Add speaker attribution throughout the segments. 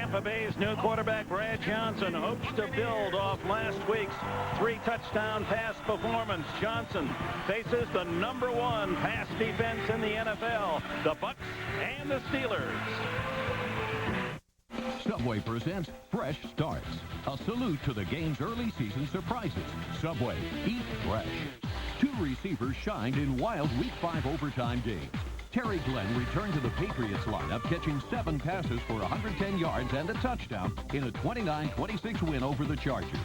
Speaker 1: Tampa Bay's new quarterback, Brad Johnson, hopes to build off last week's 3-touchdown pass performance. Johnson faces the #1 pass defense in the NFL, the Bucs and the Steelers.
Speaker 2: Subway presents Fresh Starts, a salute to the game's early season surprises. Subway, eat fresh. 2 receivers shined in wild Week 5 overtime games. Terry Glenn returned to the Patriots lineup, catching 7 passes for 110 yards and a touchdown in a 29-26 win over the Chargers.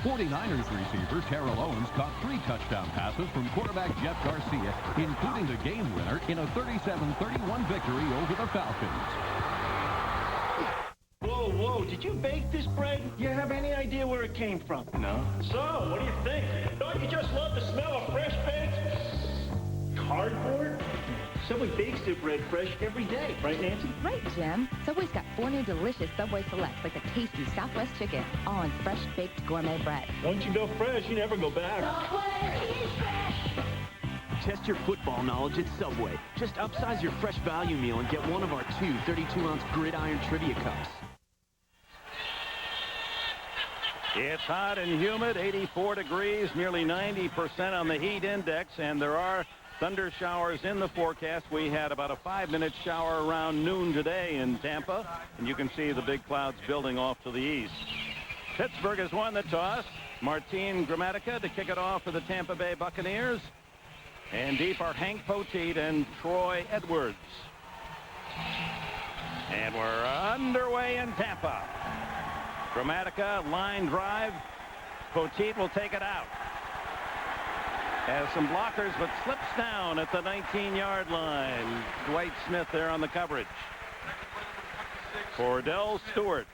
Speaker 2: 49ers receiver Terrell Owens caught 3 touchdown passes from quarterback Jeff Garcia, including the game winner in a 37-31 victory over the Falcons.
Speaker 3: Whoa, did you bake this bread? Do you have any idea where it came from?
Speaker 1: No.
Speaker 3: So, what do you think? Don't you just love the smell of fresh baked cardboard? Subway bakes their bread fresh every day, right, Nancy?
Speaker 4: Right, Jim. Subway's got 4 new delicious Subway Selects, like the tasty Southwest chicken, all on fresh baked gourmet bread.
Speaker 3: Once you go fresh, you never go back.
Speaker 5: Subway is fresh.
Speaker 6: Test your football knowledge at Subway. Just upsize your fresh value meal and get one of our 2 32-ounce gridiron trivia cups.
Speaker 1: It's hot and humid, 84 degrees, nearly 90% on the heat index, and there are thunder showers in the forecast. We had about a 5-minute shower around noon today in Tampa, and you can see the big clouds building off to the east. Pittsburgh has won the toss. Martin Gramatica to kick it off for the Tampa Bay Buccaneers. And deep are Hank Poteet and Troy Edwards. And we're underway in Tampa. Gramatica, line drive. Poteet will take it out. Has some blockers, but slips down at the 19-yard line. Dwight Smith there on the coverage. Cordell Stewart.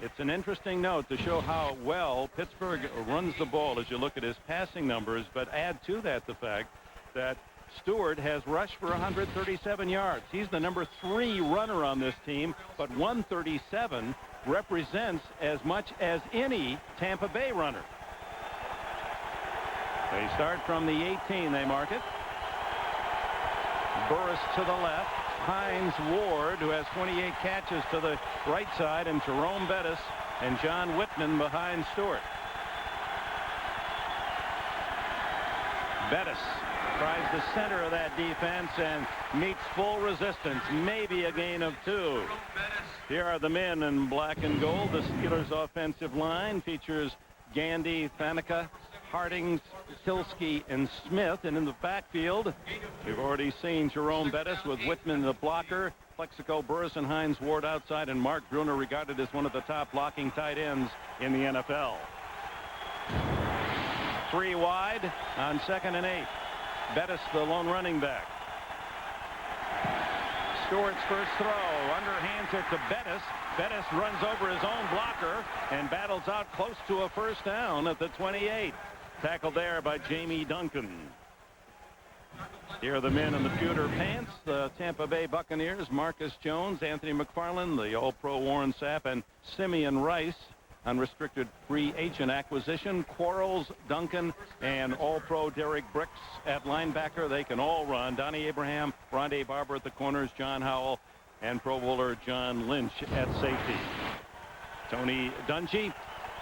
Speaker 1: It's an interesting note to show how well Pittsburgh runs the ball as you look at his passing numbers, but add to that the fact that Stewart has rushed for 137 yards. He's the #3 runner on this team, but 137 represents as much as any Tampa Bay runner. They start from the 18. They mark it. Burris to the left. Hines Ward, who has 28 catches, to the right side, and Jerome Bettis and John Whitman behind Stewart. Bettis tries the center of that defense and meets full resistance. Maybe a gain of 2. Here are the men in black and gold. The Steelers' offensive line features Gandy, Faneca, Harding, Silsky, and Smith. And in the backfield, we've already seen Jerome Bettis with Whitman the blocker, Plexico, Burris, and Hines Ward outside, and Mark Bruner regarded as one of the top blocking tight ends in the NFL. 3 wide on 2nd and 8. Bettis, the lone running back. Stewart's first throw, underhands it to Bettis. Bettis runs over his own blocker and battles out close to a first down at the 28. Tackled there by Jamie Duncan. Here are the men in the pewter pants, the Tampa Bay Buccaneers. Marcus Jones, Anthony McFarland, the All-Pro Warren Sapp, and Simeon Rice. Unrestricted free agent acquisition. Quarles, Duncan, and All-Pro Derek Bricks at linebacker. They can all run. Donnie Abraham, Ronde Barber at the corners, John Howell, and Pro Bowler John Lynch at safety. Tony Dungy,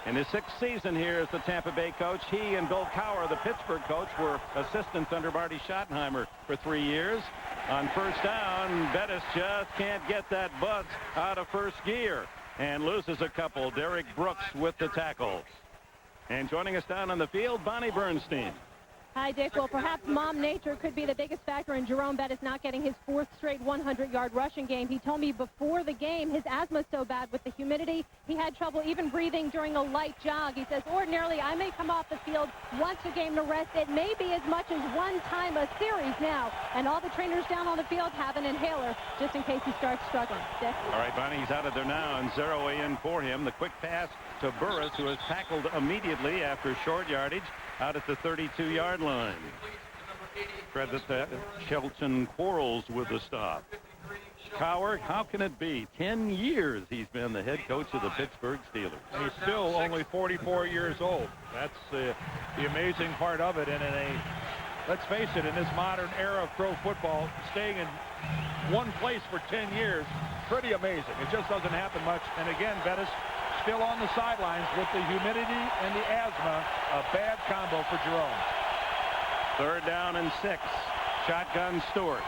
Speaker 1: in his 6th season here as the Tampa Bay coach, he and Bill Cowher, the Pittsburgh coach, were assistants under Marty Schottenheimer for 3 years. On first down, Bettis just can't get that bus out of first gear and loses a couple. Derek Brooks with the tackle. And joining us down on the field, Bonnie Bernstein.
Speaker 7: Hi, Dick. Well, perhaps Mom Nature could be the biggest factor in Jerome Bettis not getting his 4th straight 100-yard rushing game. He told me before the game his asthma's so bad with the humidity, he had trouble even breathing during a light jog. He says, ordinarily, I may come off the field once a game to rest. It may be as much as 1 time a series now. And all the trainers down on the field have an inhaler just in case he starts struggling. Dick?
Speaker 1: All right, Bonnie, he's out of there now, and zero in for him. The quick pass to Burris, who is tackled immediately after short yardage out at the 32-yard line. Credit that Shelton Quarles with the stop. Cowher, how can it be? 10 years he's been the head coach of the Pittsburgh Steelers.
Speaker 8: He's still only 44 years old. That's the amazing part of it. And in a let's face it, in this modern era of pro football, staying in one place for 10 years, pretty amazing. It just doesn't happen much. And again, Bettis still on the sidelines with the humidity and the asthma. A bad combo for Jerome.
Speaker 1: 3rd down and 6. Shotgun Stewart.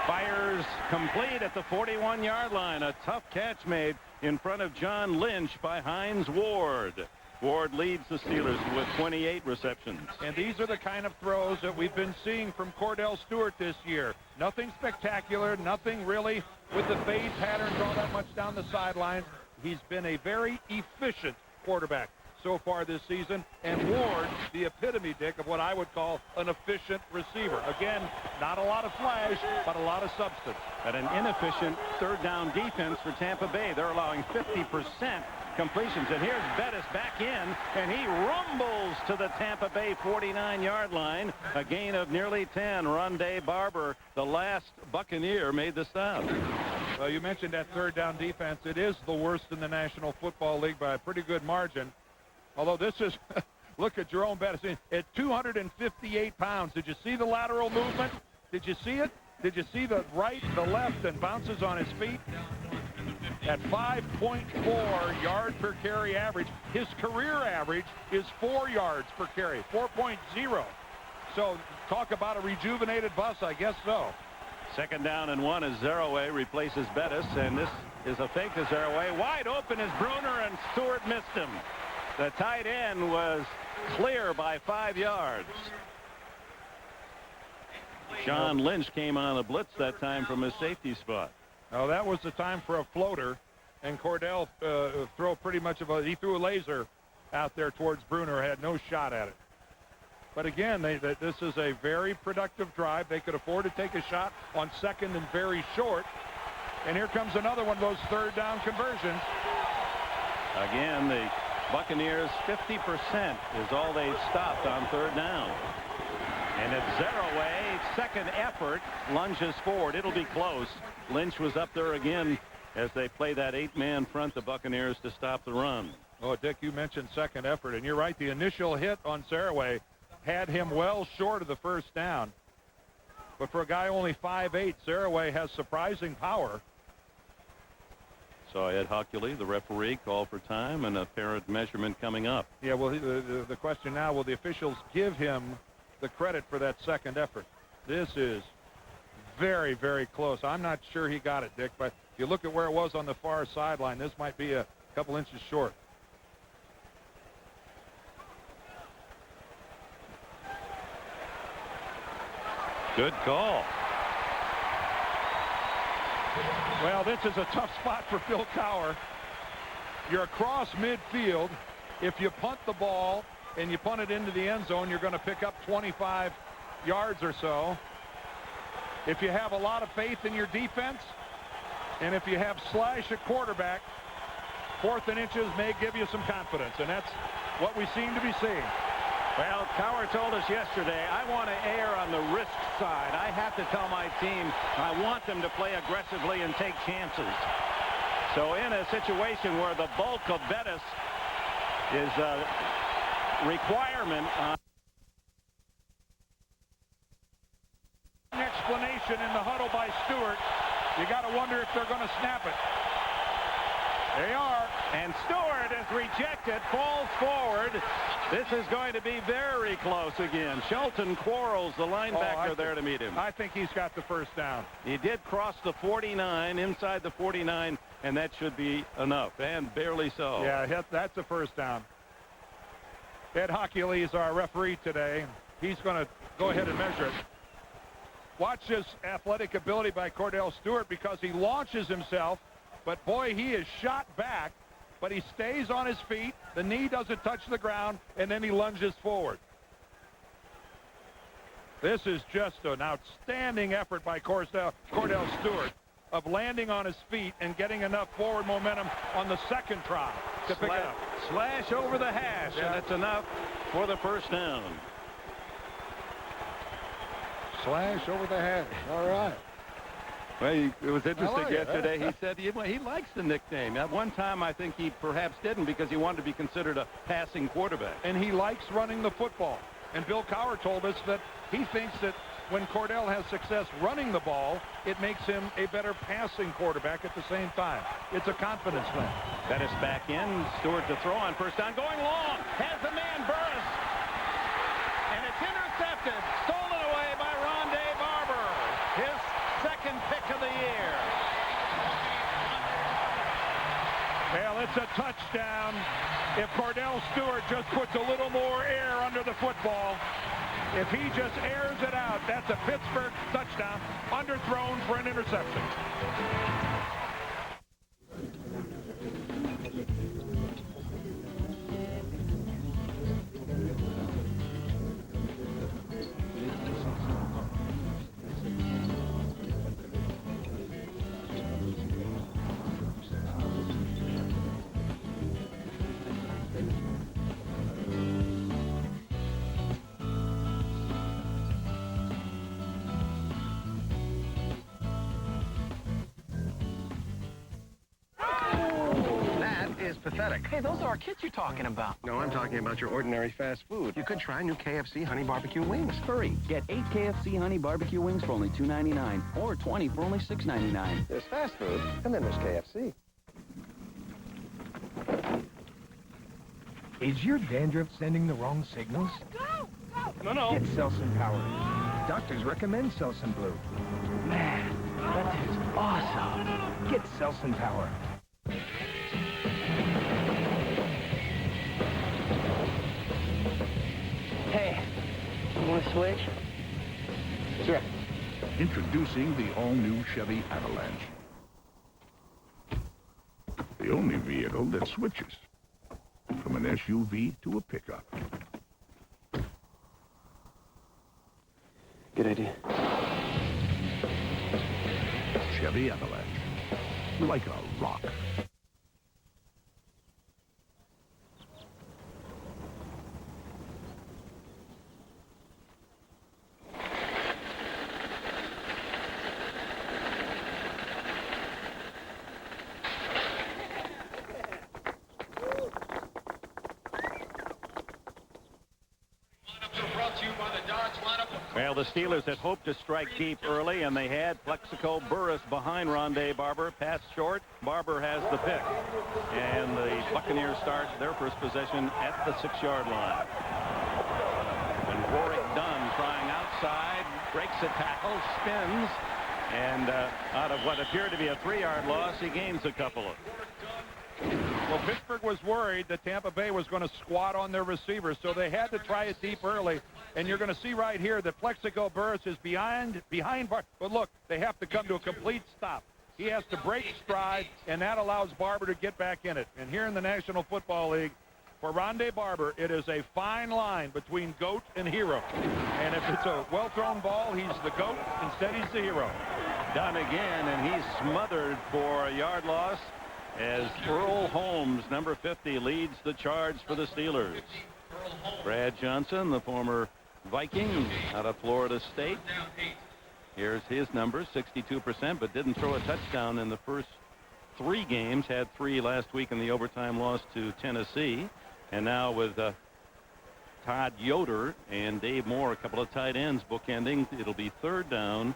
Speaker 1: Fires complete at the 41-yard line. A tough catch made in front of John Lynch by Hines Ward. Ward leads the Steelers with 28 receptions.
Speaker 8: And these are the kind of throws that we've been seeing from Cordell Stewart this year. Nothing spectacular, nothing really with the fade patterns all that much down the sidelines. He's been a very efficient quarterback so far this season, and Ward, the epitome, Dick, of what I would call an efficient receiver. Again, not a lot of flash, but a lot of substance.
Speaker 1: At an inefficient 3rd down defense for Tampa Bay. They're allowing 50% completions, and here's Bettis back in, and he rumbles to the Tampa Bay 49-yard line. A gain of nearly 10. Ronde Barber, the last Buccaneer, made the stop.
Speaker 8: Well, you mentioned that 3rd down defense. It is the worst in the National Football League by a pretty good margin. Although this is, look at Jerome Bettis at 258 pounds. Did you see the lateral movement? Did you see it? Did you see the right, the left, and bounces on his feet? At 5.4 yard per carry average. His career average is 4 yards per carry, 4.0. So talk about a rejuvenated bus, I guess so.
Speaker 1: 2nd down and 1 as Zeraway replaces Bettis, and this is a fake to Zeraway. Wide open is Bruner, and Stewart missed him. The tight end was clear by 5 yards. John Lynch came on a blitz that time from his safety spot.
Speaker 8: Oh, that was the time for a floater, and Cordell he threw a laser out there towards Bruner, had no shot at it. But again, this is a very productive drive. They could afford to take a shot on 2nd and very short. And here comes another one of those 3rd down conversions.
Speaker 1: Again, the Buccaneers 50% is all they've stopped on 3rd down. And if Zeraway, 2nd effort, lunges forward, it'll be close. Lynch was up there again as they play that 8-man front, the Buccaneers, to stop the run.
Speaker 8: Oh, Dick, you mentioned 2nd effort, and you're right. The initial hit on Zeraway had him well short of the 1st down. But for a guy only 5'8", Zeraway has surprising power.
Speaker 1: So Ed Hockley, the referee, called for time, and a parent measurement coming up.
Speaker 8: Yeah, well, the question now, will the officials give him the credit for that 2nd effort? This is very, very close. I'm not sure he got it, Dick, but if you look at where it was on the far sideline, this might be a couple inches short.
Speaker 1: Good call.
Speaker 8: Well, this is a tough spot for Phil Cowher. You're across midfield. If you punt the ball and you punt it into the end zone, you're going to pick up 25 yards or so. If you have a lot of faith in your defense, and if you have slash at quarterback, 4th and inches may give you some confidence, and that's what we seem to be seeing.
Speaker 1: Well, Cowher told us yesterday, I want to err on the risk side. I have to tell my team I want them to play aggressively and take chances. So in a situation where the bulk of Bettis is a requirement on
Speaker 8: explanation in the huddle by Stewart, you got to wonder if they're going to snap it. They are.
Speaker 1: And Stewart is rejected, falls forward. This is going to be very close again. Shelton Quarles, the linebacker, there to meet him.
Speaker 8: I think he's got the 1st down.
Speaker 1: He did cross the 49, inside the 49, and that should be enough, and barely so.
Speaker 8: Yeah, that's a 1st down. Ed Hockley is our referee today. He's going to go ahead and measure it. Watch this athletic ability by Cordell Stewart, because he launches himself, but boy, he is shot back, but he stays on his feet. The knee doesn't touch the ground, and then he lunges forward. This is just an outstanding effort by Cordell Stewart of landing on his feet and getting enough forward momentum on the 2nd try to pick it up.
Speaker 1: Slash over the hash, and it's enough for the 1st down.
Speaker 8: Slash over the hash. All right.
Speaker 1: Well, it was interesting yesterday. He said he likes the nickname. At one time, I think he perhaps didn't, because he wanted to be considered a passing quarterback.
Speaker 8: And he likes running the football. And Bill Cowher told us that he thinks that when Cordell has success running the ball, it makes him a better passing quarterback at the same time. It's a confidence thing.
Speaker 1: Bettis back in. Stewart to throw on first down. Going long. Has the man Burris. And it's intercepted. Stolen away by Ronde Barber. His second pick of the year.
Speaker 8: Well, it's a touchdown. If Cordell Stewart just puts a little more air under the football, if he just airs it out, that's a Pittsburgh touchdown, underthrown for an interception.
Speaker 9: Pathetic.
Speaker 6: Hey, those are our kids you're talking about.
Speaker 9: No, I'm talking about your ordinary fast food. You could try new KFC honey barbecue wings.
Speaker 10: Hurry, get 8 KFC honey barbecue wings for only $2.99 or 20 for only $6.99.
Speaker 9: There's fast food, and then there's KFC.
Speaker 11: Is your dandruff sending the wrong signals?
Speaker 5: Go! Go!
Speaker 1: No.
Speaker 11: Get Selsun Power. Doctors recommend Selsun Blue.
Speaker 6: Man, that is awesome.
Speaker 11: Get Selsun Power.
Speaker 6: Hey, you want to switch?
Speaker 9: Sure.
Speaker 2: Introducing the all-new Chevy Avalanche. The only vehicle that switches from an SUV to a pickup.
Speaker 6: Good idea.
Speaker 2: Chevy Avalanche. Like a rock.
Speaker 1: Well, the Steelers had hoped to strike deep early, and they had Plexico Burris behind Ronde Barber. Pass short. Barber has the pick. And the Buccaneers start their first possession at the 6-yard line. And Warwick Dunn trying outside, breaks a tackle, spins, and out of what appeared to be a 3-yard loss, he gains a couple of.
Speaker 8: Well, Pittsburgh was worried that Tampa Bay was going to squat on their receivers, so they had to try it deep early. And you're going to see right here that Plexico Burris is behind Barber. But look, they have to come to a complete stop. He has to break stride, and that allows Barber to get back in it. And here in the National Football League, for Ronde Barber, it is a fine line between GOAT and hero. And if it's a well-thrown ball, he's the GOAT. Instead, he's the hero.
Speaker 1: Done again, and he's smothered for a yard loss as Earl Holmes, number 50, leads the charge for the Steelers. Brad Johnson, the former Viking out of Florida State. Here's his numbers, 62%, but didn't throw a touchdown in the first 3 games. Had 3 last week in the overtime loss to Tennessee. And now with Todd Yoder and Dave Moore, a couple of tight ends bookending, it'll be 3rd down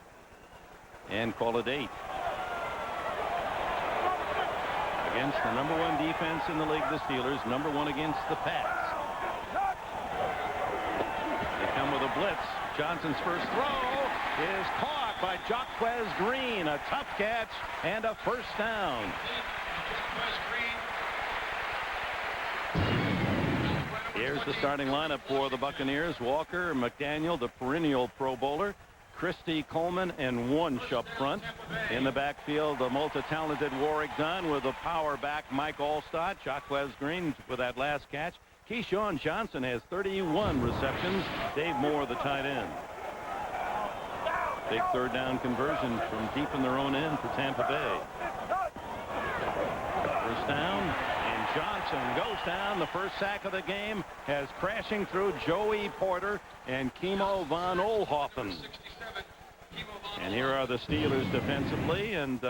Speaker 1: and call it 8. Against the number 1 defense in the league, the Steelers, number 1 against the pass. They come with a blitz. Johnson's first throw is caught by Jaquez Green. A tough catch and a first down. Here's the starting lineup for the Buccaneers. Walker, McDaniel, the perennial Pro Bowler, Christie, Coleman, and Wunsch up front. In the backfield, the multi-talented Warwick Dunn with the power back Mike Allstott. Jaquez Green with that last catch. Keyshawn Johnson has 31 receptions. Dave Moore, the tight end. Big 3rd down conversion from deep in their own end for Tampa Bay. First down, and Johnson goes down. The first sack of the game has crashing through Joey Porter and Kimo von Oelhoffen. And here are the Steelers defensively, and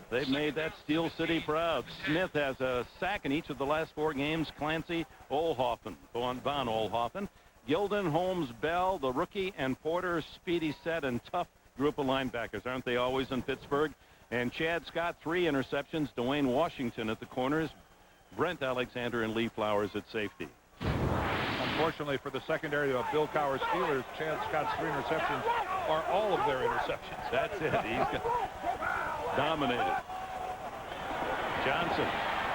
Speaker 1: they've made that Steel City proud. Smith has a sack in each of the last 4 games. Clancy, Oelhoffen, von Oelhoffen. Gilden, Holmes, Bell, the rookie, and Porter, speedy set, and tough group of linebackers. Aren't they always in Pittsburgh? And Chad Scott, 3 interceptions. Dwayne Washington at the corners. Brent Alexander and Lee Flowers at safety.
Speaker 8: Unfortunately for the secondary of Bill Cowher's Steelers, Chad Scott's 3 interceptions are all of their interceptions.
Speaker 1: That's it. He's dominated. Johnson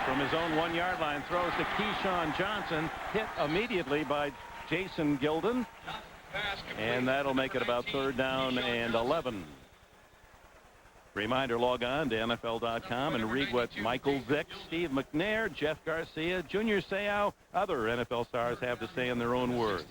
Speaker 1: from his own 1-yard line throws to Keyshawn Johnson, hit immediately by Jason Gilden, and that'll make it about 3rd down and 11. Reminder, log on to NFL.com and read what Michael Vick, Steve McNair, Jeff Garcia, Junior Seau, other NFL stars have to say in their own words.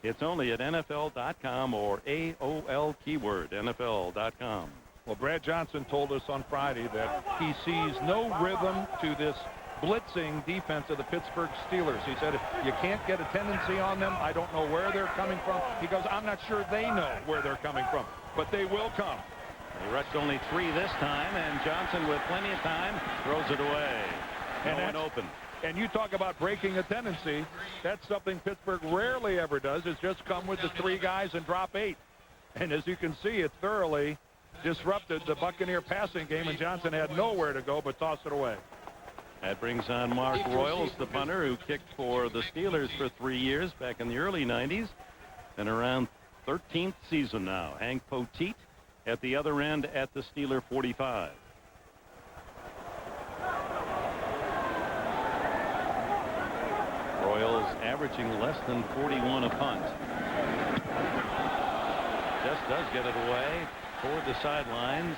Speaker 1: It's only at NFL.com or AOL keyword, NFL.com.
Speaker 8: Well, Brad Johnson told us on Friday that he sees no rhythm to this blitzing defense of the Pittsburgh Steelers. He said, if you can't get a tendency on them, I don't know where they're coming from. He goes, I'm not sure they know where they're coming from, but they will come.
Speaker 1: He rushed only 3 this time, and Johnson, with plenty of time, throws it away. No one open.
Speaker 8: And you talk about breaking a tendency. That's something Pittsburgh rarely ever does, is just come with the 3 guys and drop 8. And as you can see, it thoroughly disrupted the Buccaneer passing game, and Johnson had nowhere to go but toss it away.
Speaker 1: That brings on Mark Royals, the punter, who kicked for the Steelers for 3 years back in the early 90s, and around 13th season now. Hank Poteet at the other end at the Steeler 45. Royals averaging less than 41 a punt. Just does get it away toward the sidelines,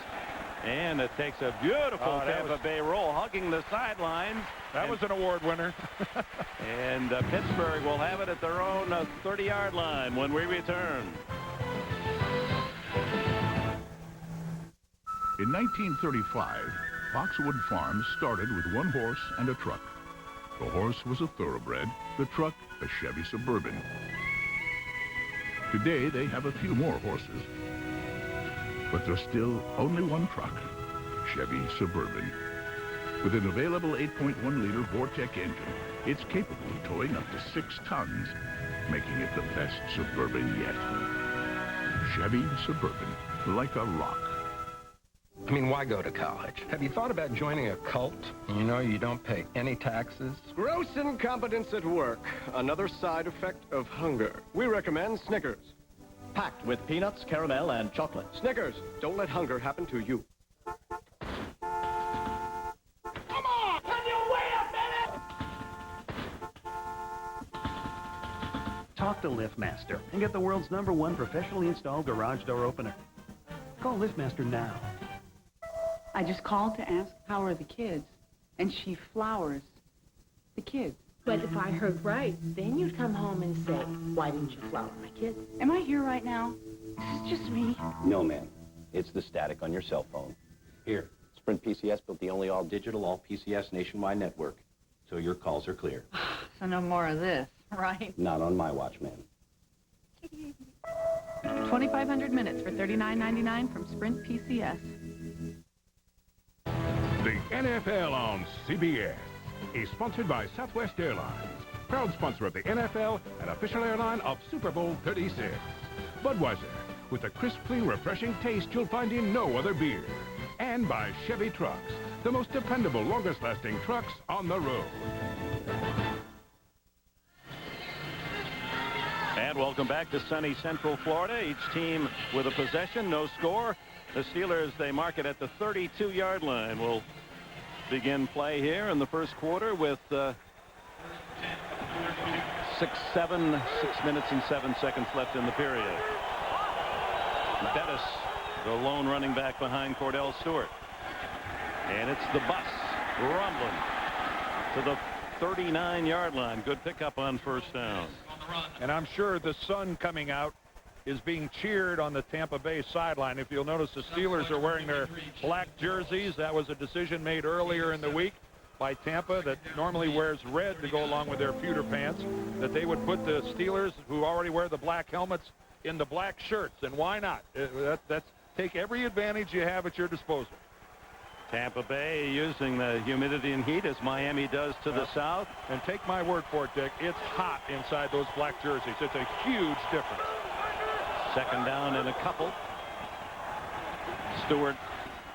Speaker 1: and it takes a beautiful Tampa Bay roll, hugging the sidelines.
Speaker 8: That was an award winner.
Speaker 1: And Pittsburgh will have it at their own 30-yard line when we return.
Speaker 12: In 1935, Foxwood Farms started with 1 horse and a truck. The horse was a thoroughbred, the truck a Chevy Suburban. Today, they have a few more horses, but there's still only 1 truck, Chevy Suburban. With an available 8.1-liter Vortec engine, it's capable of towing up to 6 tons, making it the best Suburban yet. Chevy Suburban, like a rock.
Speaker 11: I mean, why go to college? Have you thought about joining a cult? You know, you don't pay any taxes.
Speaker 9: Gross incompetence at work. Another side effect of hunger. We recommend Snickers.
Speaker 13: Packed with peanuts, caramel, and chocolate.
Speaker 9: Snickers. Don't let hunger happen to you.
Speaker 5: Come on! Turn your way up, baby!
Speaker 14: Talk to LiftMaster and get the world's #1 professionally installed garage door opener. Call LiftMaster now.
Speaker 15: I just called to ask, how are the kids? And she flowers the kids.
Speaker 16: But if I heard right, then you'd come home and say, why didn't you flower my kids?
Speaker 15: Am I here right now? Is this just me?
Speaker 17: No, ma'am. It's the static on your cell phone. Here, Sprint PCS built the only all-digital, all-PCS nationwide network. So your calls are clear.
Speaker 15: So no more of this, right?
Speaker 17: Not on my watch, ma'am.
Speaker 15: 2,500 minutes for $39.99 from Sprint PCS.
Speaker 12: The NFL on CBS is sponsored by Southwest Airlines, proud sponsor of the NFL and official airline of Super Bowl 36. Budweiser, with the crisp, clean, refreshing taste you'll find in no other beer. And by Chevy Trucks, the most dependable, longest-lasting trucks on the road.
Speaker 1: And welcome back to sunny Central Florida. Each team with a possession, no score. The Steelers, they mark it at the 32-yard line. We'll begin play here in the first quarter with 6 minutes and 7 seconds left in the period. Bettis, the lone running back behind Cordell Stewart. And it's the Bucs rumbling to the 39-yard line. Good pickup on first down.
Speaker 8: And I'm sure the sun coming out is being cheered on the Tampa Bay sideline. If you'll notice, the Steelers are wearing their black jerseys. That was a decision made earlier in the week by Tampa that normally wears red to go along with their pewter pants, that they would put the Steelers, who already wear the black helmets, in the black shirts. And why not? That's take every advantage you have at your disposal.
Speaker 1: Tampa Bay using the humidity and heat as Miami does to the south.
Speaker 8: And take my word for it, Dick, it's hot inside those black jerseys. It's a huge difference.
Speaker 1: Second down and a couple. Stewart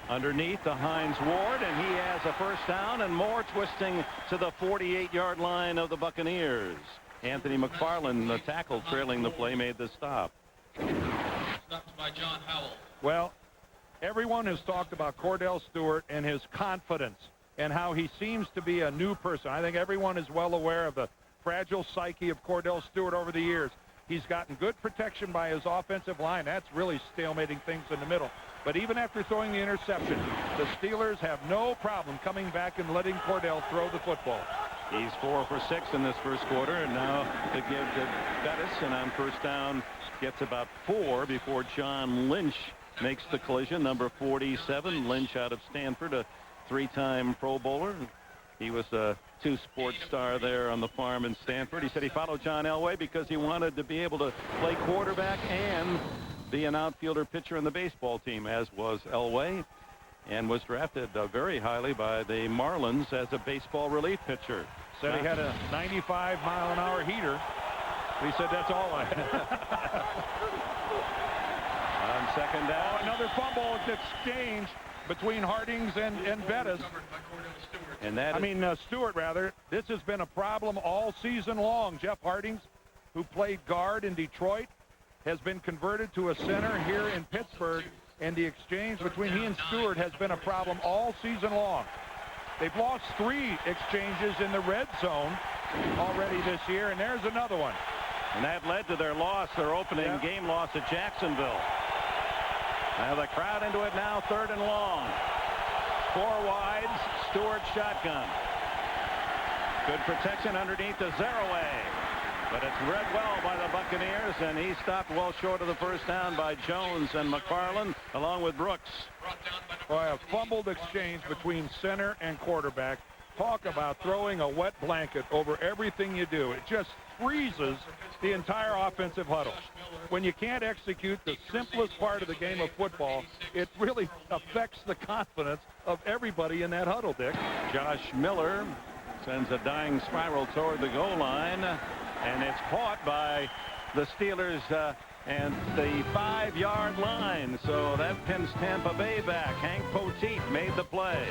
Speaker 1: underneath the Hines Ward, and he has a first down, and more twisting to the 48-yard line of the Buccaneers. Anthony McFarland, the tackle trailing the play, made the stop.
Speaker 18: Stopped by John Howell.
Speaker 8: Well, everyone has talked about Cordell Stewart and his confidence and how he seems to be a new person. I think everyone is well aware of the fragile psyche of Cordell Stewart over the years. He's gotten good protection by his offensive line. That's really stalemating things in the middle. But even after throwing the interception, the Steelers have no problem coming back and letting Cordell throw the football.
Speaker 1: He's 4 for 6 in this first quarter, and now to give to Bettis, and on first down gets about 4 before John Lynch makes the collision. Number 47, Lynch out of Stanford, a 3-time Pro Bowler. He was a 2-sport star there on the farm in Stanford. He said he followed John Elway because he wanted to be able to play quarterback and be an outfielder pitcher in the baseball team, as was Elway, and was drafted very highly by the Marlins as a baseball relief pitcher.
Speaker 8: Said he had a 95-mile-an-hour heater. He said, that's all I had.
Speaker 1: On second down.
Speaker 8: Another fumble exchange between Hardings and Bettis.
Speaker 1: And that
Speaker 8: Stewart, rather. This has been a problem all season long. Jeff Hardings, who played guard in Detroit, has been converted to a center here in Pittsburgh, and the exchange between he and Stewart has been a problem all season long. They've lost 3 exchanges in the red zone already this year, and there's another one.
Speaker 1: And that led to their loss, their opening game loss at Jacksonville. Now the crowd into it now, 3rd and long. 4 wides, Stewart shotgun. Good protection underneath the Zeraway. But it's read well by the Buccaneers, and he stopped well short of the first down by Jones and McFarland, along with Brooks.
Speaker 8: Boy, a fumbled exchange between center and quarterback. Talk about throwing a wet blanket over everything you do. It just freezes the entire offensive huddle. When you can't execute the simplest part of the game of football, it really affects the confidence of everybody in that huddle, Dick.
Speaker 1: Josh Miller sends a dying spiral toward the goal line, and it's caught by the Steelers and the 5-yard line. So that pins Tampa Bay back. Hank Poteet made the play.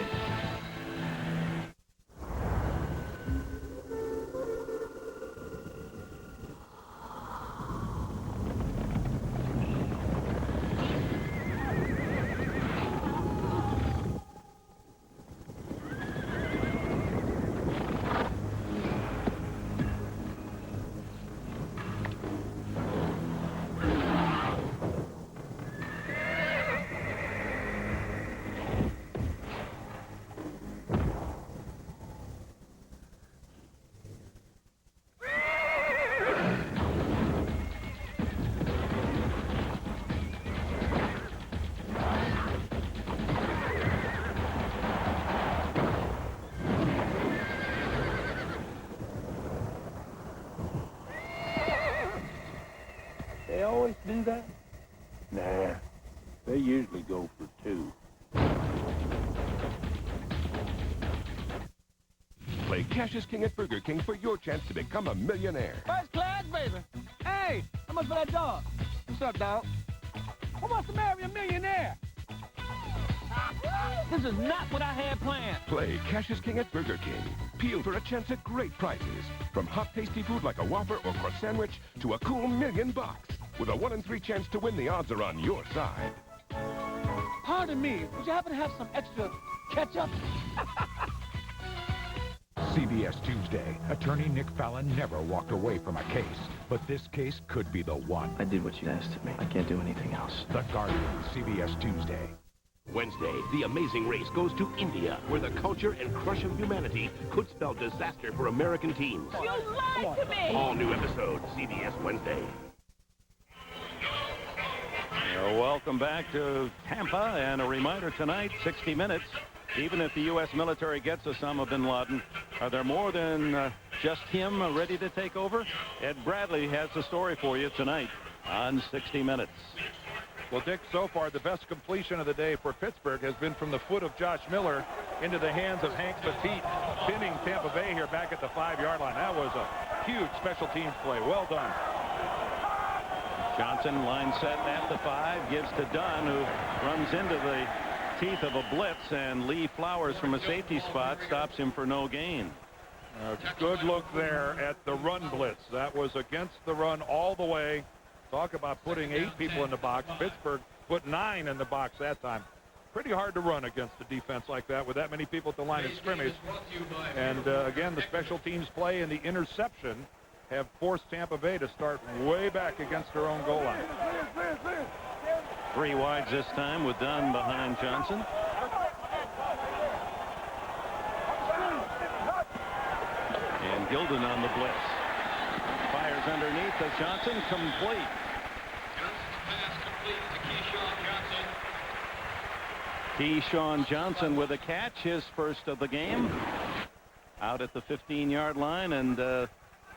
Speaker 19: They always do that? Nah, they usually go for 2.
Speaker 20: Play Cash is King at Burger King for your chance to become a millionaire.
Speaker 5: First class, baby. Hey, how much for that dog? What's up, dog? Who wants to marry a millionaire? This is not what I had planned.
Speaker 20: Play Cash is King at Burger King. Peel for a chance at great prizes. From hot, tasty food like a Whopper or croissant sandwich to a cool $1,000,000. With a 1 in 3 chance to win, the odds are on your side.
Speaker 5: Pardon me, would you happen to have some extra ketchup?
Speaker 21: CBS Tuesday. Attorney Nick Fallon never walked away from a case, but this case could be the one.
Speaker 6: I did what you asked of me. I can't do anything else.
Speaker 21: The Guardian, CBS Tuesday.
Speaker 22: Wednesday, the amazing race goes to India, where the culture and crush of humanity could spell disaster for American teams.
Speaker 5: You lied to me!
Speaker 22: All new episode, CBS Wednesday.
Speaker 1: Welcome back to Tampa, and a reminder tonight, 60 Minutes. Even if the U.S. military gets Osama bin Laden, are there more than just him ready to take over? Ed Bradley has the story for you tonight on 60 Minutes.
Speaker 8: Well, Dick, so far the best completion of the day for Pittsburgh has been from the foot of Josh Miller into the hands of Hank Petit, pinning Tampa Bay here back at the 5-yard line. That was a huge special teams play. Well done.
Speaker 1: Johnson line set at the 5, gives to Dunn, who runs into the teeth of a blitz, and Lee Flowers from a safety spot stops him for no gain.
Speaker 8: A good look there at the run blitz. That was against the run all the way. Talk about putting 8 people in the box. Pittsburgh put 9 in the box that time. Pretty hard to run against a defense like that with that many people at the line of scrimmage. And again, the special teams play and the interception have forced Tampa Bay to start way back against their own goal line.
Speaker 1: 3 wides this time with Dunn behind Johnson. And Gilden on the blitz. Fires underneath to Johnson, complete. Keyshawn Johnson with a catch, his first of the game. Out at the 15-yard line and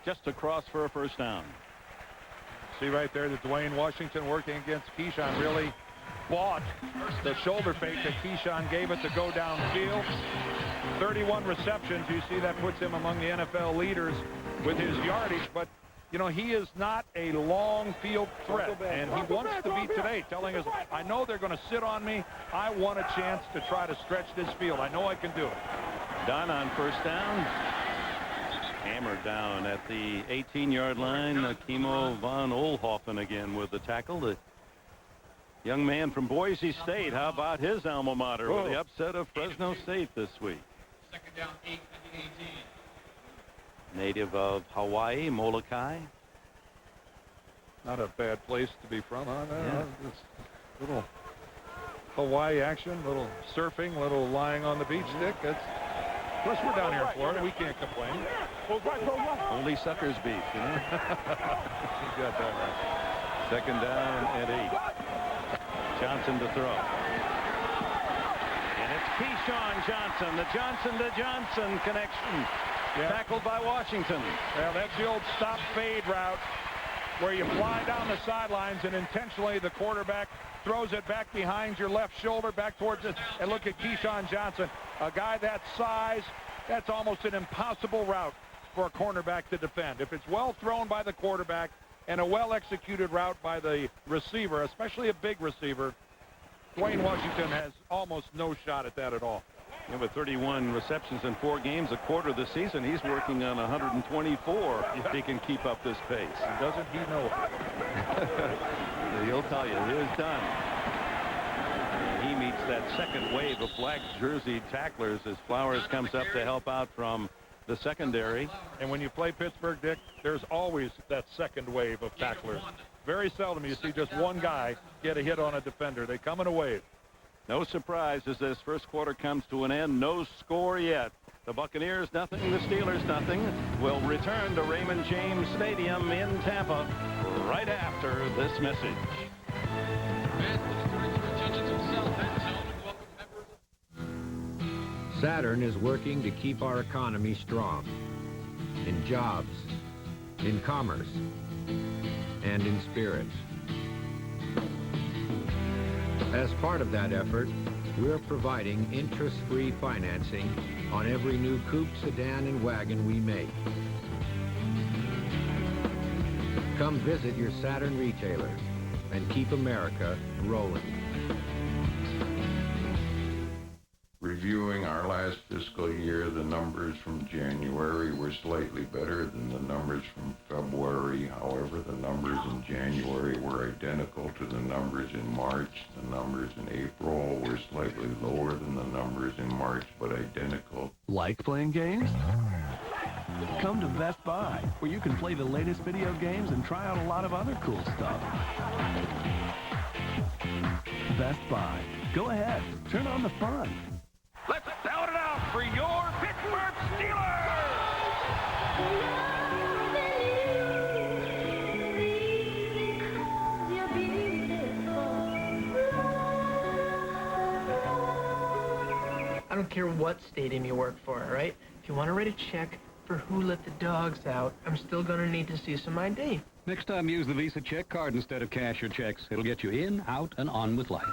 Speaker 1: just across for a first down.
Speaker 8: See right there that Dwayne Washington working against Keyshawn really bought the shoulder fake that Keyshawn gave it to go downfield. 31 receptions. You see that puts him among the NFL leaders with his yardage. But, you know, he is not a long field threat. And he wants to be today, telling us, I know they're going to sit on me. I want a chance to try to stretch this field. I know I can do it.
Speaker 1: Dunn on first down. Hammered down at the 18-yard line. Kimo von Oelhoffen again with the tackle. The young man from Boise State. How about his alma mater with the upset of Fresno State this week?
Speaker 18: Second down, 8 at the 18.
Speaker 1: Native of Hawaii, Molokai.
Speaker 8: Not a bad place to be from, huh?
Speaker 1: Yeah.
Speaker 8: Just little Hawaii action, little surfing, little lying on the beach, Dick. That's, of course, we're down here in Florida. We can't complain.
Speaker 1: Only suckers beef, you know.
Speaker 8: You got that right.
Speaker 1: Second down and 8. Johnson to throw. And it's Keyshawn Johnson. The Johnson to Johnson connection.
Speaker 8: Yeah.
Speaker 1: Tackled by Washington.
Speaker 8: Well, that's the old stop fade route where you fly down the sidelines and intentionally the quarterback throws it back behind your left shoulder, back towards it. And look at Keyshawn Johnson, a guy that size. That's almost an impossible route for a cornerback to defend. If it's well thrown by the quarterback and a well-executed route by the receiver, especially a big receiver, Dwayne Washington has almost no shot at that at all.
Speaker 1: And with 31 receptions in 4 games, a quarter of the season, he's working on 124 if he can keep up this pace.
Speaker 8: Doesn't he know it?
Speaker 1: He'll tell you, here's done. And he meets that second wave of black jersey tacklers as Flowers comes up to help out from the secondary.
Speaker 8: And when you play Pittsburgh, Dick, there's always that second wave of tacklers. Very seldom you see just one guy get a hit on a defender. They come in a wave.
Speaker 1: No surprise as this first quarter comes to an end. No score yet. The Buccaneers nothing, the Steelers nothing. Will return to Raymond James Stadium in Tampa right after this message.
Speaker 3: Saturn is working to keep our economy strong in jobs, in commerce, and in spirit. As part of that effort, we're providing interest-free financing on every new coupe, sedan, and wagon we make. Come visit your Saturn retailer and keep America rolling.
Speaker 4: Reviewing our last fiscal year, the numbers from January were slightly better than the numbers from February. However, the numbers in January were identical to the numbers in March. The numbers in April were slightly lower than the numbers in March, but identical.
Speaker 23: Like playing games? Come to Best Buy, where you can play the latest video games and try out a lot of other cool stuff. Best Buy. Go ahead, turn on the fun.
Speaker 20: Let's sound it out for your Pittsburgh Steelers!
Speaker 24: I don't care what stadium you work for, all right? If you want to write a check for who let the dogs out, I'm still going to need to see some ID.
Speaker 2: Next time, use the Visa check card instead of cash or checks. It'll get you in, out, and on with life.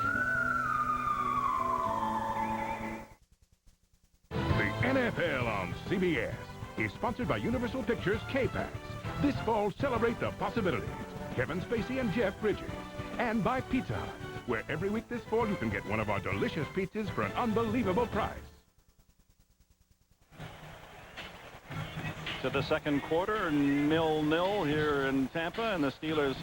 Speaker 20: The NFL on CBS is sponsored by Universal Pictures K-Pax. This fall, celebrate the possibilities. Kevin Spacey and Jeff Bridges. And by Pizza Hut, where every week this fall you can get one of our delicious pizzas for an unbelievable price.
Speaker 1: To the second quarter, 0-0 here in Tampa, and the Steelers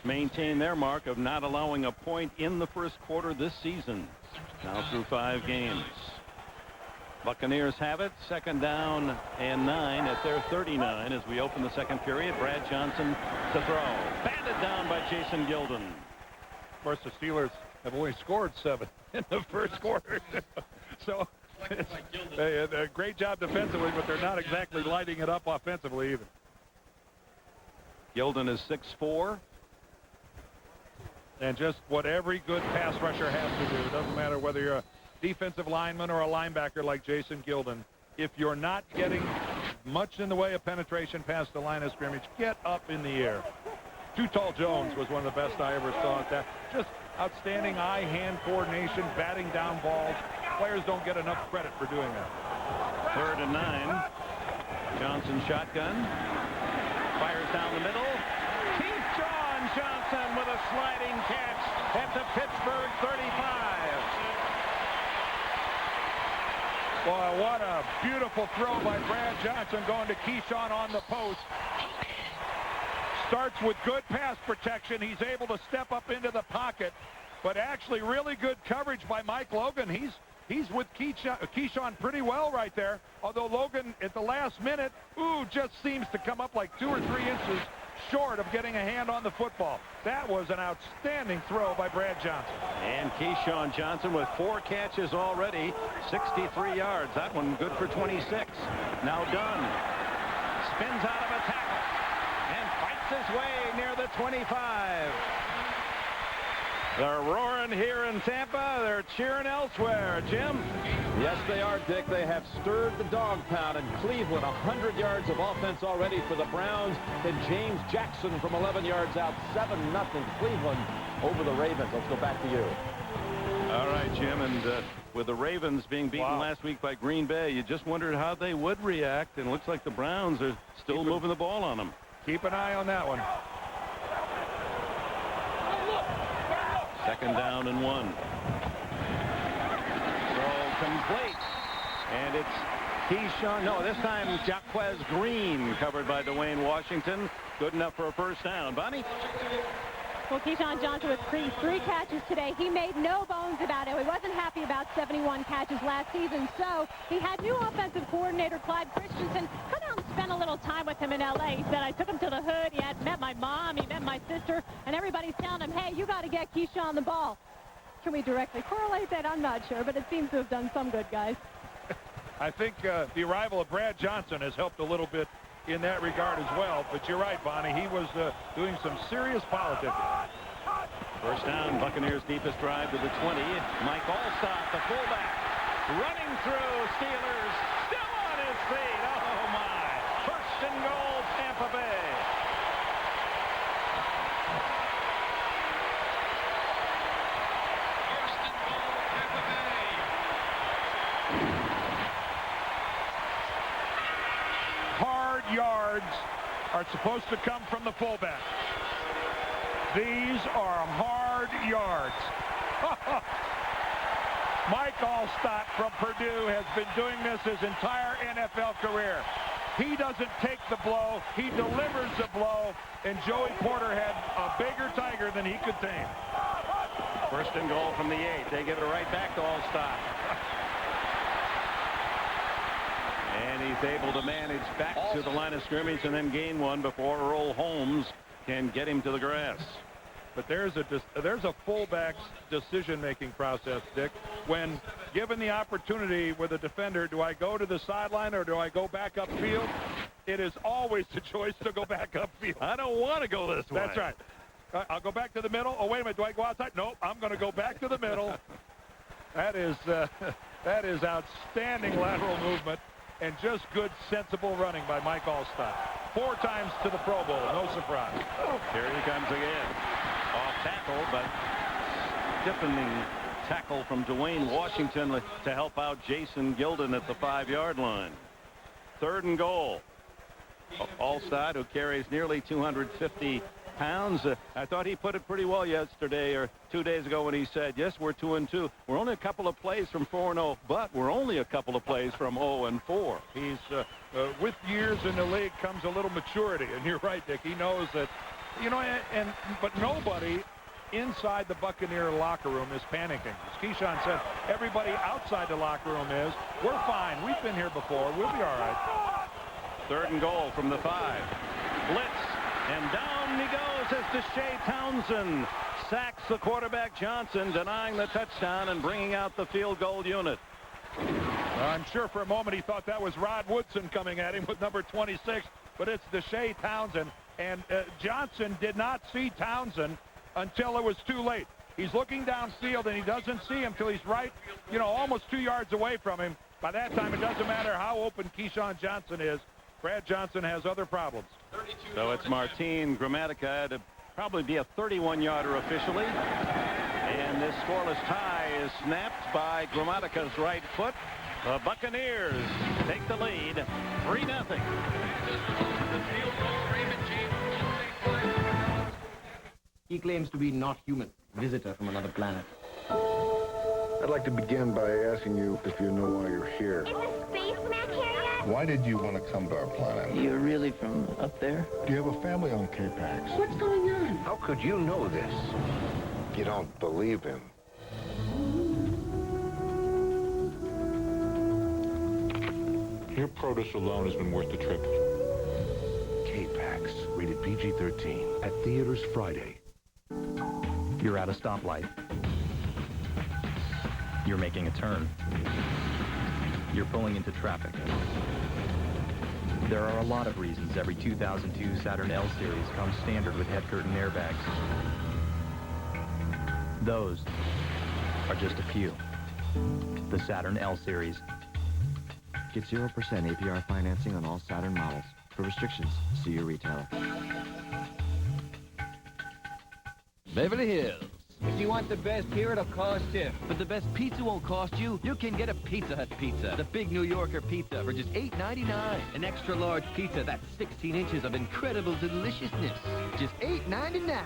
Speaker 1: maintain their mark of not allowing a point in the first quarter this season. Now through 5 games. Buccaneers have it. 2nd down and 9 at their 39 as we open the second period. Brad Johnson to throw. Batted down by Jason Gildon.
Speaker 8: Of course, the Steelers have only scored 7 in the first quarter. So a great job defensively, but they're not exactly lighting it up offensively either.
Speaker 1: Gildon is 6'4".
Speaker 8: And just what every good pass rusher has to do. It doesn't matter whether you're a defensive lineman or a linebacker like Jason Gildon. If you're not getting much in the way of penetration past the line of scrimmage, get up in the air. Too Tall Jones was one of the best I ever saw at that. Just outstanding eye-hand coordination, batting down balls. Players don't get enough credit for doing that.
Speaker 1: 3rd and 9. Johnson shotgun. Fires down the middle. Keyshawn Johnson with a sliding catch at the Pittsburgh 35.
Speaker 8: Boy, what a beautiful throw by Brad Johnson going to Keyshawn on the post. Starts with good pass protection. He's able to step up into the pocket, but actually really good coverage by Mike Logan. He's with Keyshawn pretty well right there, although Logan at the last minute, just seems to come up like 2 or 3 inches short of getting a hand on the football. That was an outstanding throw by Brad Johnson.
Speaker 1: And Keyshawn Johnson with 4 catches already, 63 yards. That one good for 26. Now Dunn spins out of a tackle and fights his way near the 25. They're roaring here in Tampa. They're cheering elsewhere. Jim?
Speaker 7: Yes, they are, Dick. They have stirred the dog pound in Cleveland. 100 yards of offense already for the Browns. Then James Jackson from 11 yards out. 7-0 Cleveland over the Ravens. Let's go back to you.
Speaker 1: All right, Jim. And with the Ravens being beaten last week by Green Bay, you just wondered how they would react. And it looks like the Browns are still moving the ball on them.
Speaker 8: Keep an eye on that one.
Speaker 1: 2nd down and 1. Throw complete. And it's Keyshawn. No, this time Jaquez Green covered by Dwayne Washington. Good enough for a first down. Bonnie?
Speaker 10: Well, Keyshawn Johnson with 3 catches today. He made no bones about it. He wasn't happy about 71 catches last season. So he had new offensive coordinator Clyde Christensen come out and spend a little time with him in L.A. He said, I took him to the hood. He had met my mom. He met my sister. And everybody's telling him, hey, you got to get Keyshawn the ball. Can we directly correlate that? I'm not sure, but it seems to have done some good, guys.
Speaker 8: I think the arrival of Brad Johnson has helped a little bit in that regard as well. But you're right, Bonnie. He was doing some serious politics.
Speaker 1: First down, Buccaneers' deepest drive to the 20. Mike Allstott, the fullback, running through. Steelers still on his feet. Oh, my. 1st and goal, Tampa Bay.
Speaker 8: Hard yards are supposed to come from the fullback. These are hard yards. Mike Allstott from Purdue has been doing this his entire NFL career. He doesn't take the blow. He delivers the blow. And Joey Porter had a bigger tiger than he could tame.
Speaker 1: 1st and goal from the 8. They give it right back to Allstott. And he's able to manage back to the line of scrimmage and then gain one before Earl Holmes can get him to the grass.
Speaker 8: But there's a fullback's decision-making process, Dick. When given the opportunity with a defender, do I go to the sideline or do I go back upfield? It is always the choice to go back upfield.
Speaker 1: I don't want to go this way.
Speaker 8: That's right. I'll go back to the middle. Oh, wait a minute. Do I go outside? Nope. I'm going to go back to the middle. That is outstanding lateral movement and just good, sensible running by Mike Allstott. 4 times to the Pro Bowl. No surprise.
Speaker 1: Here he comes again. Off tackle, but stiffening tackle from Dwayne Washington to help out Jason Gilden at the 5-yard line. 3rd and goal. Allstott, who carries nearly 250 pounds. I thought he put it pretty well yesterday or 2 days ago when he said, yes, we're 2-2. We're only a couple of plays from 4-0, but we're only a couple of plays from 0-4.
Speaker 8: He's with years in the league comes a little maturity, and you're right, Dick. He knows that, but nobody inside the Buccaneer locker room is panicking. As Keyshawn said, everybody outside the locker room is. We're fine. We've been here before. We'll be all right.
Speaker 1: 3rd and goal from the 5. Blitz, and down he goes as Deshae Townsend sacks the quarterback Johnson, denying the touchdown and bringing out the field goal unit.
Speaker 8: I'm sure for a moment he thought that was Rod Woodson coming at him with number 26, but it's Deshae Townsend. And Johnson did not see Townsend until it was too late. He's looking downfield, and he doesn't see him till he's right, almost 2 yards away from him. By that time, it doesn't matter how open Keyshawn Johnson is. Brad Johnson has other problems.
Speaker 1: So it's Martin Gramatica to probably be a 31-yarder officially. And this scoreless tie is snapped by Gramatica's right foot. The Buccaneers take the lead, 3-0.
Speaker 9: He claims to be not human, visitor from another planet.
Speaker 11: I'd like to begin by asking you if you know why you're here.
Speaker 13: Is the spaceman here yet?
Speaker 11: Why did you want to come to our planet?
Speaker 9: You're really from up there?
Speaker 11: Do you have a family on K-Pax?
Speaker 9: What's going on?
Speaker 11: How could you know this? You don't believe him.
Speaker 14: Your produce alone has been worth the trip.
Speaker 22: K-Pax, rated PG-13.
Speaker 21: At theaters Friday. You're at a stoplight. You're making a turn. You're pulling into traffic. There are a lot of reasons every 2002 Saturn L Series comes standard with head curtain airbags. Those are just a few. The Saturn L Series.
Speaker 25: Get 0% APR financing on all Saturn models. For restrictions, see your retailer.
Speaker 26: Beverly Hills.
Speaker 9: If you want the best here, it'll cost you.
Speaker 26: But the best pizza won't cost you. You can get a Pizza Hut pizza. The Big New Yorker pizza for just $8.99. An extra large pizza that's 16 inches of incredible deliciousness. Just $8.99.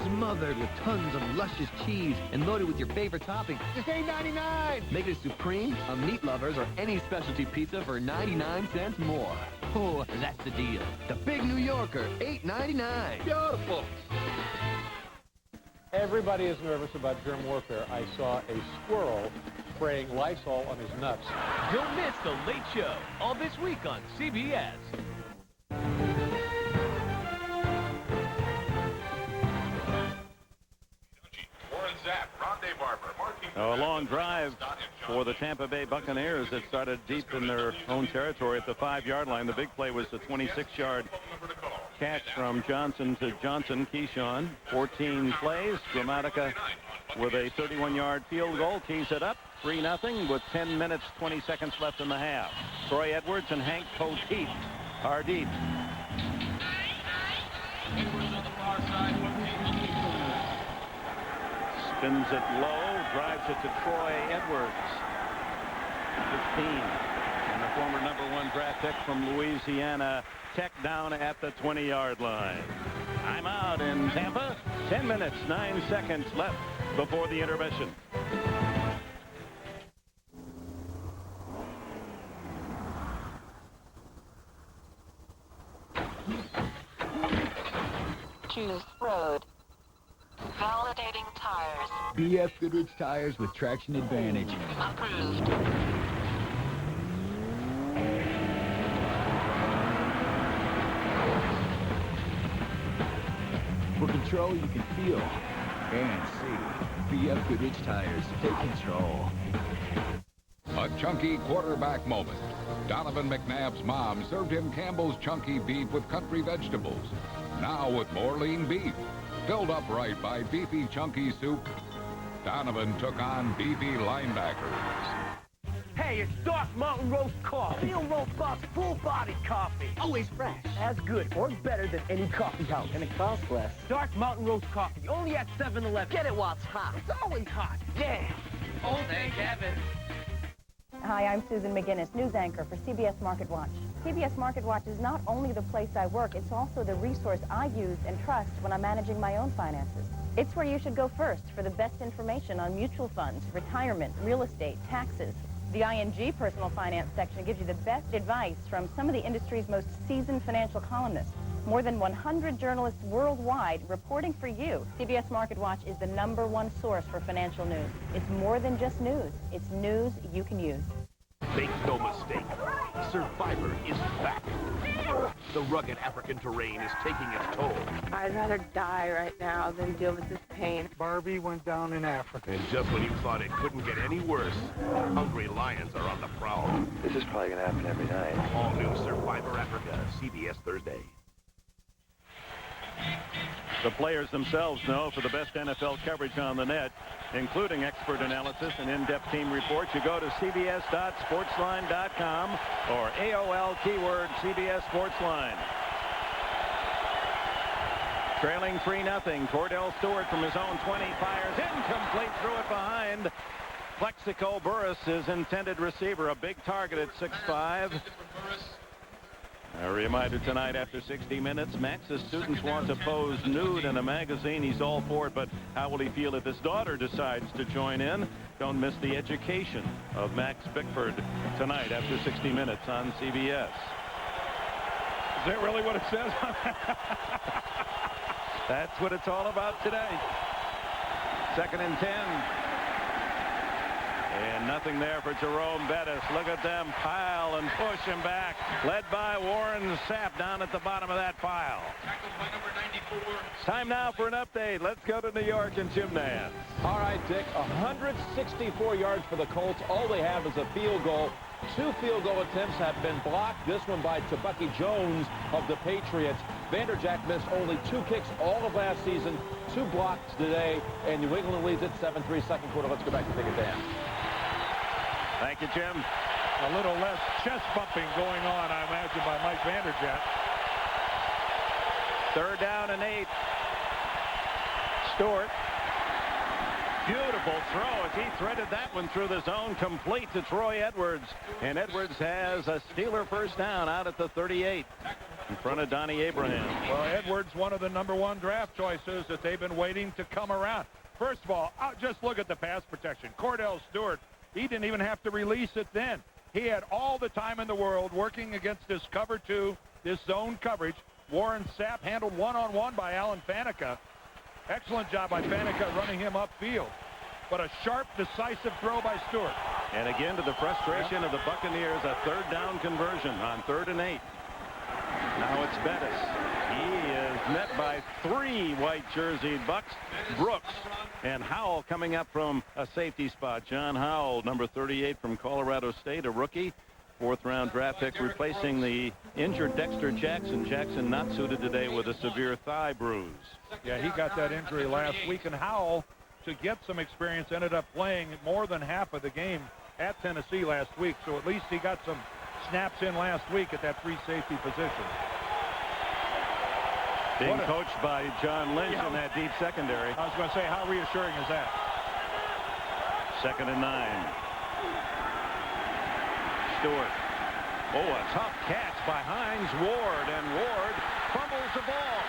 Speaker 26: Smothered with tons of luscious cheese and loaded with your favorite toppings. Just $8.99. Make it a Supreme, a Meat Lovers, or any specialty pizza for 99 cents more. Oh, that's the deal. The Big New Yorker, $8.99. Beautiful.
Speaker 7: Everybody is nervous about germ warfare. I saw a squirrel spraying Lysol on his nuts.
Speaker 22: Don't miss The Late Show, all this week on CBS.
Speaker 1: Ronde Barber. A long drive for the Tampa Bay Buccaneers that started deep in their own territory at the 5-yard line. The big play was the 26-yard catch from Johnson to Johnson. Keyshawn, 14 plays. Gramatica with a 31-yard field goal tees it up 3-0 with 10 minutes 20 seconds left in the half. Troy Edwards and Hank Poteet are deep. Spins it low, drives it to Troy Edwards. 15. And the former #1 draft pick from Louisiana Tech down at the 20-yard line. I'm out in Tampa. 10 minutes, 9 seconds left before the intermission.
Speaker 27: Choose road. Validating tires.
Speaker 9: BF Goodrich tires with traction advantage.
Speaker 27: Approved.
Speaker 9: For control you can feel and see. BF Goodrich tires. Take control.
Speaker 28: A chunky quarterback moment. Donovan McNabb's mom served him Campbell's chunky beef with country vegetables. Now with more lean beef. Filled up right by beefy chunky soup, Donovan took on beefy linebackers.
Speaker 5: Hey, it's Dark Mountain Roast Coffee. Real robust, full-bodied coffee. Always fresh. As good or better than any coffee house. And it costs less. Dark Mountain Roast Coffee, only at 7-Eleven. Get it while it's hot. It's always hot. Yeah. All day, Kevin.
Speaker 6: Hi, I'm Susan McGinnis, news anchor for CBS Market.Watch. CBS Market.Watch is not only the place I work, it's also the resource I use and trust when I'm managing my own finances. It's where you should go first for the best information on mutual funds, retirement, real estate, taxes. The ING personal finance section gives you the best advice from some of the industry's most seasoned financial columnists. More than 100 journalists worldwide reporting for you. CBS Market.Watch is the #1 source for financial news. It's more than just news. It's news you can use.
Speaker 22: Make no mistake, Survivor is back. The rugged African terrain is taking its toll.
Speaker 12: I'd rather die right now than deal with this pain.
Speaker 15: Barbie went down in Africa.
Speaker 22: And just when you thought it couldn't get any worse, hungry lions are on the prowl.
Speaker 16: This is probably going to happen every night.
Speaker 22: All new Survivor Africa, CBS Thursday.
Speaker 1: The players themselves know for the best NFL coverage on the net, including expert analysis and in-depth team reports, you go to cbs.sportsline.com or AOL keyword CBS Sportsline. Trailing 3-0. Cordell Stewart from his own 20 fires incomplete, threw it behind. Plexico Burris, his intended receiver, a big target at 6'5". A reminder tonight after 60 minutes, Max's students want to pose nude in a magazine. He's all for it, but how will he feel if his daughter decides to join in? Don't miss the education of Max Bickford tonight after 60 minutes on CBS.
Speaker 8: Is that really what it says?
Speaker 1: That's what it's all about today. 2nd and 10. And nothing there for Jerome Bettis. Look at them pile and push him back. Led by Warren Sapp down at the bottom of that pile. It's time now for an update. Let's go to New York and Jim Nance.
Speaker 7: All right, Dick, 164 yards for the Colts. All they have is a field goal. 2 field goal attempts have been blocked. This one by Tabucky Jones of the Patriots. Vanderjagt missed only 2 kicks all of last season. 2 blocks today, and New England leads it 7-3 second quarter. Let's go back and take a dance.
Speaker 1: Thank you, Jim.
Speaker 8: A little less chest bumping going on, I imagine, by Mike Vanderjagt.
Speaker 1: 3rd down and 8. Stewart. Beautiful throw as he threaded that one through the zone, complete to Troy Edwards. And Edwards has a Steeler first down out at the 38 in front of Donnie Abraham.
Speaker 8: Well, Edwards, one of the #1 draft choices that they've been waiting to come around. First of all, just look at the pass protection. Cordell Stewart, he didn't even have to release it then. He had all the time in the world working against this cover 2, this zone coverage. Warren Sapp handled one-on-one by Alan Faneca. Excellent job by Faneca running him upfield. But a sharp, decisive throw by Stewart.
Speaker 1: And again, to the frustration of the Buccaneers, a 3rd down conversion on 3rd and 8. Now it's Bettis. He is met by 3 white-jerseyed Bucs. Brooks and Howell coming up from a safety spot. John Howell, number 38 from Colorado State, a rookie. 4th-round draft pick, replacing the injured Dexter Jackson. Jackson not suited today with a severe thigh bruise.
Speaker 8: Yeah, he got that injury last week. And Howell, to get some experience, ended up playing more than half of the game at Tennessee last week. So at least he got some snaps in last week at that free safety position.
Speaker 1: Being coached by John Lynch in that deep secondary.
Speaker 8: I was going to say, how reassuring is that?
Speaker 1: 2nd and 9. Stewart. Oh, a tough catch by Hines Ward, and Ward fumbles the ball.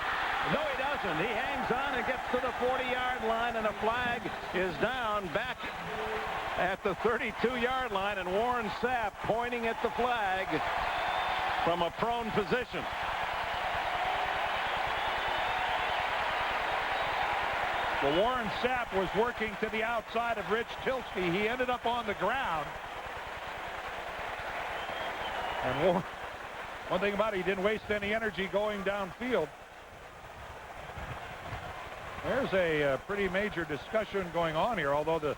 Speaker 1: No, he doesn't. He hangs on and gets to the 40-yard line, and a flag is down back at the 32-yard line, and Warren Sapp pointing at the flag from a prone position.
Speaker 8: Well, Warren Sapp was working to the outside of Rich Tilsky. He ended up on the ground. And one thing about it, he didn't waste any energy going downfield. There's a pretty major discussion going on here, although the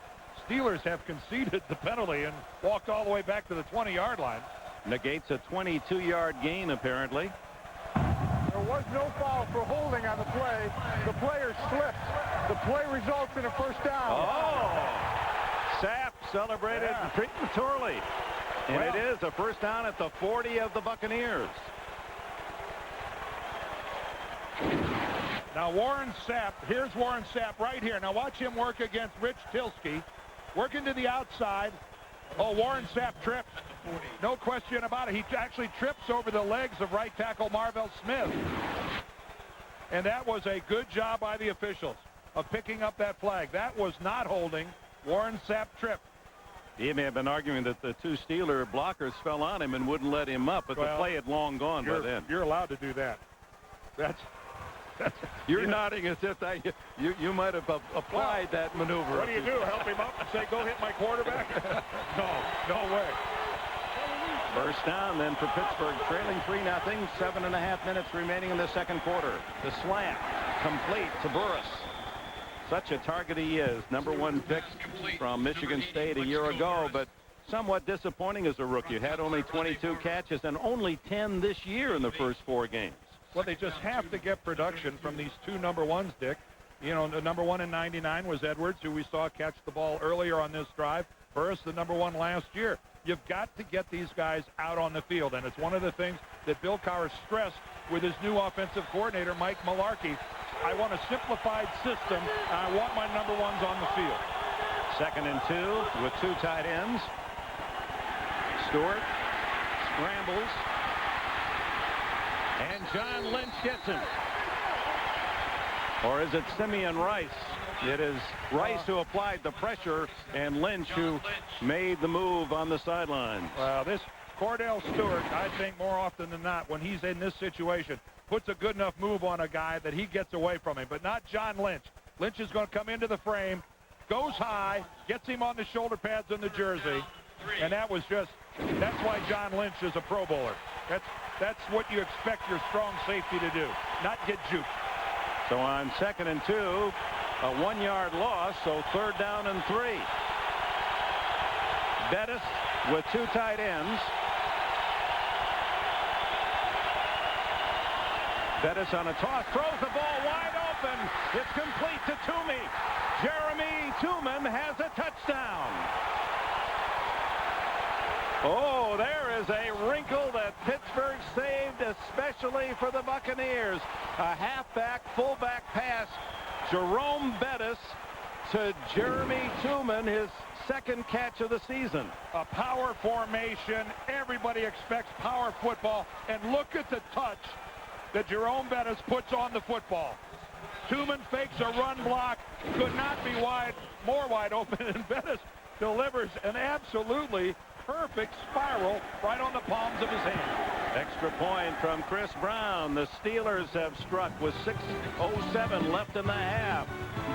Speaker 8: Steelers have conceded the penalty and walked all the way back to the 20-yard line.
Speaker 1: Negates a 22-yard gain, apparently.
Speaker 15: There was no foul for holding on the play. The player slipped. The play results in a first down.
Speaker 1: Oh! Sapp celebrated prematurely. And it is a first down at the 40 of the Buccaneers.
Speaker 8: Now Warren Sapp, here's Warren Sapp right here. Now watch him work against Rich Tilsky. Working to the outside. Oh, Warren Sapp tripped. No question about it. He actually trips over the legs of right tackle Marvell Smith. And that was a good job by the officials of picking up that flag. That was not holding. Warren Sapp tripped.
Speaker 1: He may have been arguing that the two Steeler blockers fell on him and wouldn't let him up, but the play had long gone by then.
Speaker 8: You're allowed to do that.
Speaker 1: You're nodding as if you might have applied that maneuver.
Speaker 8: What do you do? Help him up and say, go hit my quarterback? No way.
Speaker 1: First down then for Pittsburgh, trailing 3-0, 7.5 minutes remaining in the second quarter. The slant complete to Burris. Such a target he is. #1 pick from Michigan State a year ago, but somewhat disappointing as a rookie. Had only 22 catches and only 10 this year in the first 4 games.
Speaker 8: Well, they just have to get production from these two #1s, Dick. You know, the #1 in '99 was Edwards, who we saw catch the ball earlier on this drive. Burris, the #1 last year. You've got to get these guys out on the field, and it's one of the things that Bill Cowher stressed with his new offensive coordinator, Mike Mularkey. I want a simplified system, and I want my #1s on the field.
Speaker 1: 2nd and 2 with 2 tight ends. Stewart scrambles. And John Lynch gets him. Or is it Simeon Rice? It is Rice who applied the pressure and Lynch who made the move on the sideline.
Speaker 8: Well, this Cordell Stewart, I think more often than not, when he's in this situation, puts a good enough move on a guy that he gets away from him, but not John Lynch. Lynch is going to come into the frame, goes high, gets him on the shoulder pads and the jersey, and that's why John Lynch is a Pro Bowler. That's what you expect your strong safety to do, not get juked.
Speaker 1: So on 2nd and 2, a 1-yard loss, so 3rd down and 3. Bettis with 2 tight ends. Bettis on a toss, throws the ball wide open. It's complete to Toomey. Jeremy Tooman has a touchdown. Oh, there is a wrinkle that Pittsburgh saved especially for the Buccaneers. A halfback, fullback pass. Jerome Bettis to Jeremy Tooman, his 2nd catch of the season.
Speaker 8: A power formation. Everybody expects power football. And look at the touch that Jerome Bettis puts on the football. Tooman fakes a run block. Could not be more wide open. And Bettis delivers an absolutely perfect spiral right on the palms of his hand.
Speaker 1: Extra point from Chris Brown. The Steelers have struck with 6:07 left in the half.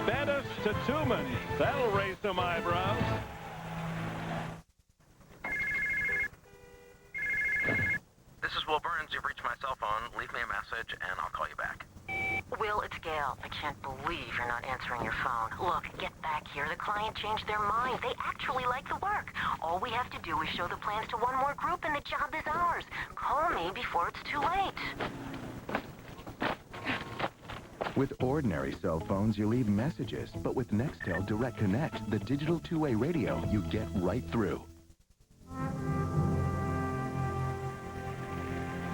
Speaker 1: Bettis to Tooman. That'll raise some eyebrows.
Speaker 2: This is Will Burns. You've reached my cell phone. Leave me a message, and I'll call you back.
Speaker 3: Will, it's Gail. I can't believe you're not answering your phone. Look, get back here. The client changed their mind. They actually like the work. All we have to do is show the plans to one more group, and the job is ours. Call me before it's too late.
Speaker 25: With ordinary cell phones, you leave messages. But with Nextel Direct Connect, the digital two-way radio, you get right through.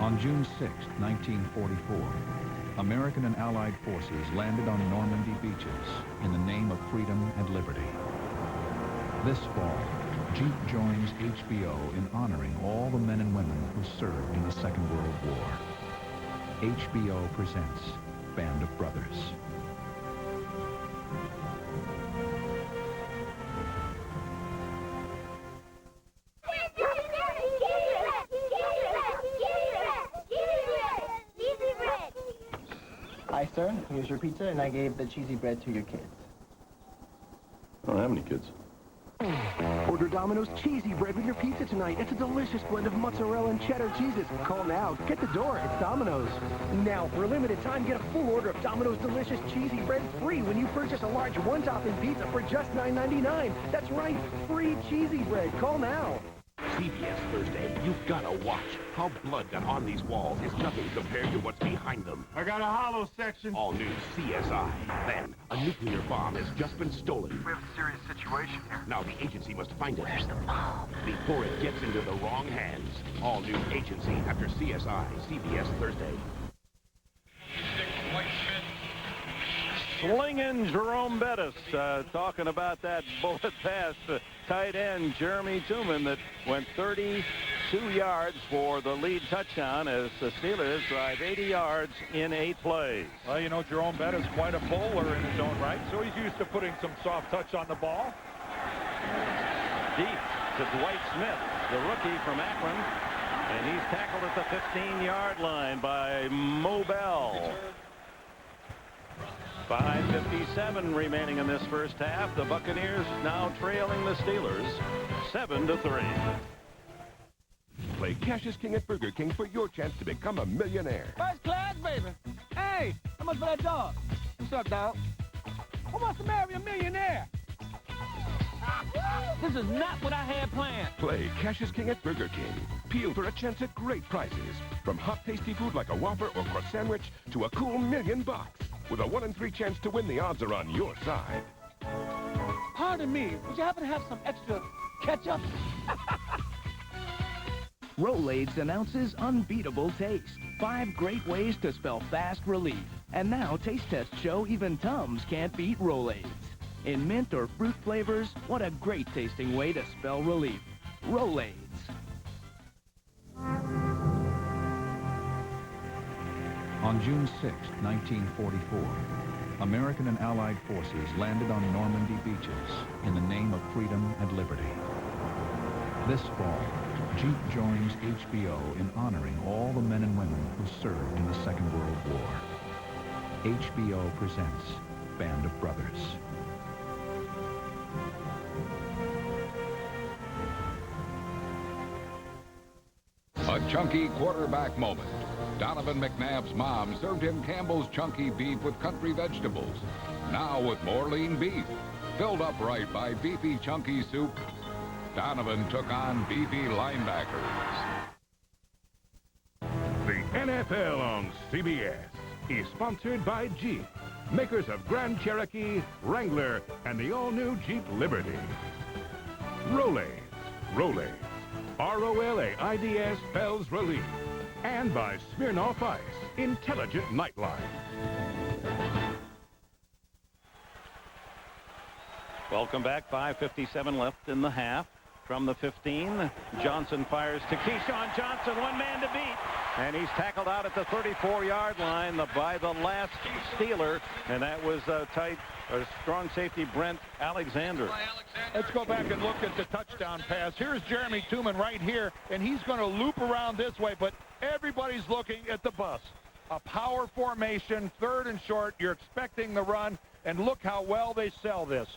Speaker 21: On June 6, 1944, American and Allied forces landed on Normandy beaches in the name of freedom and liberty. This fall, Jeep joins HBO in honoring all the men and women who served in the Second World War. HBO presents Band of Brothers.
Speaker 4: Hi, sir. Here's your pizza, and I gave the cheesy bread to your kids.
Speaker 17: I don't have any kids.
Speaker 4: Order Domino's cheesy bread with your pizza tonight. It's a delicious blend of mozzarella and cheddar cheeses. Call now. Get the door. It's Domino's. Now, for a limited time, get a full order of Domino's delicious cheesy bread free when you purchase a large one-topping pizza for just $9.99. That's right, free cheesy bread. Call now.
Speaker 22: CBS Thursday. You've got to watch. How blood got on these walls is nothing compared to what's behind them.
Speaker 15: I got a hollow section.
Speaker 22: All new CSI. Then, a nuclear bomb has just been stolen.
Speaker 2: We have a serious situation here.
Speaker 22: Now the agency must find it.
Speaker 3: Where's the bomb?
Speaker 22: Before it gets into the wrong hands. All new agency after CSI. CBS Thursday.
Speaker 1: Slinging Jerome Bettis, talking about that bullet pass to tight end Jeremy Tooman that went 32 yards for the lead touchdown as the Steelers drive 80 yards in 8 plays.
Speaker 8: Well, you know, Jerome Bettis quite a bowler in his own right, so he's used to putting some soft touch on the ball.
Speaker 1: Deep to Dwight Smith, the rookie from Akron, and he's tackled at the 15-yard line by Mobell. 5:57 remaining in this first half. The Buccaneers now trailing the Steelers 7-3.
Speaker 22: Play Cash is King at Burger King for your chance to become a millionaire.
Speaker 5: First class, baby. Hey, how much for that dog? What's up, dog? Who wants to marry a millionaire? This is not what I had planned.
Speaker 22: Play Cash is King at Burger King. Peel for a chance at great prizes. From hot, tasty food like a Whopper or crust sandwich to a cool $1,000,000. With a 1 in 3 chance to win, the odds are on your side.
Speaker 5: Pardon me, would you happen to have some extra ketchup?
Speaker 10: Rolaids announces unbeatable taste. 5 great ways to spell fast relief. And now taste tests show even Tums can't beat Rolaids. In mint or fruit flavors, what a great tasting way to spell relief. Rolaids.
Speaker 21: On June 6, 1944, American and Allied forces landed on Normandy beaches in the name of freedom and liberty. This fall, Jeep joins HBO in honoring all the men and women who served in the Second World War. HBO presents Band of Brothers.
Speaker 28: A chunky quarterback moment. Donovan McNabb's mom served him Campbell's chunky beef with country vegetables. Now with more lean beef. Filled up right by beefy chunky soup, Donovan took on beefy linebackers.
Speaker 22: The NFL on CBS is sponsored by Jeep, makers of Grand Cherokee, Wrangler, and the all-new Jeep Liberty. Rolaids. R-O-L-A-I-D-S spells relief. And by Smirnoff Ice, intelligent nightline.
Speaker 1: Welcome back. 5:57 left in the half. From the 15, Johnson fires to Keyshawn Johnson, one man to beat. And he's tackled out at the 34-yard line by the last Steeler, and that was strong safety Brent Alexander.
Speaker 8: Let's go back and look at the touchdown pass. Here's Jeremy Tooman right here, and he's going to loop around this way, but everybody's looking at the bus. A power formation, 3rd and short. You're expecting the run, and look how well they sell this.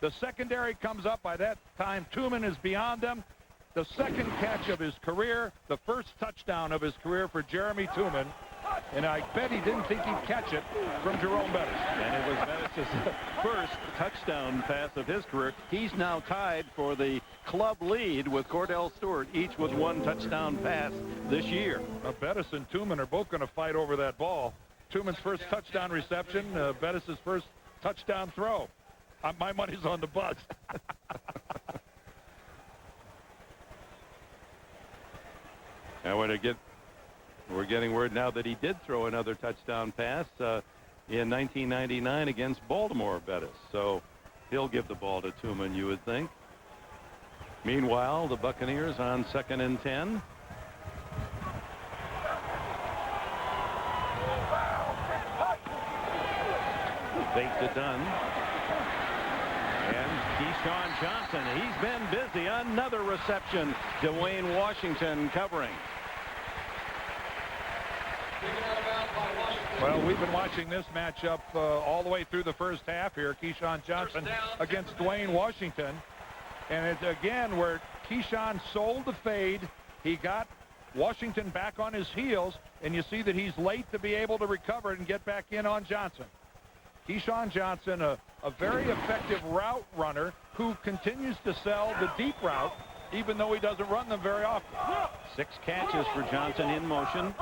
Speaker 8: The secondary comes up. By that time, Tooman is beyond them. The second catch of his career, the first touchdown of his career for Jeremy Tooman. And I bet he didn't think he'd catch it from Jerome Bettis.
Speaker 1: And it was Bettis' first touchdown pass of his career. He's now tied for the club lead with Cordell Stewart, each with 1 touchdown pass this year.
Speaker 8: Bettis and Tooman are both going to fight over that ball. Tooman's first touchdown reception, Bettis' first touchdown throw. My money's on the Bucs.
Speaker 1: And we're getting word now that he did throw another touchdown pass in 1999 against Baltimore, Bettis. So he'll give the ball to Tooman, you would think. Meanwhile, the Buccaneers on 2nd and 10. Fake to Dunn. And Keyshawn Johnson, he's been busy. Another reception. Dwayne Washington covering.
Speaker 8: Well, we've been watching this matchup all the way through the first half here. Keyshawn Johnson against Dwayne Washington. And it's again where Keyshawn sold the fade. He got Washington back on his heels. And you see that he's late to be able to recover and get back in on Johnson. Keyshawn Johnson, a very effective route runner who continues to sell the deep route even though he doesn't run them very often.
Speaker 1: 6 catches for Johnson in motion.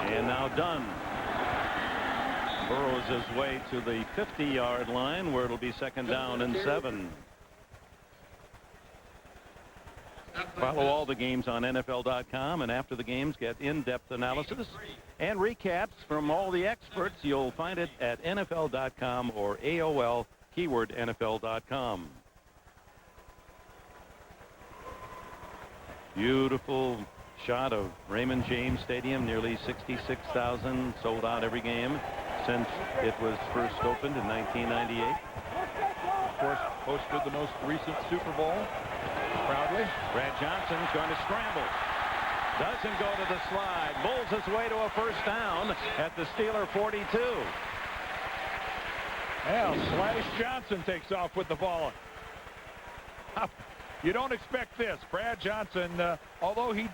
Speaker 1: And now done. Burrows his way to the 50-yard line where it'll be 2nd down and 7. Follow all the games on NFL.com, and after the games get in-depth analysis and recaps from all the experts. You'll find it at NFL.com or AOL keyword NFL.com. Beautiful shot of Raymond James Stadium, nearly 66,000, sold out every game since it was first opened in 1998.
Speaker 8: Of course, hosted the most recent Super Bowl proudly.
Speaker 1: Brad Johnson's going to scramble. Doesn't go to the slide. Bulls his way to a 1st down at the Steeler 42.
Speaker 8: Well, Slash Johnson takes off with the ball. You don't expect this. Brad Johnson, although he's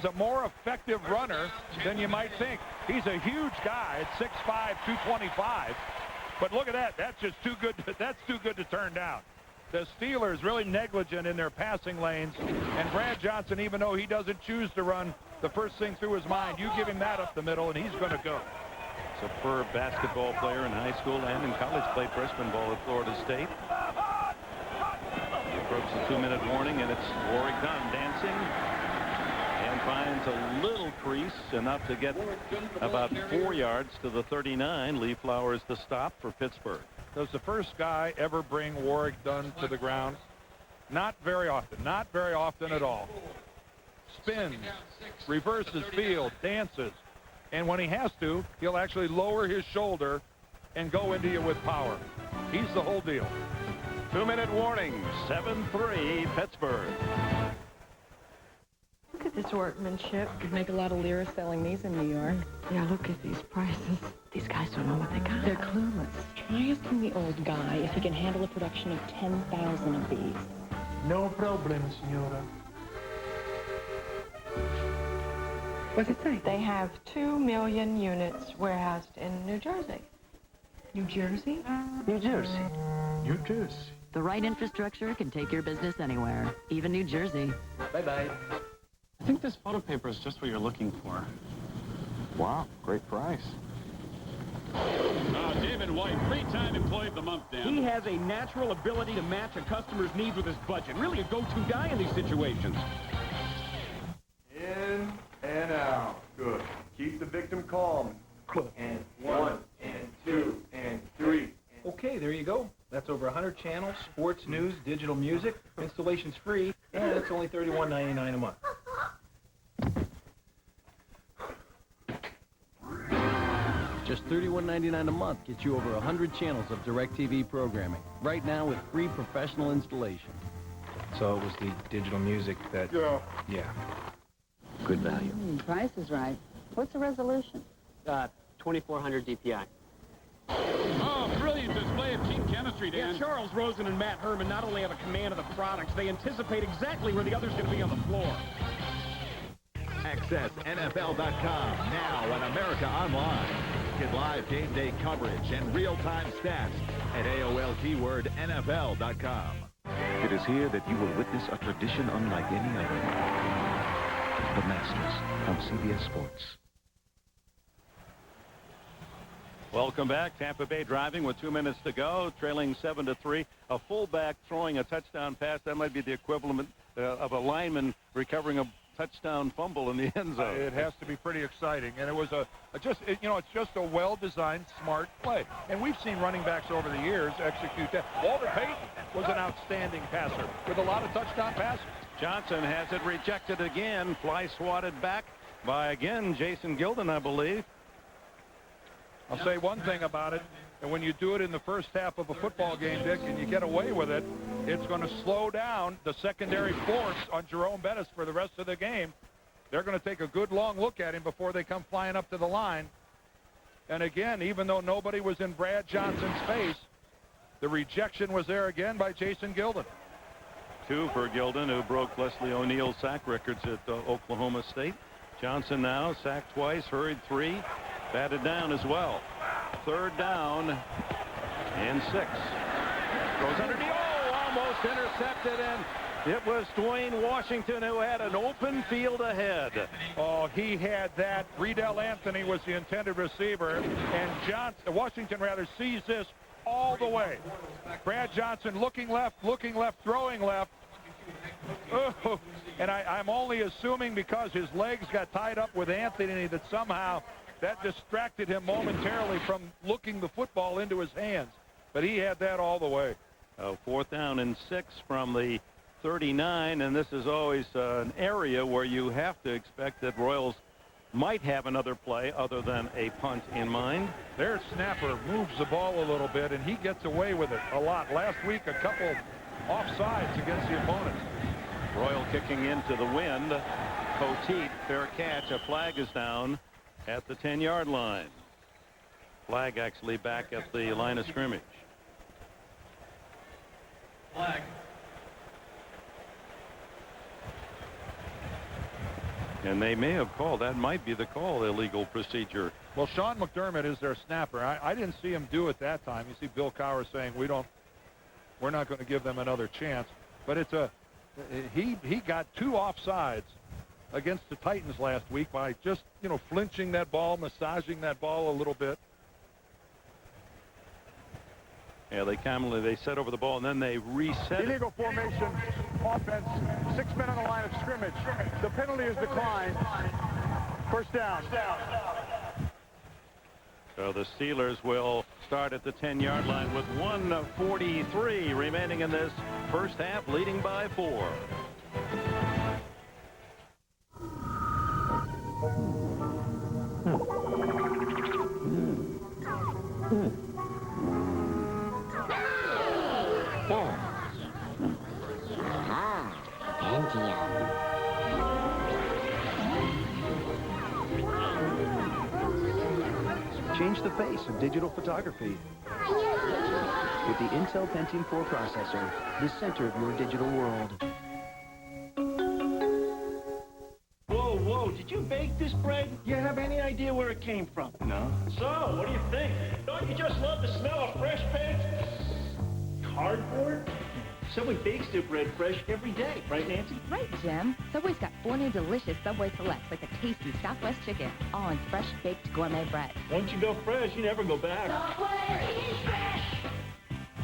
Speaker 8: a more effective runner than you might think. He's a huge guy at 6'5", 225. But look at that. That's just too good. That's too good to turn down. The Steelers really negligent in their passing lanes. And Brad Johnson, even though he doesn't choose to run the first thing through his mind, you give him that up the middle, and he's going to go.
Speaker 1: Superb basketball player in high school and in college. Played freshman ball at Florida State. Approach the 2-minute warning, and it's Warwick Dunn dancing and finds a little crease, enough to get about 4 yards to the 39. Lee Flowers the stop for Pittsburgh.
Speaker 8: Does the first guy ever bring Warwick Dunn to the ground? Not very often. Not very often at all. Spins, reverses field, dances. And when he has to, he'll actually lower his shoulder and go into you with power. He's the whole deal.
Speaker 1: 2-minute warning, 7-3 Pittsburgh.
Speaker 12: Look at this workmanship.
Speaker 6: You'd make a lot of lira selling these in New York.
Speaker 12: Yeah, look at these prices. These guys don't know what they got.
Speaker 6: They're clueless. Try asking the old guy if he can handle a production of 10,000 of these.
Speaker 15: No problem, senora.
Speaker 12: What's it say? They have 2 million units warehoused in New Jersey.
Speaker 6: New Jersey?
Speaker 4: New Jersey.
Speaker 15: New Jersey.
Speaker 11: The right infrastructure can take your business anywhere, even New Jersey.
Speaker 4: Bye-bye.
Speaker 13: I think this photo paper is just what you're looking for.
Speaker 7: Wow, great price.
Speaker 14: David White, 3-time Employee of the Month, Dan.
Speaker 5: He has a natural ability to match a customer's needs with his budget. Really a go-to guy in these situations.
Speaker 15: In and out. Good. Keep the victim calm. And 1, and 2, and 3.
Speaker 5: Okay, there you go. That's over 100 channels, sports, news, digital music. Installation's free, and it's only $31.99 a month.
Speaker 18: Just $31.99 a month gets you over 100 channels of DirecTV programming. Right now with free professional installation.
Speaker 19: So it was the digital music that... Yeah.
Speaker 18: Good value.
Speaker 11: Price is right. What's the resolution?
Speaker 13: 2400 DPI.
Speaker 14: Oh, brilliant display of team chemistry, Dan.
Speaker 5: Yeah, Charles Rosen and Matt Herman not only have a command of the products, they anticipate exactly where the other's going to be on the floor.
Speaker 20: Access NFL.com now on America Online. Get live game day coverage and real-time stats at AOL keyword NFL.com.
Speaker 23: It is here that you will witness a tradition unlike any other. The Masters on CBS Sports.
Speaker 1: Welcome back. Tampa Bay driving with 2 minutes to go, trailing 7-3. A fullback throwing a touchdown pass. That might be the equivalent of a lineman recovering a touchdown fumble in the end zone.
Speaker 8: It has to be pretty exciting, and it was it's just a well-designed, smart play. And we've seen running backs over the years execute that. Walter Payton was an outstanding passer with a lot of touchdown passes.
Speaker 1: Johnson has it rejected again. Fly swatted back by, again, Jason Gilden, I believe.
Speaker 8: I'll say one thing about it, and when you do it in the first half of a football game, Dick, and you get away with it, it's going to slow down the secondary force on Jerome Bettis for the rest of the game. They're going to take a good long look at him before they come flying up to the line. And again, even though nobody was in Brad Johnson's face, the rejection was there again by Jason Gilden.
Speaker 1: 2 for Gilden, who broke Leslie O'Neal's sack records at Oklahoma State. Johnson now sacked twice, hurried 3, batted down as well. 3rd down and 6. Goes underneath. Oh, almost intercepted. intercepted, and it was Dwayne Washington who had an open field ahead.
Speaker 8: Oh, he had that. Riedel Anthony was the intended receiver, and Washington sees this all the way. Brad Johnson looking left, throwing left. Oh, and I'm only assuming because his legs got tied up with Anthony that somehow that distracted him momentarily from looking the football into his hands. But he had that all the way.
Speaker 1: 4th down and 6 from the 39, and this is always an area where you have to expect that Royals might have another play other than a punt in mind.
Speaker 8: Their snapper moves the ball a little bit, and he gets away with it a lot. Last week, a couple offsides against the opponents.
Speaker 1: Royal kicking into the wind. Poteet, fair catch. A flag is down at the 10-yard line. Flag actually back at the line of scrimmage.
Speaker 14: Flag.
Speaker 1: And they may have called, that might be the call, illegal procedure.
Speaker 8: Well, Sean McDermott is their snapper. I didn't see him do it that time. You see Bill Cowher saying we're not going to give them another chance. But he got 2 offsides against the Titans last week by just, flinching that ball, massaging that ball a little bit.
Speaker 1: Yeah, they set over the ball, and then they reset.
Speaker 2: Illegal formation, offense, 6 men on the line of scrimmage. The penalty is declined. First down.
Speaker 1: So the Steelers will start at the 10-yard line with 1:43 remaining in this first half, leading by 4.
Speaker 4: Change the face of digital photography with the Intel Pentium 4 processor, the center of your digital world.
Speaker 5: Whoa, did you bake this bread? Do you have any idea where it came from?
Speaker 19: No.
Speaker 5: So, what do you think? Don't you just love the smell of fresh baked cardboard? Subway bakes their bread fresh every day, right, Nancy?
Speaker 9: Right, Jim. Subway's got 4 new delicious Subway Selects, like the tasty Southwest chicken, all in fresh baked gourmet bread.
Speaker 5: Once you go fresh, you never go back. Subway, eat fresh!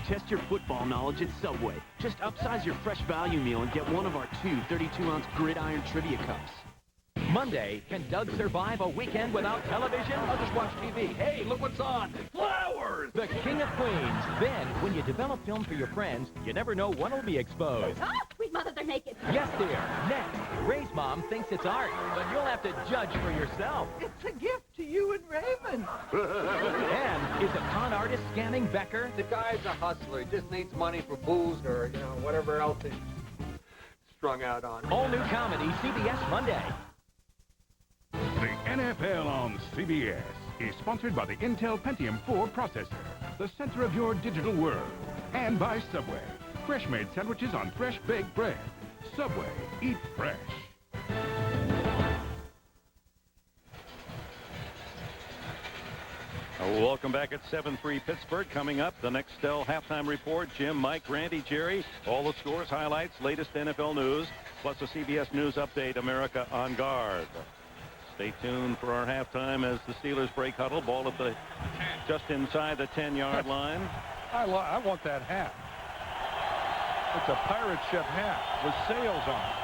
Speaker 16: Test your football knowledge at Subway. Just upsize your fresh value meal and get one of our 2 32-ounce gridiron trivia cups.
Speaker 17: Monday, can Doug survive a weekend without television? I'll just watch TV. Hey, look what's on. Flowers! The King of Queens. Then, when you develop film for your friends, you never know what'll be exposed.
Speaker 9: Oh, sweet mother, they're naked.
Speaker 17: Yes, dear. Next, Ray's mom thinks it's art, but you'll have to judge for yourself.
Speaker 24: It's a gift to you and Raymond.
Speaker 17: And is a con artist scamming Becker?
Speaker 25: The guy's a hustler. He just needs money for booze or, whatever else he's strung out on.
Speaker 17: All new comedy, CBS Monday.
Speaker 22: The NFL on CBS is sponsored by the Intel Pentium 4 processor, the center of your digital world, and by Subway. Fresh-made sandwiches on fresh baked bread. Subway, eat fresh.
Speaker 1: Welcome back at 7-3 Pittsburgh. Coming up, the next halftime report. Jim, Mike, Randy, Jerry, all the scores, highlights, latest NFL news, plus a CBS News update, America on Guard. Stay tuned for our halftime as the Steelers break huddle. Ball at just inside the 10-yard line.
Speaker 8: I want that hat. It's a pirate ship hat with sails on it.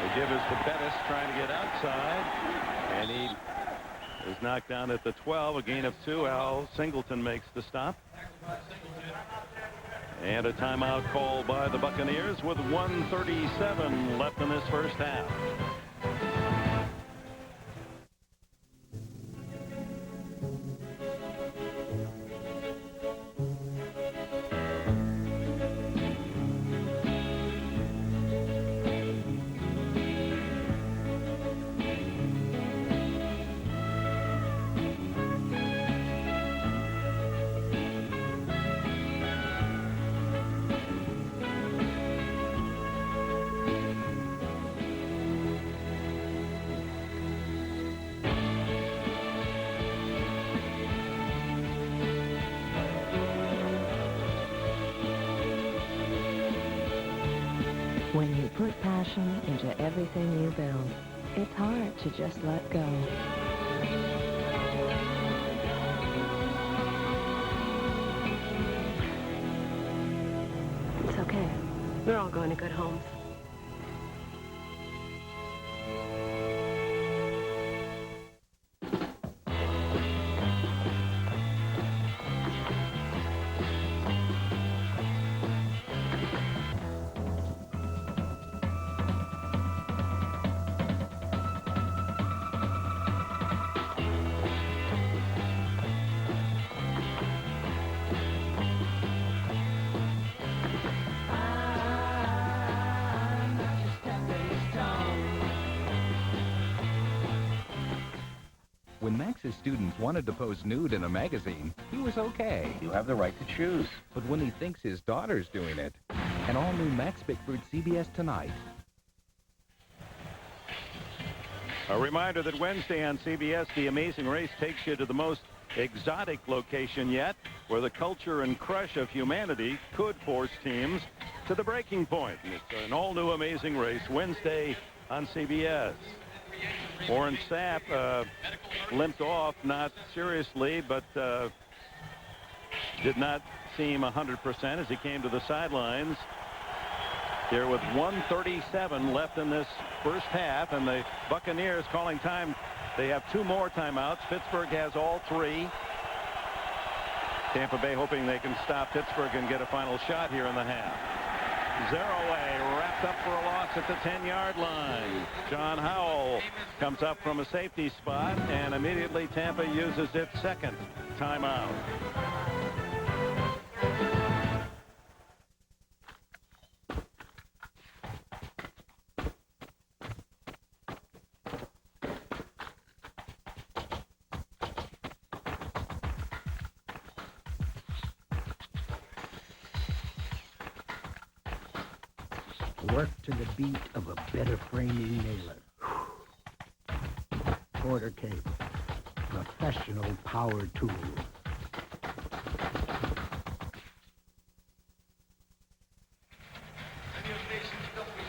Speaker 1: The give is to Bettis trying to get outside. And he is knocked down at the 12. A gain of 2. Al Singleton makes the stop. And a timeout call by the Buccaneers with 1:37 left in this first half.
Speaker 3: put passion into everything you build. It's hard to just let go.
Speaker 6: It's okay. We're all going to good homes.
Speaker 10: When Max's students wanted to pose nude in a magazine, he was okay. You have the right to choose. But when he thinks his daughter's doing it, an all-new Max Bickford CBS Tonight.
Speaker 1: A reminder that Wednesday on CBS, The Amazing Race takes you to the most exotic location yet, where the culture and crush of humanity could force teams to the breaking point. And it's an all-new Amazing Race Wednesday on CBS. Warren Sapp limped off, not seriously, but did not seem 100% as he came to the sidelines here with 1:37 left in this first half, and the Buccaneers calling time. They have 2 more timeouts. Pittsburgh has all 3. Tampa Bay hoping they can stop Pittsburgh and get a final shot here in the half. Zeroaway wrapped up for a loss at the 10-yard line. John Howell comes up from a safety spot, and immediately Tampa uses its second timeout.
Speaker 12: Work to the beat of a better framing nailer. Quarter cable. Professional power tool.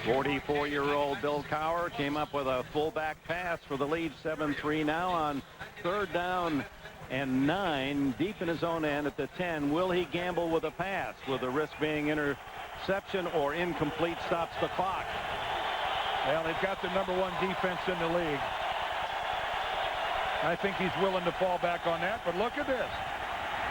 Speaker 1: 44-year-old Bill Cowher came up with a fullback pass for the lead. 7-3 now on 3rd down and 9 deep in his own end at the 10. Will he gamble with a pass with the risk being interception or incomplete? Stops the clock.
Speaker 8: Well, they've got the #1 defense in the league. I think he's willing to fall back on that, but look at this.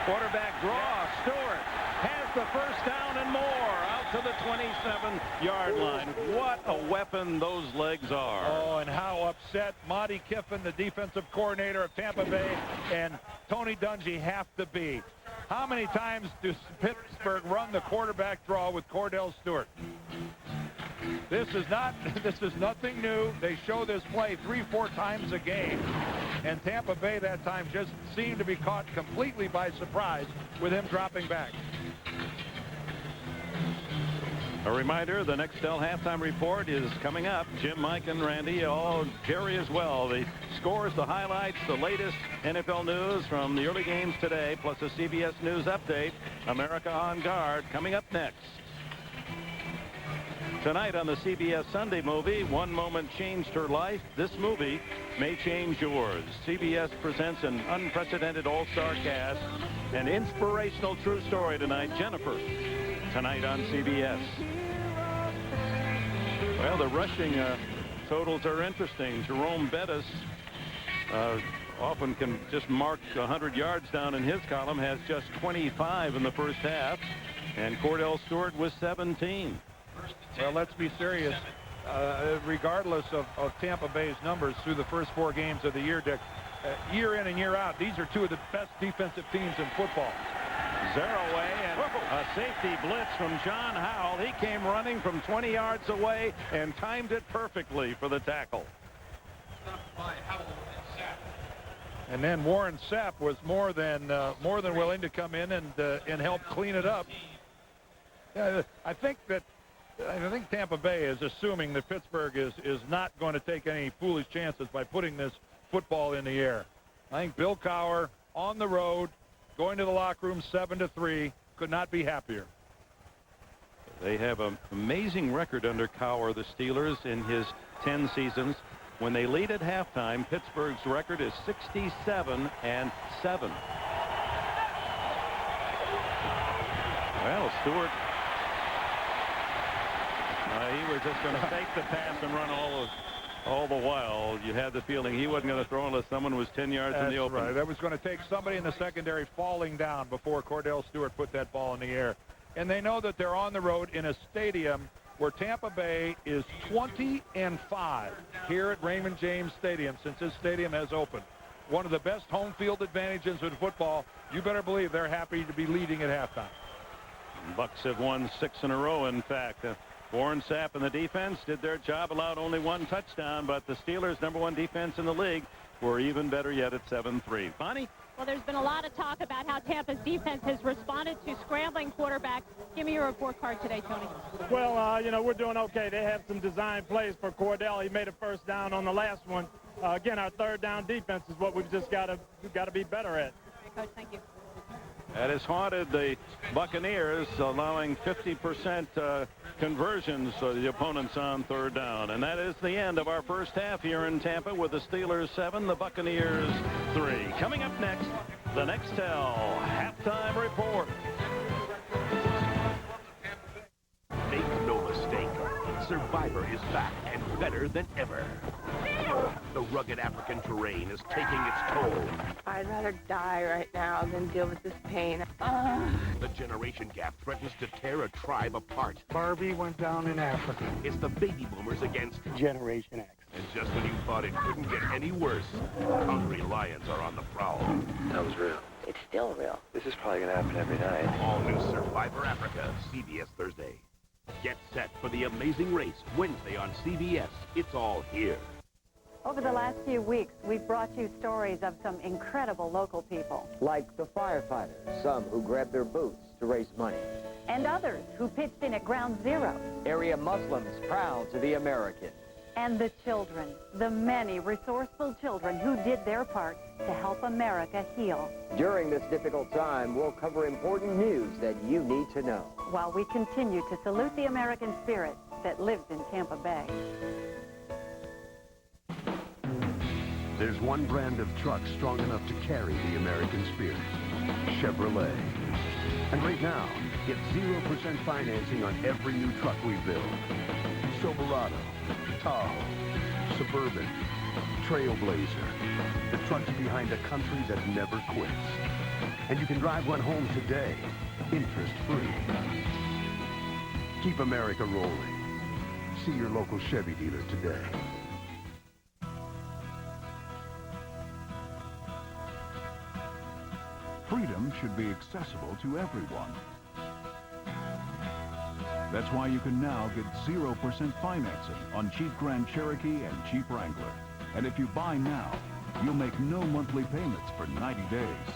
Speaker 1: Quarterback draw. Stewart has the first down and more out to the 27-yard line. What a weapon those legs are.
Speaker 8: Oh, and how upset Monty Kiffin, the defensive coordinator of Tampa Bay, and Tony Dungy have to be. How many times does Pittsburgh run the quarterback draw with Cordell Stewart? This is nothing new. They show this play 3-4 times a game. And Tampa Bay that time just seemed to be caught completely by surprise with him dropping back.
Speaker 1: A reminder, the next Dell halftime report is coming up. Jim, Mike, and Randy, Jerry as well. The scores, the highlights, the latest NFL news from the early games today, plus a CBS News update. America on Guard coming up next. Tonight on the CBS Sunday movie, One Moment Changed Her Life. This movie may change yours. CBS presents an unprecedented all-star cast, an inspirational true story tonight. Jennifer, tonight on CBS. Well, the rushing totals are interesting. Jerome Bettis often can just mark 100 yards down in his column, has just 25 in the first half, and Cordell Stewart was 17.
Speaker 8: Well, let's be serious. Regardless of Tampa Bay's numbers through the first 4 games of the year, Dick, year in and year out, these are 2 of the best defensive teams in football.
Speaker 1: Zeroaway and a safety blitz from John Howell. He came running from 20 yards away and timed it perfectly for the tackle.
Speaker 8: And then Warren Sapp was more than willing to come in and help clean it up. I think Tampa Bay is assuming that Pittsburgh is not going to take any foolish chances by putting this football in the air. I think Bill Cowher on the road, going to the locker room 7-3, could not be happier.
Speaker 1: They have an amazing record under Cowher, the Steelers, in his 10 seasons. When they lead at halftime, Pittsburgh's record is 67-7. Well, Stewart, he was just going to fake the pass and run all the while. You had the feeling he wasn't going to throw unless someone was 10 yards in the open.
Speaker 8: That's right. That was going to take somebody in the secondary falling down before Cordell Stewart put that ball in the air. And they know that they're on the road in a stadium where Tampa Bay is 20-5 here at Raymond James Stadium since this stadium has opened. One of the best home field advantages in football. You better believe they're happy to be leading at halftime.
Speaker 1: Bucs have won 6 in a row, in fact. Warren Sapp and the defense did their job, allowed only 1 touchdown, but the Steelers' #1 defense in the league were even better yet at 7-3. Bonnie?
Speaker 7: Well, there's been a lot of talk about how Tampa's defense has responded to scrambling quarterbacks. Give me your report card today, Tony.
Speaker 11: Well, we're doing okay. They have some design plays for Cordell. He made a first down on the last one. Again, our third down defense is what we've just got to be better at.
Speaker 7: Coach, thank you.
Speaker 1: That has haunted the Buccaneers, allowing 50% conversions to the opponents on third down. And that is the end of our first half here in Tampa with the Steelers 7, the Buccaneers 3. Coming up next, the Nextel halftime report.
Speaker 15: Make no mistake, Survivor is back and better than ever. The rugged African terrain is taking its toll.
Speaker 6: I'd rather die right now than deal with this pain.
Speaker 15: The generation gap threatens to tear a tribe apart.
Speaker 12: Barbie went down in Africa.
Speaker 15: It's the baby boomers against
Speaker 12: Generation X.
Speaker 15: And just when you thought it couldn't get any worse, hungry lions are on the prowl.
Speaker 18: That was real.
Speaker 6: It's still real.
Speaker 18: This is probably going to happen every night.
Speaker 15: All new Survivor Africa, CBS Thursday. Get set for the amazing race Wednesday on CBS. It's all here.
Speaker 21: Over the last few weeks, we've brought you stories of some incredible local people.
Speaker 26: Like the firefighters, some who grabbed their boots to raise money.
Speaker 21: And others who pitched in at ground zero.
Speaker 26: Area Muslims proud to be American.
Speaker 21: And the children, the many resourceful children who did their part to help America heal.
Speaker 26: During this difficult time, we'll cover important news that you need to know.
Speaker 21: While we continue to salute the American spirit that lives in Tampa Bay.
Speaker 27: There's one brand of truck strong enough to carry the American spirit. Chevrolet. And right now, get 0% financing on every new truck we build. Silverado, Tahoe, Suburban, Trailblazer. The trucks behind a country that never quits. And you can drive one home today, interest-free. Keep America rolling. See your local Chevy dealer today.
Speaker 22: Freedom should be accessible to everyone. That's why you can now get 0% financing on cheap Grand Cherokee and cheap Wrangler. And if you buy now, you'll make no monthly payments for 90 days.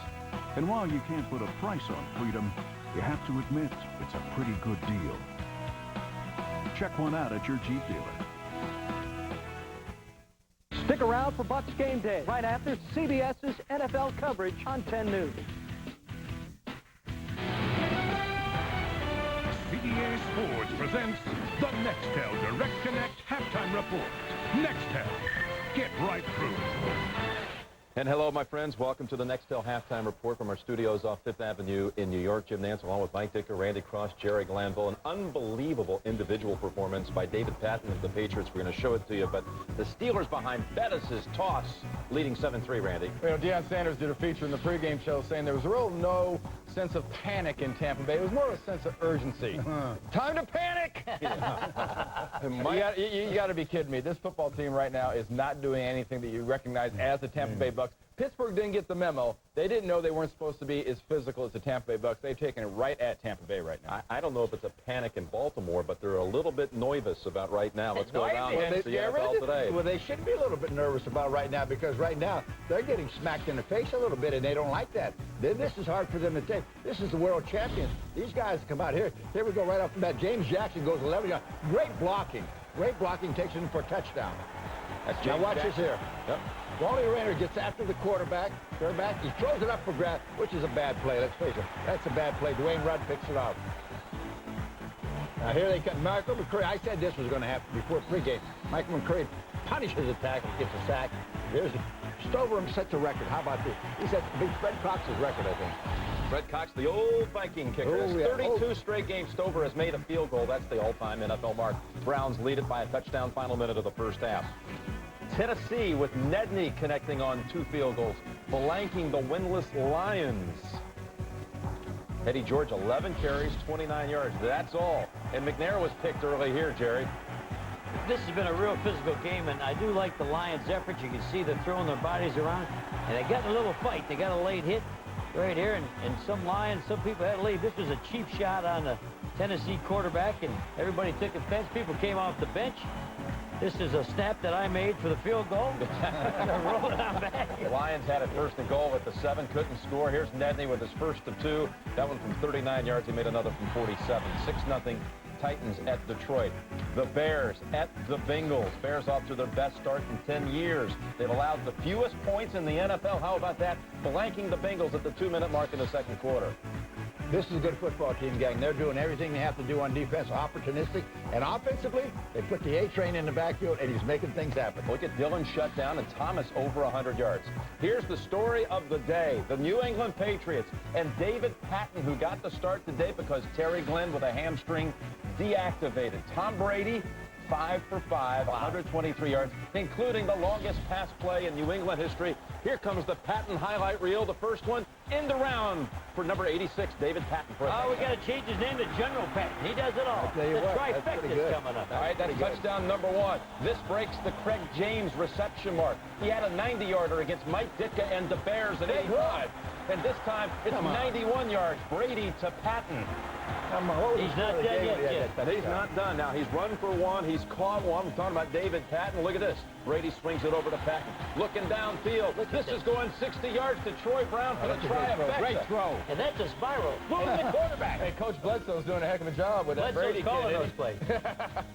Speaker 22: And while you can't put a price on freedom, you have to admit it's a pretty good deal. Check one out at your Jeep dealer.
Speaker 5: Stick around for Bucs Game Day, right after CBS's NFL coverage on 10 News.
Speaker 22: CBS Sports presents the Nextel Direct Connect Halftime Report. Nextel, get right through.
Speaker 28: And hello, my friends. Welcome to the Nextel Halftime Report from our studios off 5th Avenue in New York. Jim Nance along with Mike Dicker, Randy Cross, Jerry Glanville. An unbelievable individual performance by David Patton of the Patriots. We're going to show it to you. But the Steelers behind Bettis' toss, leading 7-3, Randy.
Speaker 19: Deion Sanders did a feature in the pregame show saying there was no sense of panic in Tampa Bay. It was more of a sense of urgency. Time to panic! You got to be kidding me. This football team right now is not doing anything that you recognize as the Tampa Bay Bucs. Pittsburgh didn't get the memo. They didn't know they weren't supposed to be as physical as the Tampa Bay Bucs. They've taken it right at Tampa Bay right now.
Speaker 28: I don't know if it's a panic in Baltimore, but they're a little bit nervous about right now. Let's go around the NFL today.
Speaker 12: Well, they should be a little bit nervous about right now because right now they're getting smacked in the face a little bit, and they don't like that. This is hard for them to take. This is the world champions. These guys come out here. Here we go right off the bat. James Jackson goes 11 yards. Great blocking. Great blocking takes him for a touchdown. Now watch this here.
Speaker 28: Yep.
Speaker 12: Wally Rayner gets after the quarterback. He throws it up for grab, which is a bad play. Let's face it. That's a bad play. Dwayne Rudd picks it out. Now here they come. Michael McCurry. I said this was going to happen before pregame. Michael McCurry punishes the tackle, gets a sack. There's Stover sets a record. How about this? He set Fred Cox's record, I think.
Speaker 28: Fred Cox, the old Viking kicker.
Speaker 12: Oh, yeah.
Speaker 28: 32 straight games. Stover has made a field goal. That's the all-time NFL mark. Browns lead it by a touchdown final minute of the first half. Tennessee with Nedney connecting on 2 field goals, blanking the winless Lions. Eddie George, 11 carries, 29 yards. That's all. And McNair was picked early here, Jerry.
Speaker 2: This has been a real physical game, and I do like the Lions' effort. You can see they're throwing their bodies around, and they got in a little fight. They got a late hit right here, and some Lions, some people had to leave. This was a cheap shot on the Tennessee quarterback, and everybody took offense. People came off the bench. This is a snap that I made for the field goal. They're rolling on back.
Speaker 28: The Lions had it 1st and goal at the 7, couldn't score. Here's Nedney with his first of 2. That one from 39 yards. He made another from 47. 6-0 Titans at Detroit. The Bears at the Bengals. Bears off to their best start in 10 years. They've allowed the fewest points in the NFL. How about that? Blanking the Bengals at the 2-minute mark in the second quarter.
Speaker 12: This is a good football team, gang. They're doing everything they have to do on defense, opportunistic, and offensively, they put the A-train in the backfield, and he's making things happen.
Speaker 28: Look at Dillon shut down and Thomas over 100 yards. Here's the story of the day. The New England Patriots and David Patton, who got the start today because Terry Glenn with a hamstring deactivated. Tom Brady, 5 for 5, 123 yards, including the longest pass play in New England history. Here comes the Patton highlight reel. The first one, end around for number 86, David Patton.
Speaker 2: Oh, we got to change his name to General Patton. He does it all.
Speaker 12: The
Speaker 2: trifecta's coming up.
Speaker 28: All right, that's touchdown number 1. This breaks the Craig James reception mark. He had a 90-yarder against Mike Ditka and the Bears at 85. And this time, it's 91 yards. Brady to Patton.
Speaker 2: He's not done yet.
Speaker 28: He's not done. Now, he's run for 1. He's caught 1. We're talking about David Patton. Look at this. Brady swings it over to Patton. Looking downfield. This is going 60 yards to Troy Brown for the trifecta.
Speaker 2: Great throw. And that's a spiral. Move the quarterback.
Speaker 19: Hey, Coach Bledsoe's doing a heck of a job with that Brady
Speaker 2: calling
Speaker 19: kid.
Speaker 2: those plays.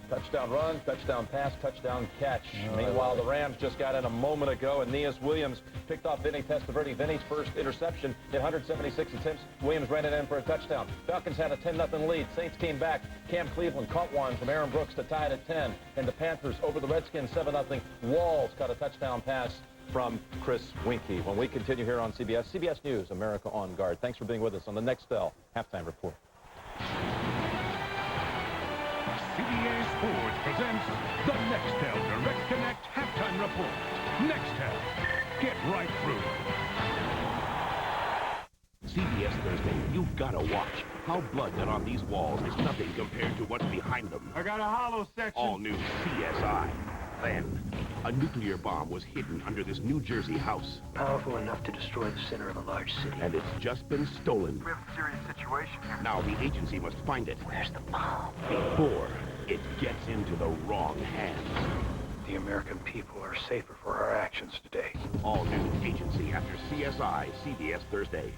Speaker 28: Touchdown run, touchdown pass, touchdown catch. Meanwhile, the Rams just got in a moment ago, and Aeneas Williams picked off Vinny Testaverde. Vinny's first interception in 176 attempts. Williams ran it in for a touchdown. Falcons had a 10-0 lead. Saints came back. Cam Cleveland caught one from Aaron Brooks to tie it at 10. And the Panthers over the Redskins 7-0. Walls caught a touchdown pass from Chris Winkie. When we continue here on CBS, CBS News, America on Guard. Thanks for being with us on the Nextel Halftime Report.
Speaker 22: CBS Sports presents the Nextel Direct Connect Halftime Report. Nextel, get right through.
Speaker 15: CBS Thursday, you've got to watch. How blood got on these walls is nothing compared to what's behind them.
Speaker 11: I got a hollow section.
Speaker 15: All new CSI. Then, a nuclear bomb was hidden under this New Jersey house.
Speaker 18: Powerful enough to destroy the center of a large city.
Speaker 15: And it's just been stolen.
Speaker 18: We have a serious situation here.
Speaker 15: Now the agency must find it.
Speaker 18: Where's the bomb?
Speaker 15: Before it gets into the wrong hands.
Speaker 18: The American people are safer for our actions today.
Speaker 15: All new agency after CSI, CBS Thursday.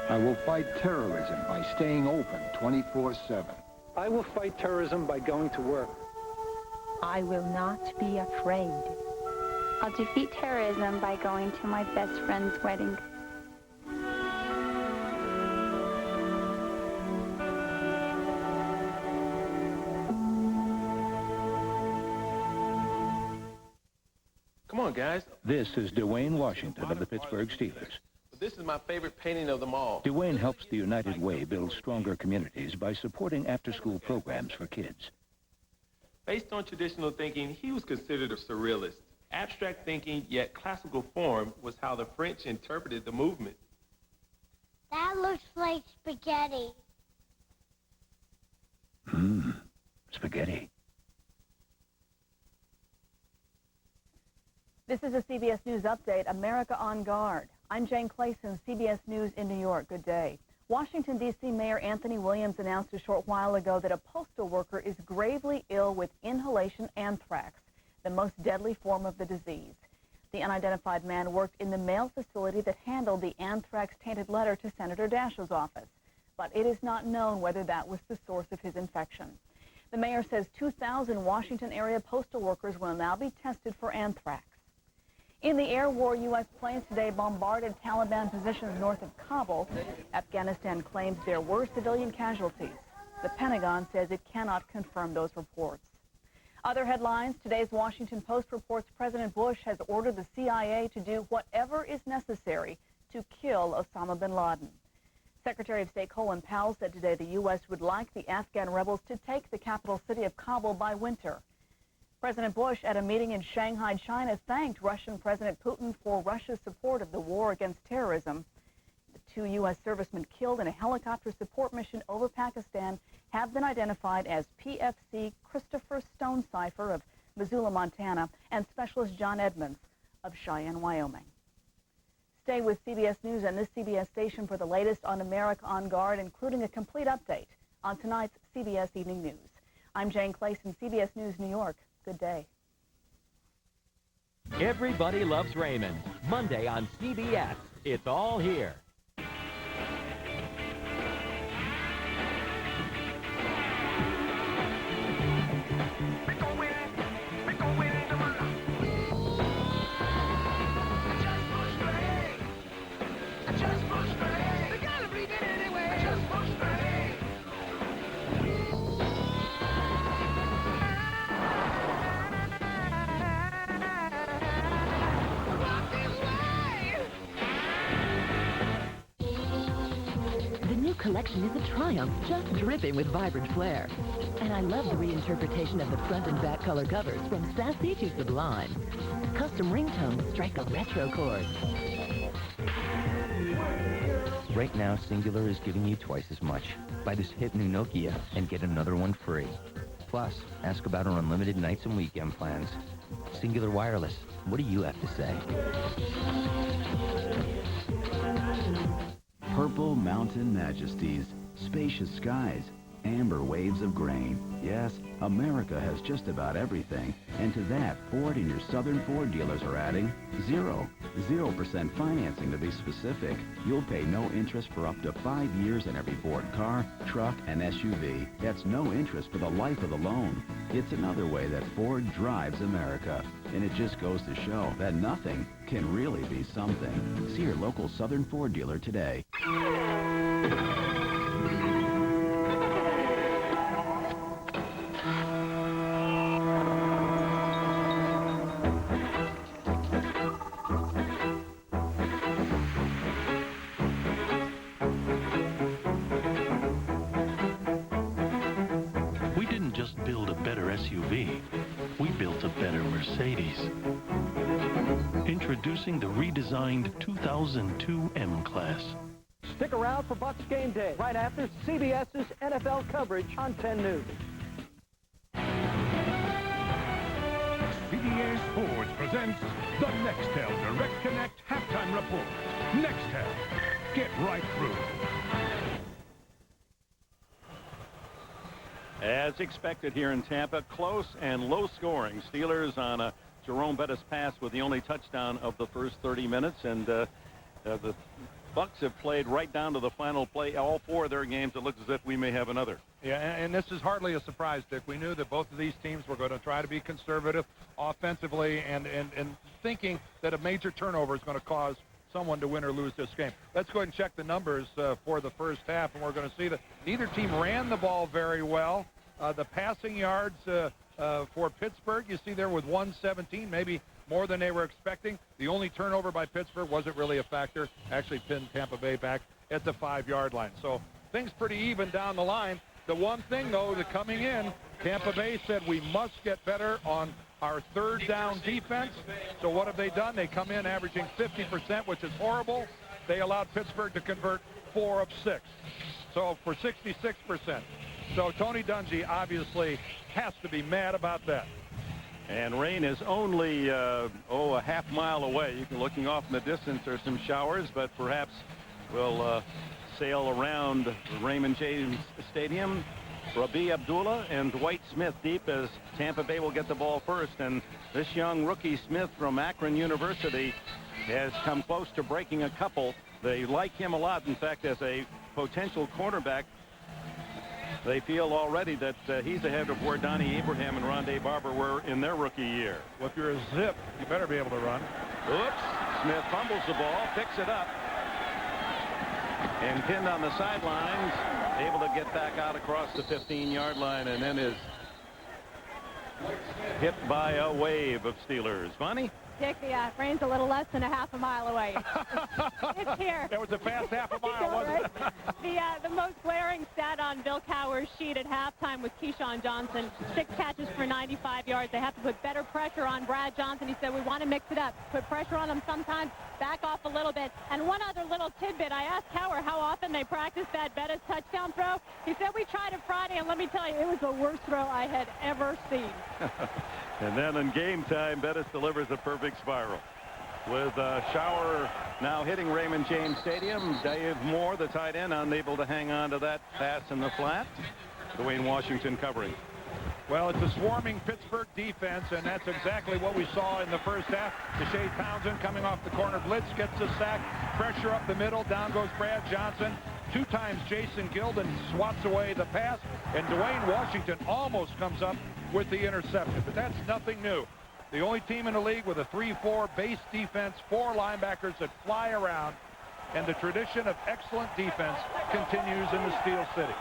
Speaker 4: I will fight terrorism by staying open 24/7.
Speaker 9: I will fight terrorism by going to work.
Speaker 13: I will not be afraid.
Speaker 14: I'll defeat terrorism by going to my best friend's wedding.
Speaker 16: Come on, guys.
Speaker 4: This is Dwayne Washington of the Pittsburgh Steelers.
Speaker 16: This is my favorite painting of them all.
Speaker 4: Dwayne helps the United Way build stronger communities by supporting after-school programs for kids.
Speaker 16: Based on traditional thinking, he was considered a surrealist. Abstract thinking, yet classical form, was how the French interpreted the movement.
Speaker 20: That looks like spaghetti.
Speaker 4: Spaghetti.
Speaker 23: This is a CBS News update, America on Guard. I'm Jane Clayson, CBS News in New York. Good day. Washington, D.C. Mayor Anthony Williams announced a short while ago that a postal worker is gravely ill with inhalation anthrax, the most deadly form of the disease. The unidentified man worked in the mail facility that handled the anthrax-tainted letter to Senator Daschle's office, but it is not known whether that was the source of his infection. The mayor says 2,000 Washington area postal workers will now be tested for anthrax. In the air war, U.S. planes today bombarded Taliban positions north of Kabul. Afghanistan claims there were civilian casualties. The Pentagon says it cannot confirm those reports. Other headlines, today's Washington Post reports President Bush has ordered the CIA to do whatever is necessary to kill Osama bin Laden. Secretary of State Colin Powell said today the U.S. would like the Afghan rebels to take the capital city of Kabul by winter. President Bush, at a meeting in Shanghai, China, thanked Russian President Putin for Russia's support of the war against terrorism. The 2 U.S. servicemen killed in a helicopter support mission over Pakistan have been identified as PFC Christopher Stonecipher of Missoula, Montana, and Specialist John Edmonds of Cheyenne, Wyoming. Stay with CBS News and this CBS station for the latest on America on Guard, including a complete update on tonight's CBS Evening News. I'm Jane Clayson, CBS News, New York. Good day.
Speaker 1: Everybody loves Raymond. Monday on CBS. It's all here.
Speaker 3: Collection is a triumph, just dripping with vibrant flair. And I love the reinterpretation of the front and back color covers, from sassy to sublime. Custom ringtones strike a retro chord.
Speaker 7: Right now, Singular is giving you twice as much. Buy this hit new Nokia and get another one free. Plus, ask about our unlimited nights and weekend plans. Singular Wireless, what do you have to say?
Speaker 8: Purple mountain majesties, spacious skies, amber waves of grain. Yes, America has just about everything. And to that, Ford and your Southern Ford dealers are adding 0% financing to be specific. You'll pay no interest for up to 5 years in every Ford car, truck, and SUV. That's no interest for the life of the loan. It's another way that Ford drives America. And it just goes to show that nothing can really be something. See your local Southern Ford dealer today.
Speaker 10: We didn't just build a better SUV. We built a better Mercedes. Introducing the redesigned 2002 M-Class.
Speaker 5: Stick around for Bucs Game Day, right after CBS's NFL coverage on 10 News.
Speaker 22: CBS Sports presents the Nextel Direct Connect Halftime Report. Nextel, get right through.
Speaker 17: As expected here in Tampa, close and low scoring. Steelers on a Jerome Bettis pass with the only touchdown of the first 30 minutes. And the Bucs have played right down to the final play. All 4 of their games, it looks as if we may have another.
Speaker 24: Yeah, and this is hardly a surprise, Dick. We knew that both of these teams were going to try to be conservative offensively and thinking that a major turnover is going to cause someone to win or lose this game. Let's go ahead and check the numbers for the first half, and we're going to see that neither team ran the ball very well. The passing yards for Pittsburgh, you see there with 117, maybe more than they were expecting. The only turnover by Pittsburgh wasn't really a factor. Actually pinned Tampa Bay back at the 5-yard line. So things pretty even down the line. The one thing, though, that coming in, Tampa Bay said we must get better on our third down defense. So what have they done? They come in averaging 50%, which is horrible. They allowed Pittsburgh to convert 4 of 6. So for 66%. So Tony Dungy obviously has to be mad about that.
Speaker 17: And rain is only, a half-mile away. You can looking off in the distance. There's some showers, but perhaps we'll sail around Raymond James Stadium. Rabi Abdullah and Dwight Smith deep as Tampa Bay will get the ball first. And this young rookie Smith from Akron University has come close to breaking a couple. They like him a lot. In fact, as a potential cornerback, they feel already that he's ahead of where Donnie Abraham and Ronde Barber were in their rookie year.
Speaker 24: Well, if you're a zip, you better be able to run.
Speaker 17: Oops. Smith fumbles the ball, picks it up, and pinned on the sidelines, able to get back out across the 15-yard line, and then is hit by a wave of Steelers. Bonnie?
Speaker 2: Dick, the rain's a little less than a half a mile away. It's here.
Speaker 24: That was a fast half a mile, wasn't it?
Speaker 2: The most glaring stat on Bill Cowher's sheet at halftime was Keyshawn Johnson. 6 catches for 95 yards. They have to put better pressure on Brad Johnson. He said, we want to mix it up. Put pressure on him sometimes, back off a little bit. And one other little tidbit, I asked Cowher how often they practice that Bettis touchdown throw. He said, we tried it Friday, and let me tell you, it was the worst throw I had ever seen.
Speaker 17: And then in game time, Bettis delivers a perfect spiral. With Shower now hitting Raymond James Stadium. Dave Moore, the tight end, unable to hang on to that pass in the flat. Dwayne Washington covering.
Speaker 24: Well, it's a swarming Pittsburgh defense, and that's exactly what we saw in the first half. Deshae Townsend coming off the corner blitz, gets a sack, pressure up the middle, down goes Brad Johnson. 2 times Jason Gilden swats away the pass, and Dwayne Washington almost comes up with the interception. But that's nothing new. The only team in the league with a 3-4 base defense, 4 linebackers that fly around, and the tradition of excellent defense continues in the Steel City.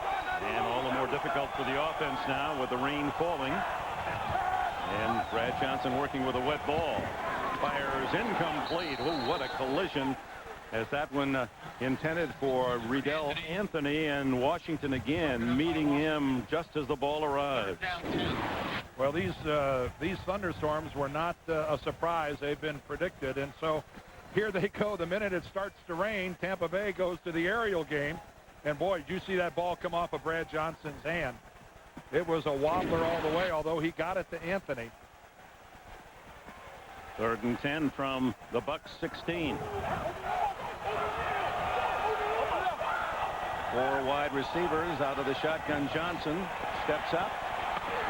Speaker 17: And all the more difficult for the offense now with the rain falling. And Brad Johnson working with a wet ball. Fires incomplete. Oh, what a collision. As that one intended for Riddell Anthony, and Washington again meeting him just as the ball arrives.
Speaker 24: Well, these thunderstorms were not a surprise. They've been predicted, and so here they go. The minute it starts to rain, Tampa Bay goes to the aerial game. And, boy, did you see that ball come off of Brad Johnson's hand. It was a wobbler all the way, although he got it to Anthony.
Speaker 17: 3rd and 10 from the Bucs 16. 4 wide receivers out of the shotgun. Johnson steps up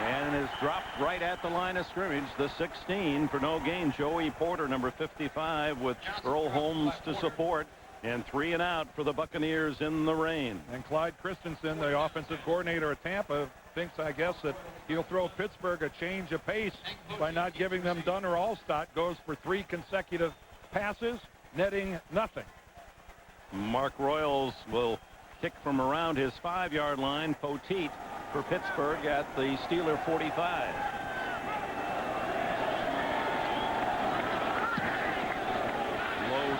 Speaker 17: and is dropped right at the line of scrimmage. The 16 for no gain. Joey Porter, number 55, with Earl Holmes to support. And 3 and out for the Buccaneers in the rain.
Speaker 24: And Clyde Christensen, the offensive coordinator at Tampa, thinks, I guess, that he'll throw Pittsburgh a change of pace by not giving them Dunn or Allstott. Goes for 3 consecutive passes, netting nothing.
Speaker 17: Mark Royals will kick from around his 5-yard line. Poteet for Pittsburgh at the Steeler 45.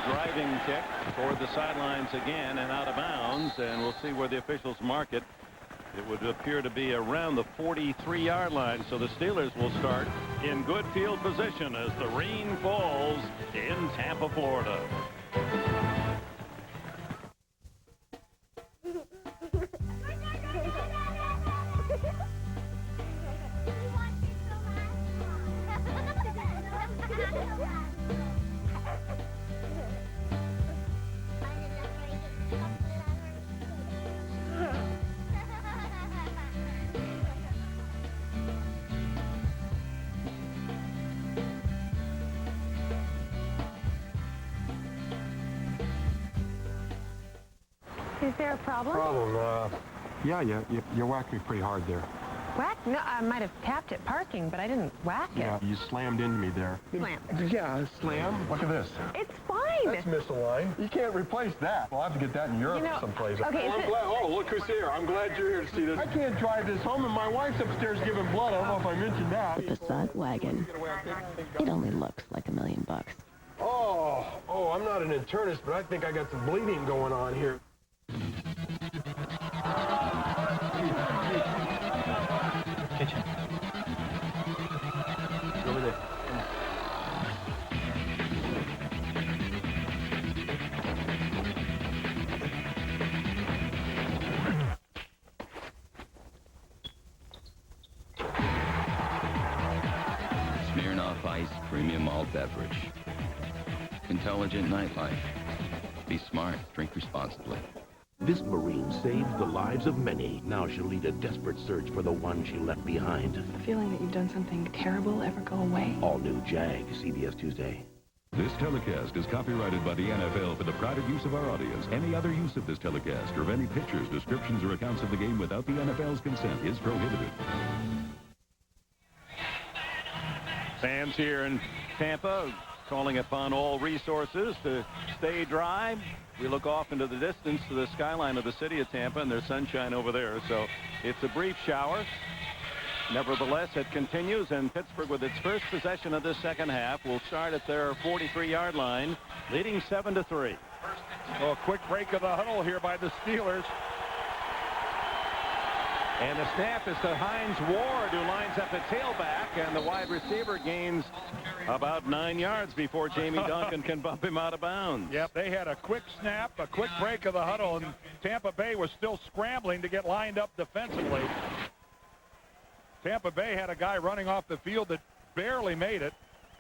Speaker 17: Driving kick toward the sidelines again and out of bounds, and we'll see where the officials mark it. It would appear to be around the 43-yard line, so the Steelers will start in good field position as the rain falls in Tampa, Florida.
Speaker 2: Is there a problem?
Speaker 6: Yeah, you whacked me pretty hard there.
Speaker 2: Whack? No, I might have tapped it parking, but I didn't whack it.
Speaker 6: Yeah, you slammed into me there.
Speaker 2: Slam.
Speaker 6: Yeah, slam. Look at this.
Speaker 2: It's fine.
Speaker 6: That's misaligned. You can't replace that. We'll have to get that in Europe someplace.
Speaker 2: Okay,
Speaker 6: I'm glad. Oh, look who's here. I'm glad you're here to see this. I can't drive this home, and my wife's upstairs giving blood. I don't know if I mentioned that.
Speaker 3: The Passat wagon. It only looks like $1 million.
Speaker 6: Oh, I'm not an internist, but I think I got some bleeding going on here.
Speaker 18: Kitchen. Over there.
Speaker 12: Smirnoff Ice Premium Malt Beverage. Intelligent nightlife. Be smart. Drink responsibly.
Speaker 15: This Marine saved the lives of many. Now she'll lead a desperate search for the one she left behind.
Speaker 19: The feeling that you've done something terrible ever go away?
Speaker 15: All new Jag, CBS Tuesday.
Speaker 21: This telecast is copyrighted by the NFL for the private use of our audience. Any other use of this telecast or of any pictures, descriptions, or accounts of the game without the NFL's consent is prohibited.
Speaker 17: Fans here in Tampa calling upon all resources to stay dry. We look off into the distance to the skyline of the city of Tampa, and there's sunshine over there. So it's a brief shower. Nevertheless, it continues, and Pittsburgh, with its first possession of the second half, will start at their 43-yard line, leading 7-3.
Speaker 24: Well, a quick break of the huddle here by the Steelers.
Speaker 17: And the snap is to Hines Ward, who lines up at tailback, and the wide receiver gains about 9 yards before Jamie Duncan can bump him out of bounds.
Speaker 24: Yep, they had a quick snap, a quick break of the huddle, and Tampa Bay was still scrambling to get lined up defensively. Tampa Bay had a guy running off the field that barely made it.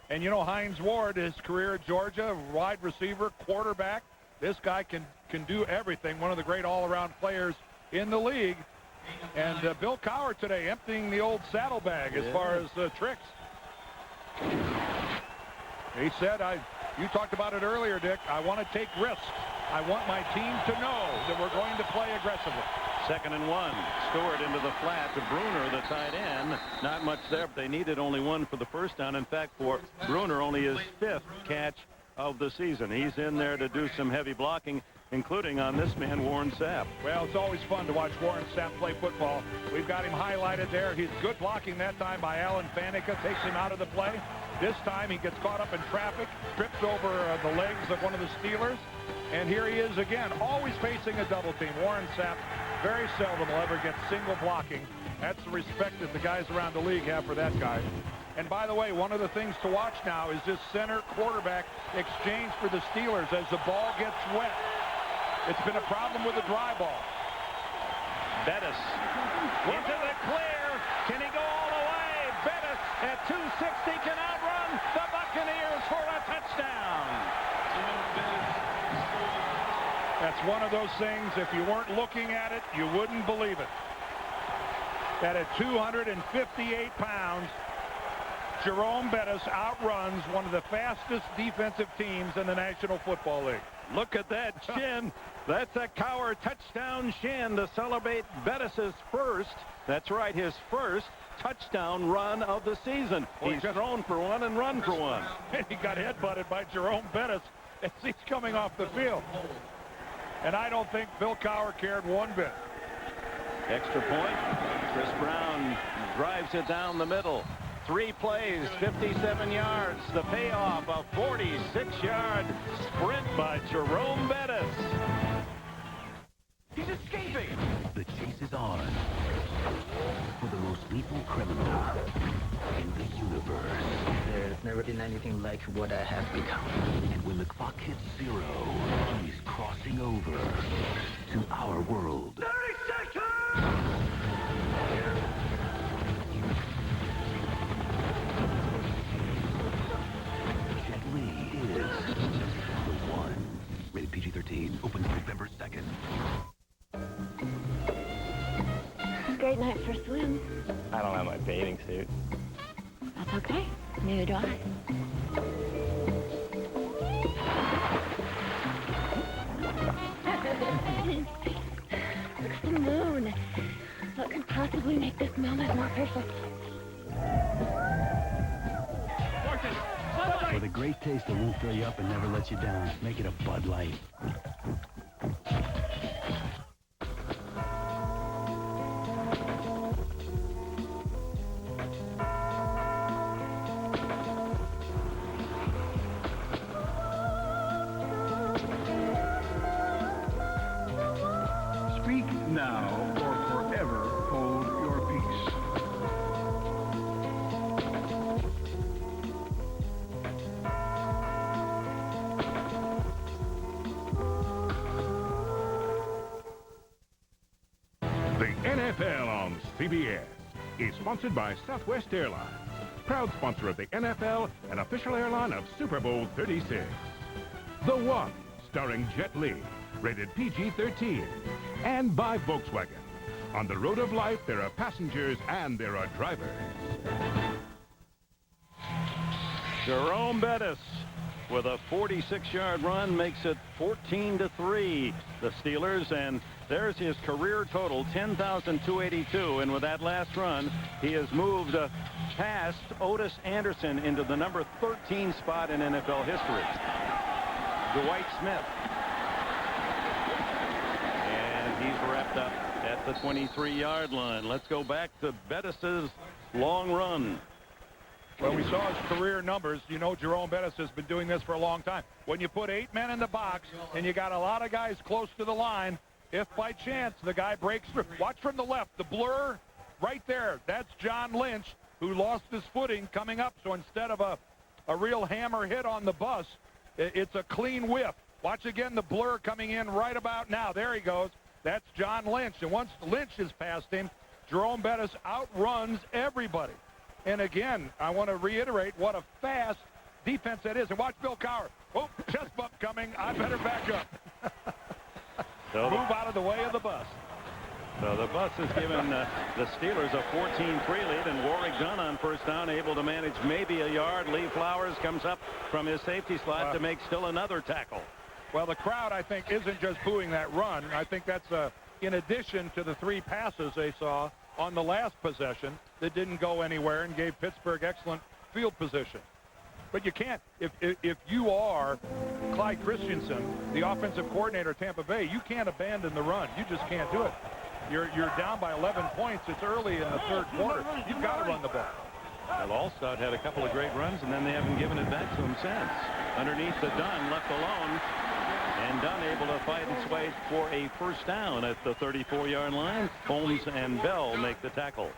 Speaker 24: And, you know, Hines Ward, his career at Georgia, wide receiver, quarterback. This guy can do everything, one of the great all-around players in the league. And Bill Cowher today emptying the old saddlebag as far as tricks. He said, you talked about it earlier, Dick, I want to take risks. I want my team to know that we're going to play aggressively.
Speaker 17: 2nd and 1. Stewart into the flat to Bruner, the tight end. Not much there, but they needed only 1 for the first down. In fact, for Bruner, only his 5th catch of the season. He's in there to do some heavy blocking, including on this man, Warren Sapp.
Speaker 24: Well, it's always fun to watch Warren Sapp play football. We've got him highlighted there. He's good blocking that time by Alan Faneca, takes him out of the play. This time he gets caught up in traffic, trips over the legs of one of the Steelers, and here he is again, always facing a double team. Warren Sapp very seldom will ever get single blocking. That's the respect that the guys around the league have for that guy. And by the way, one of the things to watch now is this center quarterback exchange for the Steelers as the ball gets wet. It's been a problem with the dry ball.
Speaker 17: Bettis into the clear. Can he go all the way? Bettis at 260 can outrun the Buccaneers for a touchdown.
Speaker 24: That's one of those things, if you weren't looking at it, you wouldn't believe it. That at 258 pounds, Jerome Bettis outruns one of the fastest defensive teams in the National Football League.
Speaker 17: Look at that chin. That's a Cowher touchdown shin to celebrate Bettis's first, that's right, his first touchdown run of the season. He's thrown for 1 and run for 1.
Speaker 24: He got headbutted by Jerome Bettis as he's coming off the field. And I don't think Bill Cowher cared one bit.
Speaker 17: Extra point. Chris Brown drives it down the middle. 3 plays, 57 yards. The payoff, a 46-yard sprint by Jerome Bettis.
Speaker 15: He's escaping.
Speaker 4: The chase is on for the most lethal criminal in the universe.
Speaker 5: There's never been anything like what I have become.
Speaker 4: And when the clock hits 0, he's crossing over to our world.
Speaker 15: 30 seconds!
Speaker 4: Jet Li is the one. Rated PG-13. Opens November 2nd.
Speaker 20: Great night for a swim.
Speaker 5: I don't have my bathing suit.
Speaker 20: That's okay. Neither do I. It's the moon. What could possibly make this moment more perfect?
Speaker 8: With a great taste that won't fill you up and never let you down. Make it a Bud Light.
Speaker 6: Speak now or forever hold your peace.
Speaker 22: The NFL on CBS is sponsored by Southwest Airlines, proud sponsor of the NFL and official airline of Super Bowl 36. The One, starring Jet Li, rated PG-13, and by Volkswagen. On the road of life, there are passengers and there are drivers.
Speaker 17: Jerome Bettis with a 46-yard run makes it 14-3. The Steelers, and There's his career total, 10,282. And with that last run, he has moved past Otis Anderson into the number 13 spot in NFL history. Dwight Smith. And he's wrapped up at the 23-yard line. Let's go back to Bettis' long run.
Speaker 24: Well, we saw his career numbers. You know, Jerome Bettis has been doing this for a long time. When you put 8 men in the box and you got a lot of guys close to the line, if by chance the guy breaks through, watch from the left, the blur right there. That's John Lynch, who lost his footing coming up. So instead of a real hammer hit on the bus, it's a clean whiff. Watch again the blur coming in right about now. There he goes. That's John Lynch. And once Lynch is past him, Jerome Bettis outruns everybody. And again, I want to reiterate what a fast defense that is. And watch Bill Cowher. Oh, chest bump coming. I better back up.
Speaker 17: So
Speaker 24: move out of the way of the bus.
Speaker 17: So the bus has given the Steelers a 14-3 lead, and Warwick Dunn on first down, able to manage maybe a yard. Lee Flowers comes up from his safety slot to make still another tackle.
Speaker 24: Well, the crowd, I think, isn't just booing that run. I think that's in addition to the 3 passes they saw on the last possession that didn't go anywhere and gave Pittsburgh excellent field position. But you can't, if you are Clyde Christensen, the offensive coordinator at Tampa Bay, you can't abandon the run. You just can't do it. You're down by 11 points. It's early in the third quarter. You've got to run the ball.
Speaker 17: Well, Allstott had a couple of great runs, and then they haven't given it back to him since. Underneath the Dunn, left alone, and Dunn able to fight its way for a first down at the 34-yard line. Holmes and Bell make the tackle.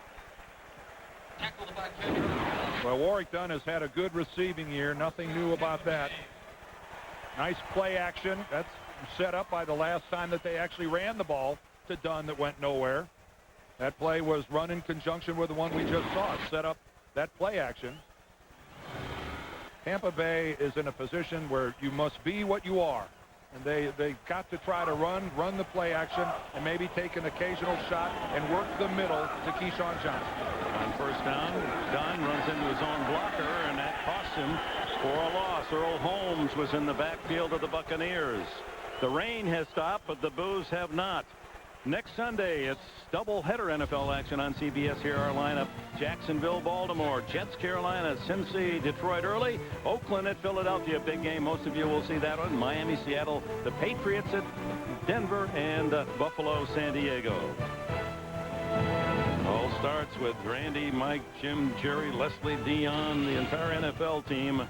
Speaker 24: Well, Warwick Dunn has had a good receiving year. Nothing new about that. Nice play action. That's set up by the last time that they actually ran the ball to Dunn that went nowhere. That play was run in conjunction with the one we just saw. It set up that play action. Tampa Bay is in a position where you must be what you are. And they got to try to run the play action and maybe take an occasional shot and work the middle to Keyshawn Johnson.
Speaker 17: On first down, Dunn runs into his own blocker, and that costs him for a loss. Earl Holmes was in the backfield of the Buccaneers. The rain has stopped, but the boos have not. Next Sunday, it's doubleheader NFL action on CBS. Here our lineup: Jacksonville, Baltimore, Jets, Carolina, Cincy, Detroit early, Oakland at Philadelphia. Big game. Most of you will see that one. Miami, Seattle, the Patriots at Denver, and Buffalo, San Diego. All starts with Randy, Mike, Jim, Jerry, Leslie, Dion, the entire NFL team.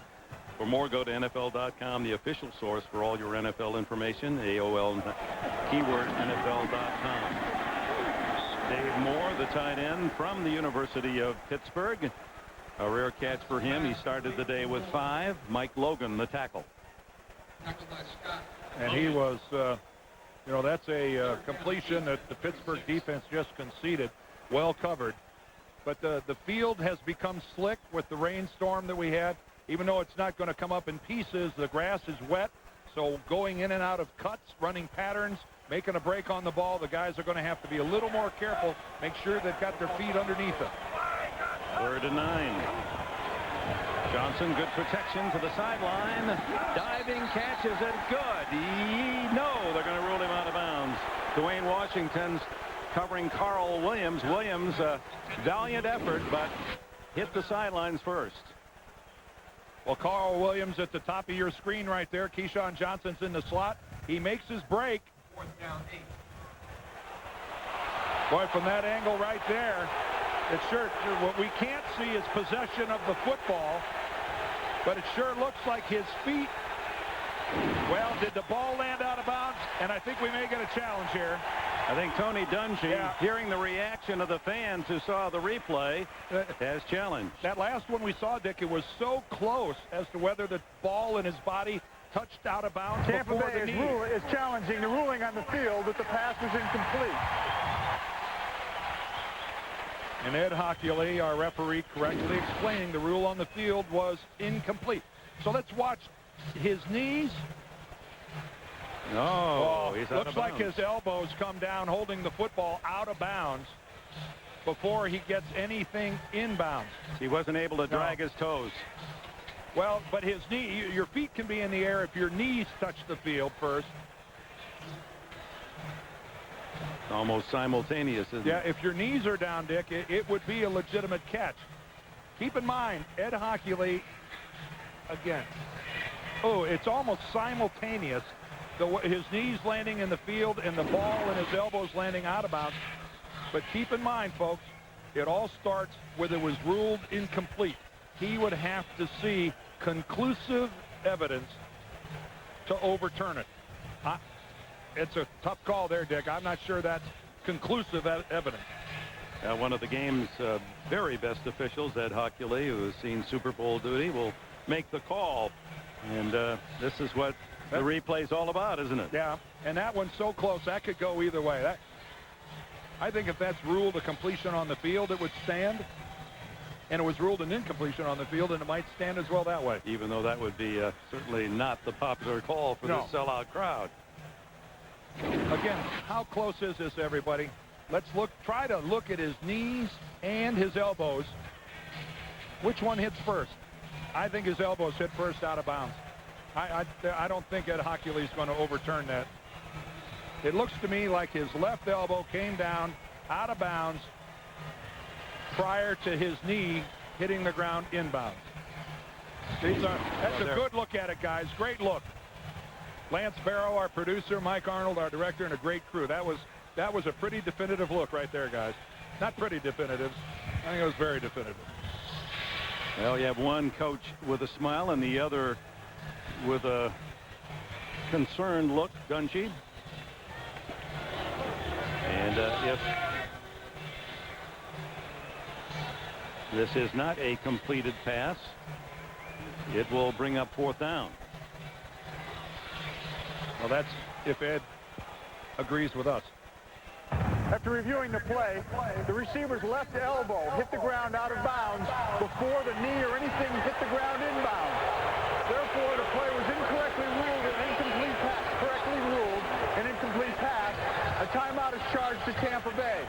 Speaker 17: For more, go to NFL.com, the official source for all your NFL information. AOL keyword NFL.com. Dave Moore, the tight end from the University of Pittsburgh. A rare catch for him. He started the day with 5. Mike Logan, the tackle.
Speaker 24: And he was, you know, that's a completion that the Pittsburgh defense just conceded. Well covered. But the field has become slick with the rainstorm that we had. Even though it's not going to come up in pieces, the grass is wet. So going in and out of cuts, running patterns, making a break on the ball, the guys are going to have to be a little more careful. Make sure they've got their feet underneath them.
Speaker 17: 3rd and 9. Johnson, good protection to the sideline. Diving catch, is it good? No, they're going to rule him out of bounds. Dwayne Washington's covering Carl Williams. Williams, valiant effort, but hit the sidelines first.
Speaker 24: Well, Carl Williams at the top of your screen right there. Keyshawn Johnson's in the slot. He makes his break.
Speaker 9: 4th down, 8.
Speaker 24: Boy, from that angle right there, it's sure what we can't see is possession of the football, but it sure looks like his feet. Well, did the ball land out of bounds? And I think we may get a challenge here.
Speaker 17: I think Tony Dungy, hearing the reaction of the fans who saw the replay, has challenged.
Speaker 24: That last one we saw, Dick, it was so close as to whether the ball in his body touched out of bounds
Speaker 9: Tampa
Speaker 24: before
Speaker 9: Bay
Speaker 24: the knee.
Speaker 9: is challenging the ruling on the field that the pass was incomplete.
Speaker 24: And Ed Hockley, our referee, correctly explaining the rule on the field was incomplete. So let's watch his knees.
Speaker 17: No, he's out
Speaker 24: looks
Speaker 17: of
Speaker 24: like
Speaker 17: bounds.
Speaker 24: his elbows come down holding the football out of bounds before he gets anything inbounds.
Speaker 17: He wasn't able to drag his toes.
Speaker 24: Well, but his knee, your feet can be in the air if your knees touch the field first.
Speaker 17: almost simultaneous, isn't
Speaker 24: Yeah,
Speaker 17: it?
Speaker 24: if your knees are down, Dick, it would be a legitimate catch. Keep in mind, Ed Hockley, again, it's almost simultaneous. His knees landing in the field and the ball and his elbows landing out of bounds. But keep in mind, folks, it all starts with it was ruled incomplete. He would have to see conclusive evidence to overturn it. It's a tough call there, Dick. I'm not sure that's conclusive evidence.
Speaker 17: One of the game's very best officials, Ed Hockley, who has seen Super Bowl duty, will make the call. And this is what the replay's all about, isn't it?
Speaker 24: Yeah, and that one's so close, that could go either way. I think if that's ruled a completion on the field, it would stand. And it was ruled an incompletion on the field, and it might stand as well that way.
Speaker 17: Even though that would be certainly not the popular call for the sellout crowd.
Speaker 24: Again, how close is this, everybody? Let's try to look at his knees and his elbows. Which one hits first? I think his elbows hit first out of bounds. I don't think Ed Hockley's going to overturn that. It looks to me like his left elbow came down out of bounds prior to his knee hitting the ground inbounds. That's a good look at it, guys. Great look. Lance Barrow, our producer, Mike Arnold, our director, and a great crew. That was a pretty definitive look right there, guys. Not pretty definitive. I think it was very definitive.
Speaker 17: Well, you have one coach with a smile and the other with a concerned look, Dungy. And if this is not a completed pass, it will bring up 4th down.
Speaker 24: Well, that's if Ed agrees with us.
Speaker 9: After reviewing the play, the receiver's left elbow hit the ground out of bounds before the knee or anything hit the ground inbound. Therefore, the play was incorrectly ruled an incomplete pass. Correctly ruled an incomplete pass. A timeout is charged to Tampa Bay.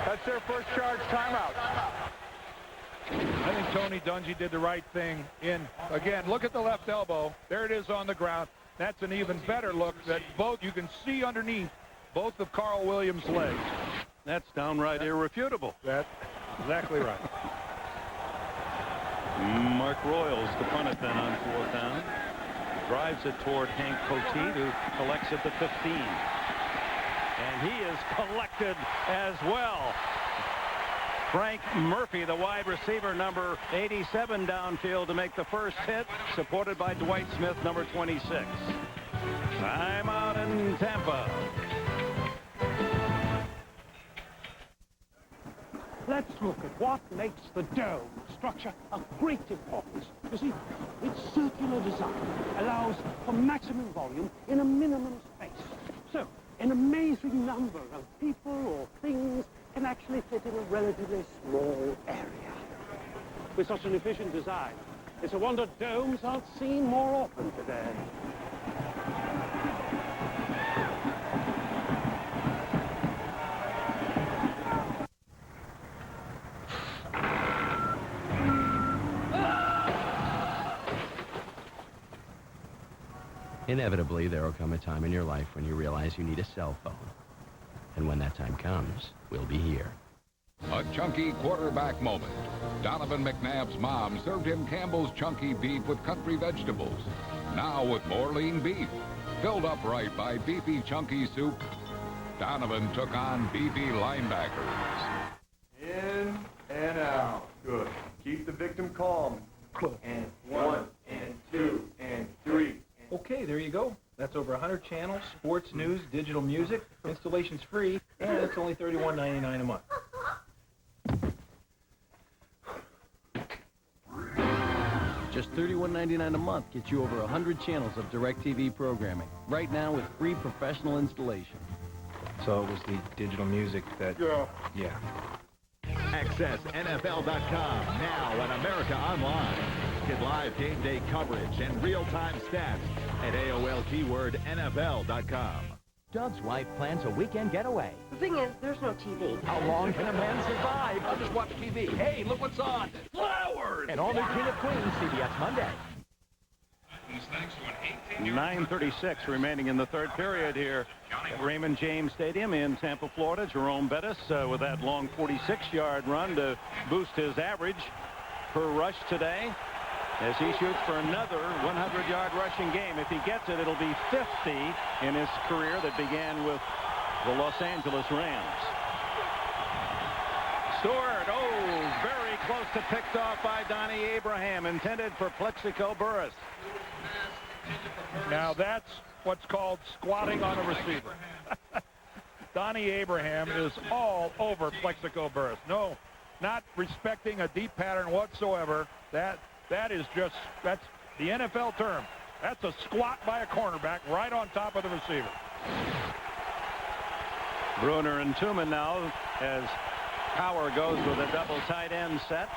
Speaker 9: That's their first charged timeout.
Speaker 24: I think Tony Dungy did the right thing again, look at the left elbow. There it is on the ground. That's an even better look that you can see underneath both of Carl Williams' legs.
Speaker 17: That's downright irrefutable.
Speaker 24: That's exactly right.
Speaker 17: Mark Royals to punt it then on 4th down. Drives it toward Hank Poteet, who collects at the 15. And he is collected as well. Frank Murphy, the wide receiver, number 87, downfield to make the first hit, supported by Dwight Smith, number 26. Timeout in Tampa.
Speaker 11: Let's look at what makes the dome structure of great importance. You see, its circular design allows for maximum volume in a minimum space. So, an amazing number of people or things can actually fit in a relatively small area. With such an efficient design, it's a wonder domes aren't seen more often today.
Speaker 7: Inevitably, there will come a time in your life when you realize you need a cell phone. And when that time comes, we'll be here.
Speaker 13: A chunky quarterback moment. Donovan McNabb's mom served him Campbell's chunky beef with country vegetables. Now with more lean beef. Filled up right by beefy chunky soup, Donovan took on beefy linebackers.
Speaker 6: In and out. Good. Keep the victim calm. And 1, and 2, and 3.
Speaker 5: Okay, there you go. That's over 100 channels, sports, news, digital music. Installation's free, and it's only $31.99 a month.
Speaker 14: Just $31.99 a month gets you over 100 channels of DirecTV programming. Right now with free professional installation.
Speaker 5: So it was the digital music that... Yeah.
Speaker 16: Access NFL.com now on America Online. Get live game day coverage and real-time stats at AOL keyword NFL.com.
Speaker 1: Doug's wife plans a weekend getaway.
Speaker 25: The thing is, there's no TV.
Speaker 1: How long can a man survive?
Speaker 16: I'll just watch TV. Hey, look what's on. Flowers!
Speaker 1: An all-new King of Queens, CBS Monday.
Speaker 26: He's
Speaker 17: 9:36 remaining in the third period here at Raymond James Stadium in Tampa, Florida. Jerome Bettis with that long 46-yard run to boost his average per rush today as he shoots for another 100-yard rushing game. If he gets it, it'll be 50 in his career that began with the Los Angeles Rams. Stewart, very close to picked off by Donnie Abraham, intended for Plexico Burress.
Speaker 24: Now that's what's called squatting on a receiver. Donnie Abraham is all over Plexico Burress. No, not respecting a deep pattern whatsoever. That's the NFL term. That's a squat by a cornerback right on top of the receiver.
Speaker 17: Bruner and Tuman now as Power goes with a double tight end set.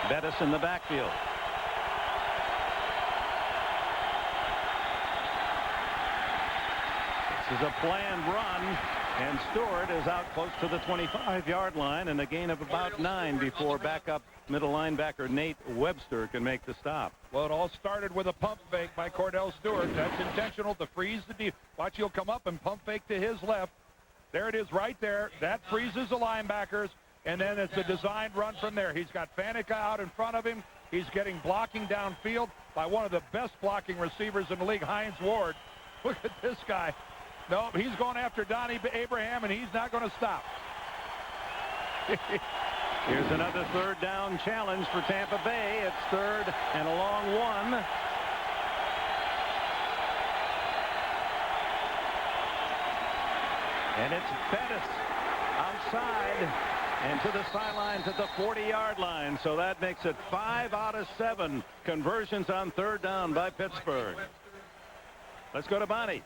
Speaker 17: Bettis in the backfield. This is a planned run, and Stewart is out close to the 25-yard line, and a gain of about 9 before backup middle linebacker Nate Webster can make the stop.
Speaker 24: Well, it all started with a pump fake by Cordell Stewart. That's intentional to freeze the deep. Watch, he'll come up and pump fake to his left. There it is right there. That freezes the linebackers, and then it's a designed run from there. He's got Faneca out in front of him. He's getting blocking downfield by one of the best blocking receivers in the league, Hines Ward. Look at this guy. No, he's going after Donnie Abraham, and he's not going to stop.
Speaker 17: Here's another third down challenge for Tampa Bay. It's third and a long one. And it's Bettis outside and to the sideline to the 40-yard line. So that makes it 5 out of 7 conversions on third down by Pittsburgh. Let's go to Bonnie.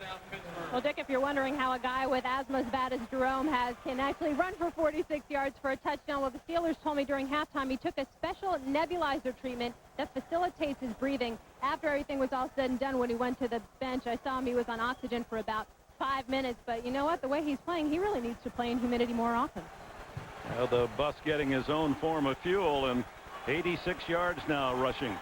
Speaker 2: Well, Dick, if you're wondering how a guy with asthma as bad as Jerome can actually run for 46 yards for a touchdown, well, the Steelers told me during halftime he took a special nebulizer treatment that facilitates his breathing. After everything was all said and done, when he went to the bench, I saw him. He was on oxygen for about 5 minutes. But you know what? The way he's playing, he really needs to play in humidity more often.
Speaker 17: Well, the bus getting his own form of fuel, and 86 yards now rushing.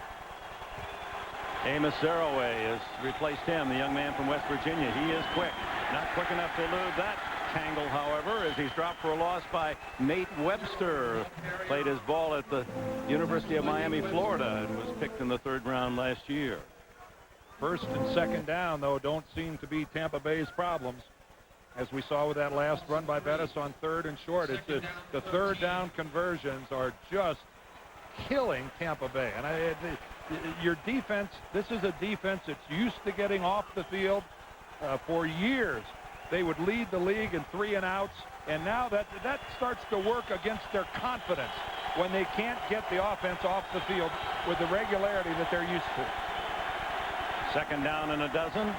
Speaker 17: Amos Zaraway has replaced him, the young man from West Virginia. He is quick. Not quick enough to elude that tangle, however, as he's dropped for a loss by Nate Webster. Played his ball at the University of Miami, Florida, and was picked in the third round last year.
Speaker 24: First and second down, though, don't seem to be Tampa Bay's problems, as we saw with that last run by Bettis on third and short. It's the third down conversions are just killing Tampa Bay. And your defense, this is a defense that's used to getting off the field. For years, they would lead the league in 3 and outs, and now that starts to work against their confidence when they can't get the offense off the field with the regularity that they're used to.
Speaker 17: Second down and a dozen.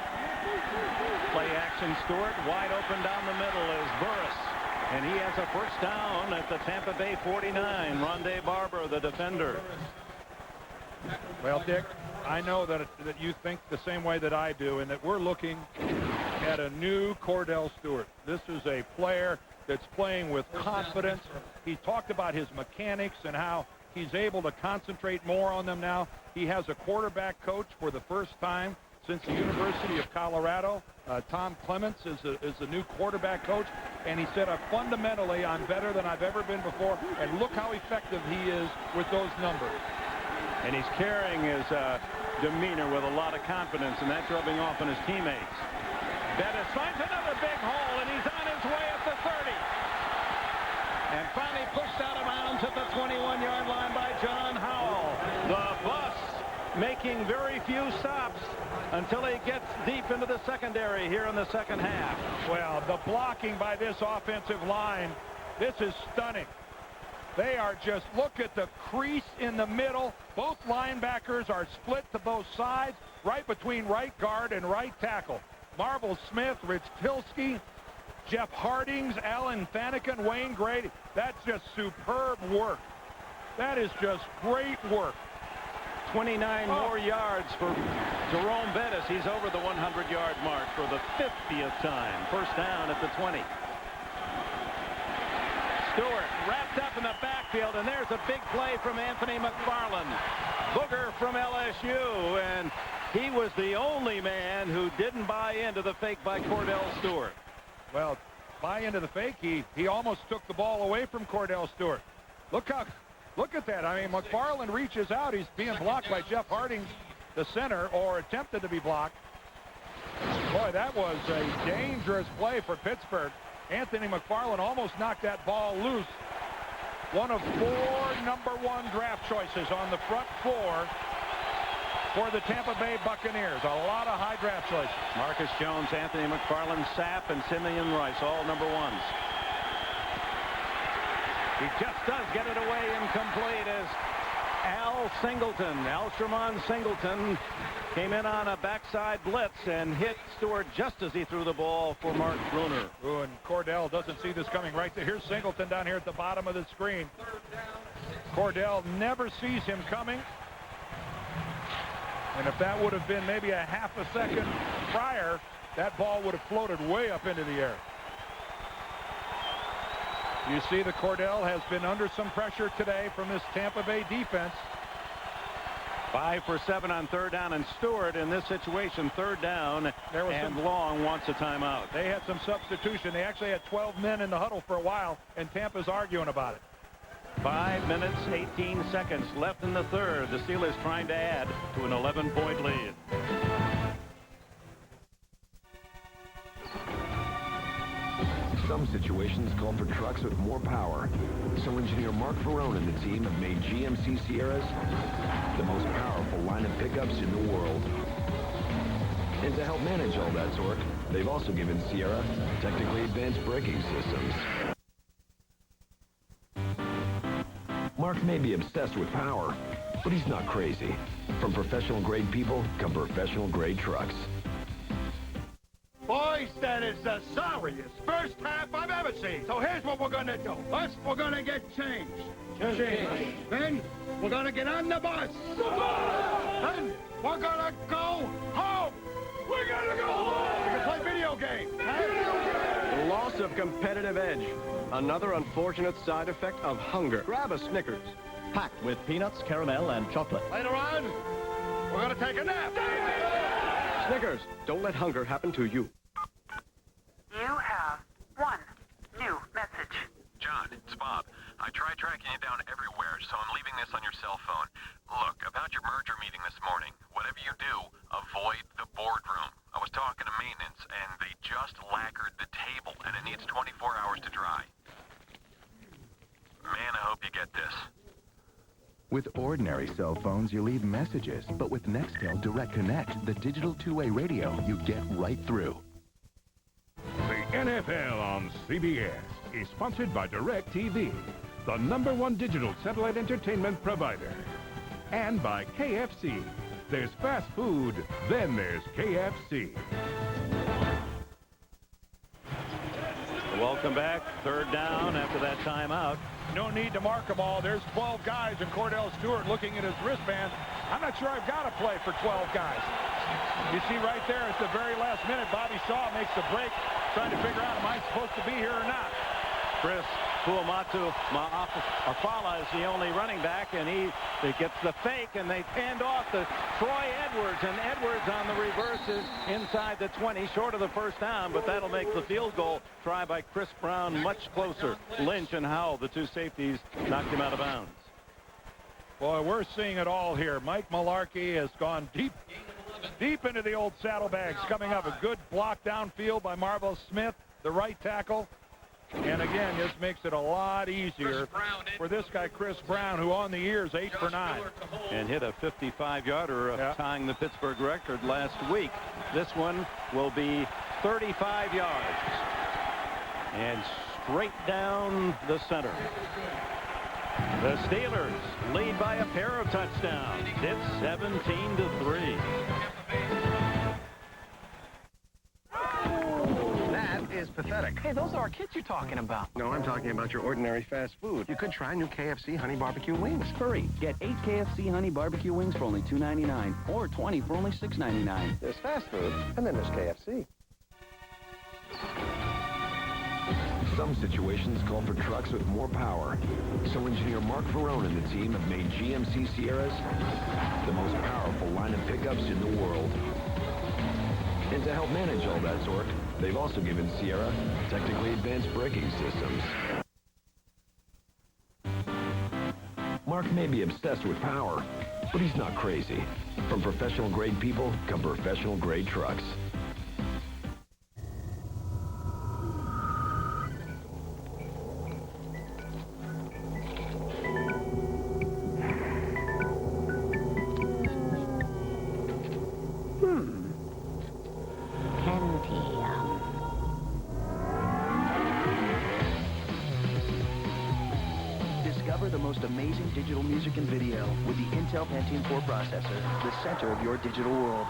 Speaker 17: Play action, Stewart. Wide open down the middle is Burress. And he has a first down at the Tampa Bay 49. Ronde Barber, the defender.
Speaker 24: Well, Dick, I know that you think the same way that I do, and that we're looking at a new Cordell Stewart. This is a player that's playing with confidence. He talked about his mechanics and how he's able to concentrate more on them now. He has a quarterback coach for the first time since the University of Colorado. Tom Clements is the new quarterback coach, and he said, fundamentally, I'm better than I've ever been before, and look how effective he is with those numbers.
Speaker 17: And he's carrying his demeanor with a lot of confidence, and that's rubbing off on his teammates. Bettis finds another big hole, and he's on his way at the 30. And finally pushed out of bounds at the 21-yard line by John Howell. The Bus making very few stops until he gets deep into the secondary here in the second half.
Speaker 24: Well, the blocking by this offensive line, this is stunning. They are just, look at the crease in the middle. Both linebackers are split to both sides, right between right guard and right tackle. Marvel Smith, Rich Tilsky, Jeff Hardings, Alan Faneca, Wayne Grady. That's just superb work. That is just great work.
Speaker 17: 29 more yards for Jerome Bettis. He's over the 100-yard mark for the 50th time. First down at the 20. Stewart wrapped up in the backfield, and there's a big play from Anthony McFarland. Booger from LSU, and he was the only man who didn't buy into the fake by Cordell Stewart.
Speaker 24: Well, buy into the fake. He almost took the ball away from Cordell Stewart. Look at that. I mean, McFarland reaches out. He's being blocked by Jeff Harding, the center, or attempted to be blocked. Boy, that was a dangerous play for Pittsburgh. Anthony McFarland almost knocked that ball loose. One of 4 #1 draft choices on the front 4 for the Tampa Bay Buccaneers. A lot of high draft choices.
Speaker 17: Marcus Jones, Anthony McFarland, Sapp, and Simeon Rice, all #1s. He just does get it away incomplete as Alshirman Singleton came in on a backside blitz and hit Stewart just as he threw the ball for Mark Bruner.
Speaker 24: Ooh, and Cordell doesn't see this coming right there. Here's Singleton down here at the bottom of the screen. Cordell never sees him coming. And if that would have been maybe a half a second prior, that ball would have floated way up into the air. You see that Cordell has been under some pressure today from this Tampa Bay defense.
Speaker 17: 5 for 7 on 3rd down, and Stewart in this situation, 3rd down, and Long wants a timeout.
Speaker 24: They had some substitution. They actually had 12 men in the huddle for a while, and Tampa's arguing about it.
Speaker 17: 5 minutes, 18 seconds left in the 3rd. The Steelers trying to add to an 11-point lead.
Speaker 4: Some situations call for trucks with more power. So engineer Mark Ferrone and the team have made GMC Sierras the most powerful line of pickups in the world. And to help manage all that torque, they've also given Sierra technically advanced braking systems. Mark may be obsessed with power, but he's not crazy. From professional-grade people come professional-grade trucks.
Speaker 3: Boys, that is the sorriest first half I've ever seen. So here's what we're going to do. First, we're going to get changed. Then, we're going to get on the bus. Then, we're going to go home. We're going to go home. We can play video games.
Speaker 10: The loss of competitive edge. Another unfortunate side effect of hunger. Grab a Snickers. Packed with peanuts, caramel, and chocolate.
Speaker 3: Later on, we're going to take a nap.
Speaker 10: Snickers, don't let hunger happen to you.
Speaker 12: You have one new message.
Speaker 18: John, it's Bob. I tried tracking you down everywhere, so I'm leaving this on your cell phone. Look, about your merger meeting this morning, whatever you do, avoid the boardroom. I was talking to maintenance, and they just lacquered the table, and it needs 24 hours to dry. Man, I hope you get this.
Speaker 21: With ordinary cell phones, you leave messages, but with Nextel Direct Connect, the digital two-way radio, you get right through.
Speaker 22: The NFL on CBS is sponsored by DirecTV, the #1 digital satellite entertainment provider. And by KFC. There's fast food, then there's KFC.
Speaker 17: Welcome back. 3rd down after that timeout.
Speaker 24: No need to mark them all. There's 12 guys, and Cordell Stewart looking at his wristband. I'm not sure I've got to play for 12 guys. You see right there at the very last minute, Bobby Shaw makes the break, trying to figure out, am I supposed to be here or not?
Speaker 17: Chris Fuamatu Afala is the only running back, and he gets the fake, and they hand off to Troy Edwards, and Edwards on the reverses inside the 20, short of the 1st down, but that'll make the field goal try by Chris Brown much closer. Lynch and Howell, the 2 safeties, knocked him out of bounds.
Speaker 24: Boy, we're seeing it all here. Mike Mularkey has gone deep into the old saddlebags. Coming up, a good block downfield by Marvel Smith, the right tackle. And again, this makes it a lot easier for this guy, Chris Brown, who on the year is 8 for 9.
Speaker 17: And hit a 55-yarder, tying the Pittsburgh record last week. This one will be 35 yards. And straight down the center. The Steelers lead by a pair of touchdowns. It's 17-3.
Speaker 10: That is pathetic.
Speaker 5: Hey, those are our kids you're talking about.
Speaker 10: No, I'm talking about your ordinary fast food. You could try new KFC Honey Barbecue Wings.
Speaker 23: Hurry, get 8 KFC Honey Barbecue Wings for only $2.99 or 20 for only $6.99.
Speaker 10: There's fast food, and then there's KFC.
Speaker 4: Some situations call for trucks with more power. So engineer Mark Verone and the team have made GMC Sierras the most powerful line of pickups in the world. And to help manage all that torque, they've also given Sierra technically advanced braking systems. Mark may be obsessed with power, but he's not crazy. From professional-grade people come professional-grade trucks.
Speaker 23: Discover the most amazing digital music and video with the Intel Pentium 4 processor, the center of your digital world.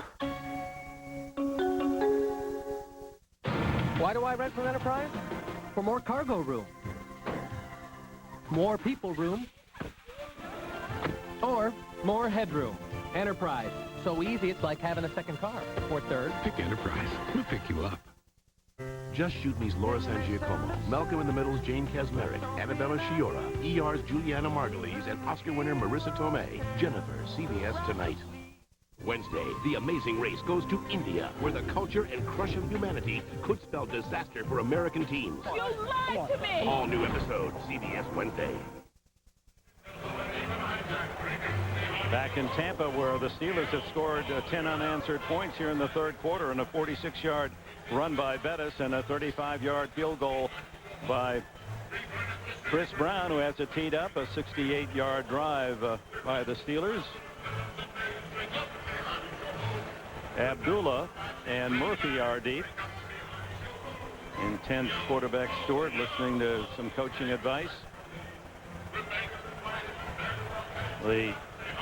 Speaker 5: Why do I rent from Enterprise? For more cargo room, more people room, or more headroom. Enterprise. So easy, it's like having a second car. Or third.
Speaker 21: Pick Enterprise. We'll pick you up.
Speaker 8: Just Shoot Me's Laura San Giacomo, Malcolm in the Middle's Jane Kasmerick, Annabella Sciorra, ER's Juliana Margulies, and Oscar winner Marissa Tomei. Jennifer, CBS Tonight. Wednesday, The Amazing Race goes to India, where the culture and crush of humanity could spell disaster for American teams.
Speaker 12: You lied to me!
Speaker 8: All new episode, CBS Wednesday.
Speaker 17: Back in Tampa, where the Steelers have scored 10 unanswered points here in the third quarter, and a 46-yard run by Bettis and a 35-yard field goal by Chris Brown, who has it teed up, a 68-yard drive by the Steelers. Abdullah and Murphy are deep. Intense quarterback Stewart listening to some coaching advice. The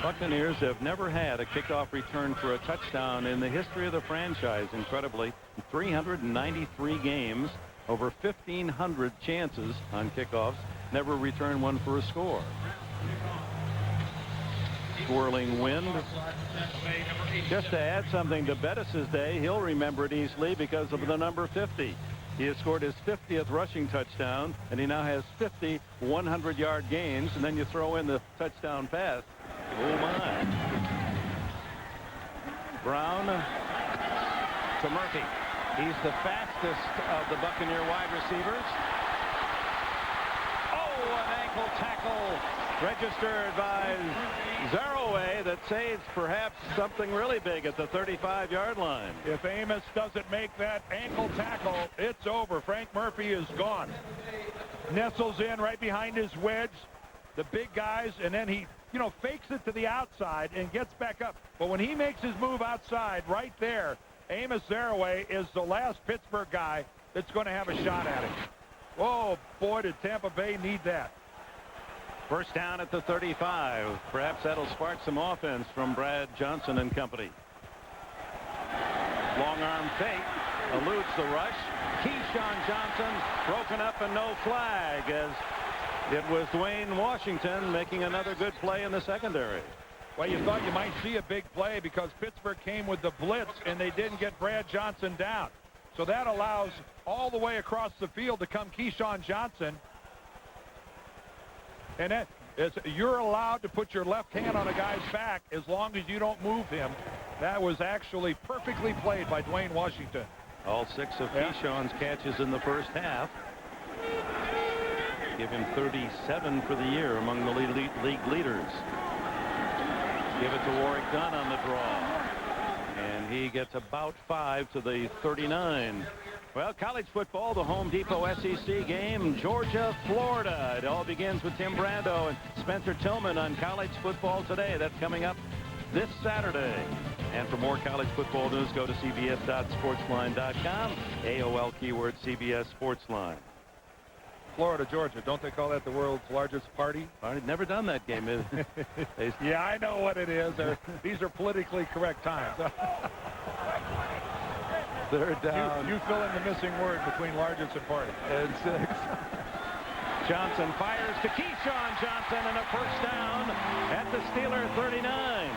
Speaker 17: Buccaneers have never had a kickoff return for a touchdown in the history of the franchise. Incredibly, 393 games, over 1,500 chances on kickoffs, never returned one for a score. Swirling wind. Just to add something to Bettis' day, he'll remember it easily because of the number 50. He has scored his 50th rushing touchdown, and he now has 50 100-yard games, and then you throw in the touchdown pass. Oh, my. Brown to Murphy. He's the fastest of the Buccaneer wide receivers. Oh, an ankle tackle registered by Zaraway that saves perhaps something really big at the 35-yard line.
Speaker 24: If Amos doesn't make that ankle tackle, it's over. Frank Murphy is gone. Nestles in right behind his wedge, the big guys, and then he, fakes it to the outside and gets back up. But when he makes his move outside, right there, Amos Zaraway is the last Pittsburgh guy that's going to have a shot at him. Oh, boy, did Tampa Bay need that.
Speaker 17: First down at the 35. Perhaps that'll spark some offense from Brad Johnson and company. Long arm fake, eludes the rush. Keyshawn Johnson broken up and no flag, as it was Dwayne Washington making another good play in the secondary.
Speaker 24: Well, you thought you might see a big play because Pittsburgh came with the blitz and they didn't get Brad Johnson down. So that allows all the way across the field to come Keyshawn Johnson. And you're allowed to put your left hand on a guy's back as long as you don't move him. That was actually perfectly played by Dwayne Washington.
Speaker 17: All 6 of Keyshawn's catches in the first half give him 37 for the year among the league leaders. Give it to Warwick Dunn on the draw. And he gets about 5 to the 39. Well, college football, the Home Depot SEC game, Georgia, Florida. It all begins with Tim Brando and Spencer Tillman on College Football Today. That's coming up this Saturday. And for more college football news, go to cbs.sportsline.com. AOL keyword CBS Sportsline.
Speaker 24: Florida, Georgia. Don't they call that the world's largest party?
Speaker 17: I've never done that game.
Speaker 24: Yeah, I know what it is. These are politically correct times.
Speaker 17: Third down.
Speaker 24: You fill in the missing word between largest and party.
Speaker 17: And 6. Johnson fires to Keyshawn Johnson, and a first down at the Steeler 39.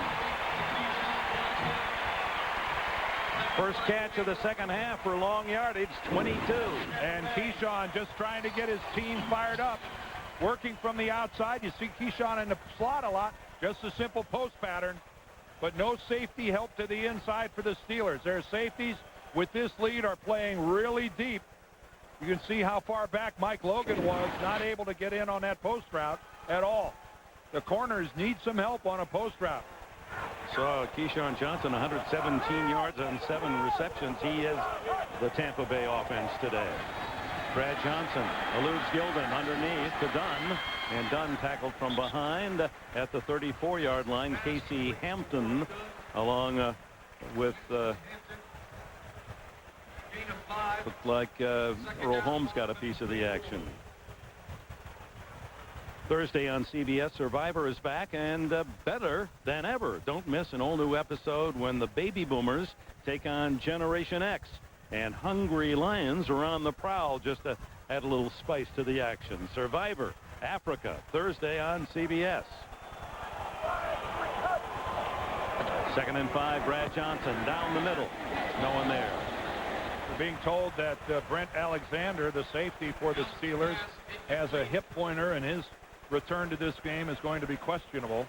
Speaker 17: First catch of the second half for long yardage, 22.
Speaker 24: And Keyshawn just trying to get his team fired up. Working from the outside. You see Keyshawn in the slot a lot. Just a simple post pattern. But no safety help to the inside for the Steelers. Their safeties with this lead are playing really deep. You can see how far back Mike Logan was, not able to get in on that post route at all. The corners need some help on a post route.
Speaker 17: Saw Keyshawn Johnson, 117 yards on 7 receptions. He is the Tampa Bay offense today. Brad Johnson eludes Gilden underneath to Dunn, and Dunn tackled from behind at the 34-yard line. Casey Hampton along with looked like Earl Holmes got a piece of the action. Thursday on CBS, Survivor is back and better than ever. Don't miss an all-new episode when the baby boomers take on Generation X. And hungry lions are on the prowl, just to add a little spice to the action. Survivor, Africa, Thursday on CBS. 2nd and 5, Brad Johnson down the middle. No one there.
Speaker 24: We're being told that Brent Alexander, the safety for the Steelers, has a hip pointer, and his return to this game is going to be questionable.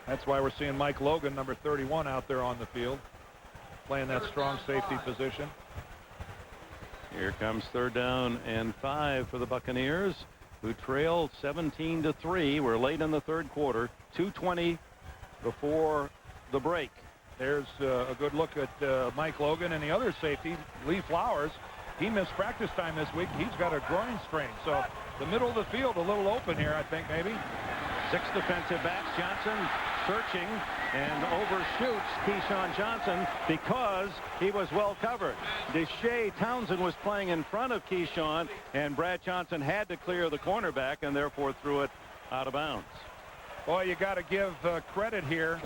Speaker 24: That's why we're seeing Mike Logan, number 31, out there on the field, playing that strong safety position.
Speaker 17: Here comes 3rd down and 5 for the Buccaneers, who trail 17-3. We're late in the 3rd quarter, 2:20 before the break.
Speaker 24: There's a good look at Mike Logan, and the other safety, Lee Flowers. He missed practice time this week. He's got a groin strain, so the middle of the field a little open here, I think, maybe.
Speaker 17: 6 defensive backs. Johnson searching and overshoots Keyshawn Johnson because he was well covered. Deshae Townsend was playing in front of Keyshawn, and Brad Johnson had to clear the cornerback and therefore threw it out of bounds.
Speaker 24: Boy, you got to give credit here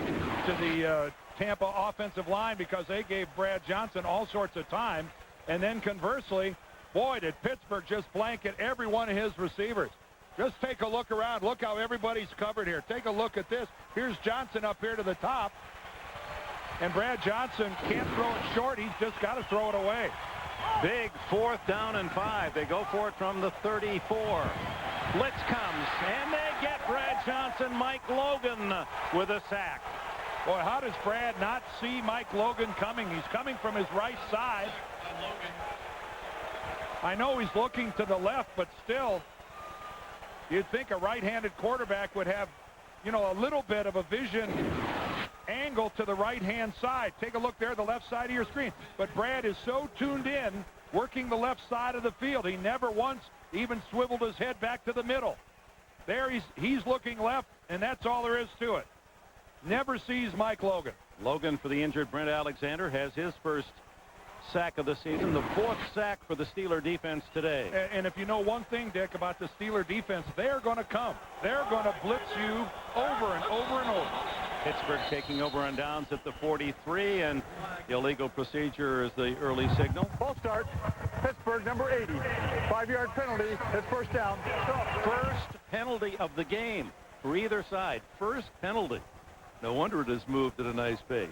Speaker 24: to the Tampa offensive line, because they gave Brad Johnson all sorts of time. And then conversely, boy, did Pittsburgh just blanket every one of his receivers. Just take a look around. Look how everybody's covered here. Take a look at this. Here's Johnson up here to the top. And Brad Johnson can't throw it short. He's just got to throw it away.
Speaker 17: Big 4th down and 5. They go for it from the 34. Blitz comes, and they get Brad Johnson. Mike Logan with a sack.
Speaker 24: Boy, how does Brad not see Mike Logan coming? He's coming from his right side. I know he's looking to the left, but still, you'd think a right-handed quarterback would have, you know, a little bit of a vision angle to the right-hand side. Take a look there, the left side of your screen. But Brad is so tuned in, working the left side of the field. He never once even swiveled his head back to the middle. There he's looking left, and that's all there is to it. Never sees Mike Logan.
Speaker 17: Logan, for the injured Brent Alexander, has his first sack of the season, the 4th sack for the Steeler defense today.
Speaker 24: And if you know one thing, Dick, about the Steeler defense, they're going to come. They're going to blitz you over and over and over.
Speaker 17: Pittsburgh taking over on downs at the 43, and illegal procedure is the early signal.
Speaker 3: Ball start. Pittsburgh, number 80. 5-yard penalty. It's 1st down.
Speaker 17: First penalty of the game for either side. First penalty. No wonder it has moved at a nice pace.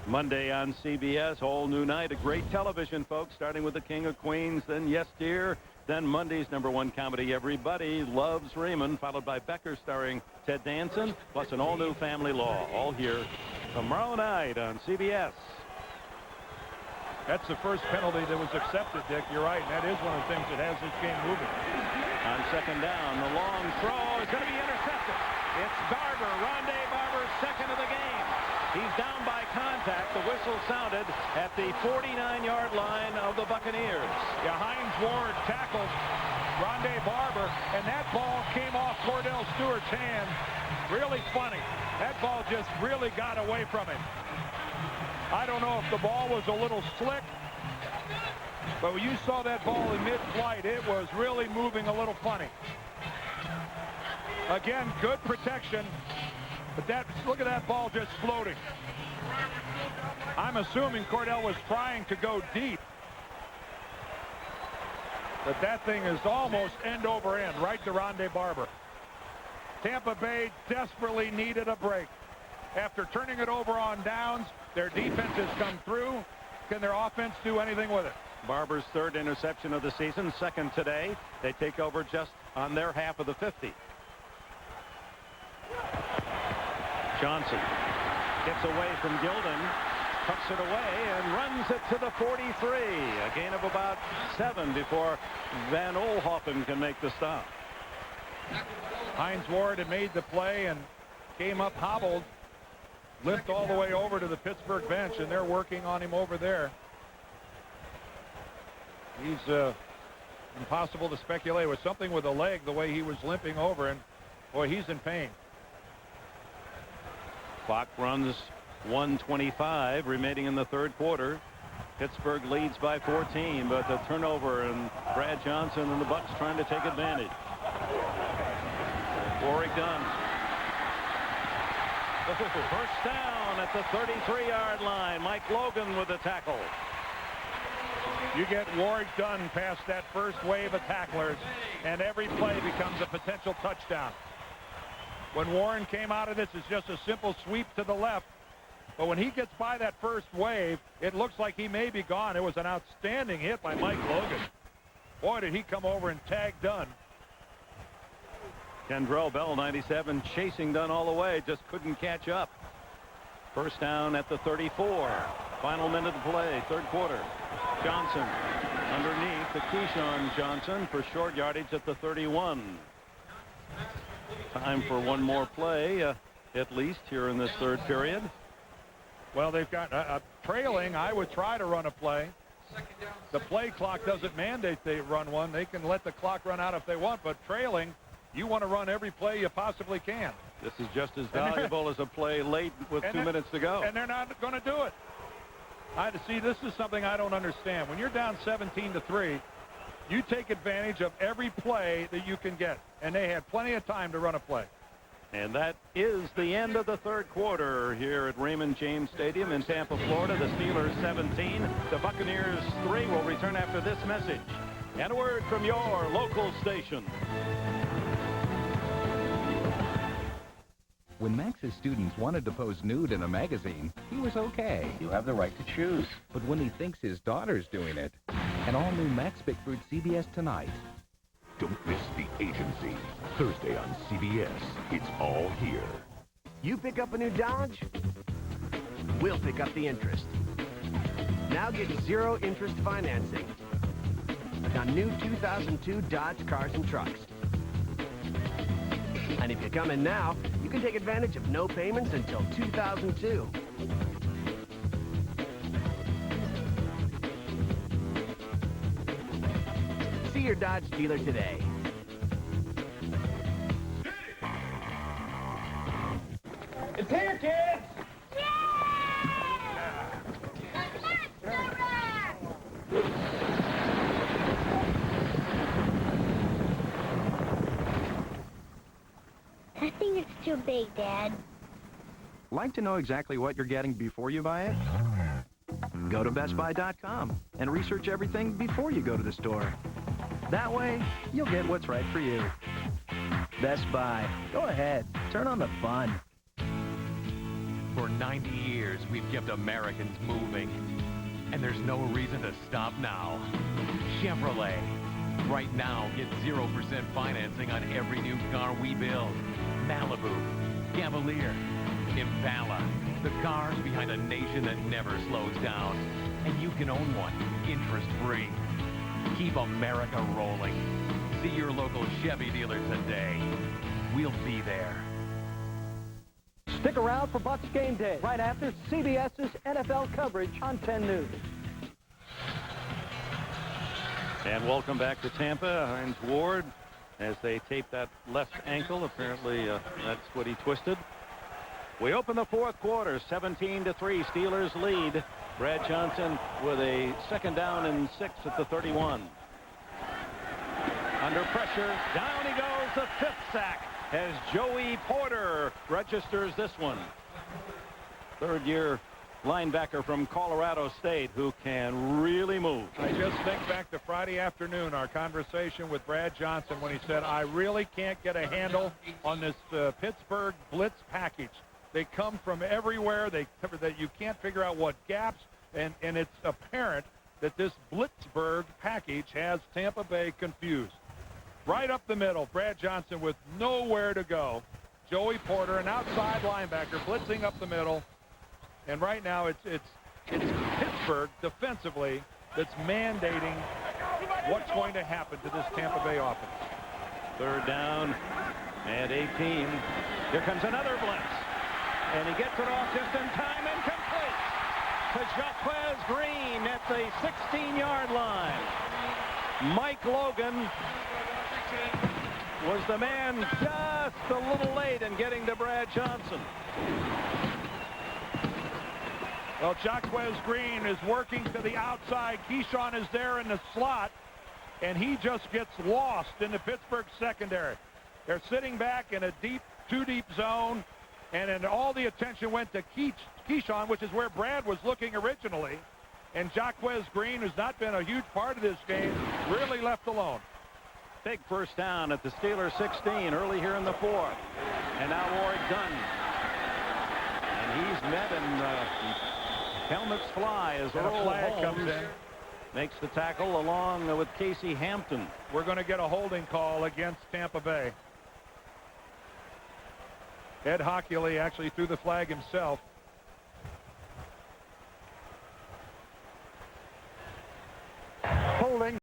Speaker 17: Monday on CBS, all new night, a great television, folks, starting with The King of Queens, then Yes Dear, then Monday's #1 comedy, Everybody Loves Raymond, followed by Becker starring Ted Danson, plus an all-new Family Law, all here tomorrow night on CBS.
Speaker 24: That's the first penalty that was accepted, Dick. You're right, and that is one of the things that has this game moving.
Speaker 17: On 2nd down, the long throw is going to be intercepted. It's Barber, Ronde Barber, 2nd of the game. He's down by contact. The whistle sounded at the 49-yard line of the Buccaneers.
Speaker 24: Yeah, Hines Ward tackled Ronde Barber, and that ball came off Cordell Stewart's hand. Really funny. That ball just really got away from him. I don't know if the ball was a little slick, but when you saw that ball in mid-flight, it was really moving a little funny. Again, good protection, but look at that ball just floating. I'm assuming Cordell was trying to go deep, but that thing is almost end over end, right to Ronde Barber. Tampa Bay desperately needed a break. after turning it over on downs. Their defense has come through. Can their offense do anything with it?
Speaker 17: Barber's third interception of the season, second today. They take over just on their half of the 50. Johnson gets away from Gilden, tucks it away, and runs it to the 43. A gain of about 7 before Von Oelhoffen can make the stop.
Speaker 24: Hines Ward had made the play and came up hobbled, limped all the way over to the Pittsburgh bench, and they're working on him over there. He's impossible to speculate. It was something with a leg, the way he was limping over, and boy, he's in pain.
Speaker 17: Clock runs 1:25 remaining in the third quarter. Pittsburgh leads by 14, but the turnover, and Brad Johnson and the Bucs trying to take advantage. Warwick Dunn. First down at the 33-yard line. Mike Logan with the tackle.
Speaker 24: You get Warwick Dunn past that first wave of tacklers, and every play becomes a potential touchdown. When Warren came out of this, it's just a simple sweep to the left. But when he gets by that first wave, it looks like he may be gone. It was an outstanding hit by Mike Logan. Boy, did he come over and tag Dunn.
Speaker 17: Kendrell Bell, 97, chasing Dunn all the way, just couldn't catch up. First down at the 34. Final minute to play, third quarter. Johnson underneath to Keyshawn Johnson for short yardage at the 31. Time for one more play, at least here in this third period.
Speaker 24: Well, they've got trailing. I would try to run a play. The play clock doesn't mandate they run one. They can let the clock run out if they want, but trailing, you want to run every play you possibly can.
Speaker 17: This is just as valuable as a play late with 2 minutes to go.
Speaker 24: And they're not going to do it. This is something I don't understand. When you're down 17-3, you take advantage of every play that you can get, and they had plenty of time to run a play.
Speaker 17: And that is the end of the third quarter here at Raymond James Stadium in Tampa, Florida. The Steelers 17, the Buccaneers 3. Will return after this message and a word from your local station.
Speaker 9: When Max's students wanted to pose nude in a magazine, he was okay.
Speaker 11: You have the right to choose.
Speaker 9: But when he thinks his daughter's doing it, an all-new Max Bickford CBS Tonight.
Speaker 21: Don't miss The Agency. Thursday on CBS. It's all here.
Speaker 5: You pick up a new Dodge, we'll pick up the interest. Now get zero interest financing on new 2002 Dodge cars and trucks. And if you come in now, you can take advantage of no payments until 2002. See your Dodge dealer today.
Speaker 3: It's here, kids!
Speaker 15: I think it's too big, Dad.
Speaker 23: Like to know exactly what you're getting before you buy it? Go to BestBuy.com and research everything before you go to the store. That way, you'll get what's right for you. Best Buy. Go ahead. Turn on the fun.
Speaker 1: For 90 years, we've kept Americans moving. And there's no reason to stop now. Chevrolet. Right now, get 0% financing on every new car we build. Malibu, Cavalier, Impala. The cars behind a nation that never slows down. And you can own one, interest-free. Keep America rolling. See your local Chevy dealer today. We'll be there.
Speaker 19: Stick around for Bucs Game Day right after CBS's NFL coverage on 10 News.
Speaker 17: And welcome back to Tampa. Hines Ward, as they tape that left ankle. Apparently, that's what he twisted. We open the fourth quarter, 17-3. Steelers lead. Brad Johnson with a second down and 6 at the 31. Under pressure, down he goes, the fifth sack as Joey Porter registers this one. Third-year linebacker from Colorado State who can really move.
Speaker 24: I just think back to Friday afternoon, our conversation with Brad Johnson when he said, I really can't get a handle on this Pittsburgh blitz package. They come from everywhere. That you can't figure out what gaps, and it's apparent that this Blitzburg package has Tampa Bay confused. Right up the middle, Brad Johnson with nowhere to go. Joey Porter, an outside linebacker, blitzing up the middle. And right now it's Pittsburgh defensively that's mandating what's going to happen to this Tampa Bay offense.
Speaker 17: Third down and 18. Here comes another blitz. And he gets it off just in time and complete to Jaquez Green at the 16-yard line. Mike Logan was the man just a little late in getting to Brad Johnson.
Speaker 24: Well, Jaquez Green is working to the outside. Keyshawn is there in the slot, and he just gets lost in the Pittsburgh secondary. They're sitting back in a too deep zone, and then all the attention went to Keyshawn, which is where Brad was looking originally. And Jaquez Green, who's not been a huge part of this game, really left alone.
Speaker 17: Big first down at the Steelers 16 early here in the fourth. And now Warwick Dunn. And he's met, and helmets fly as Earl
Speaker 24: flag comes in.
Speaker 17: Makes the tackle along with Casey Hampton.
Speaker 24: We're going to get a holding call against Tampa Bay. Ed Hockley actually threw the flag himself.
Speaker 19: Holding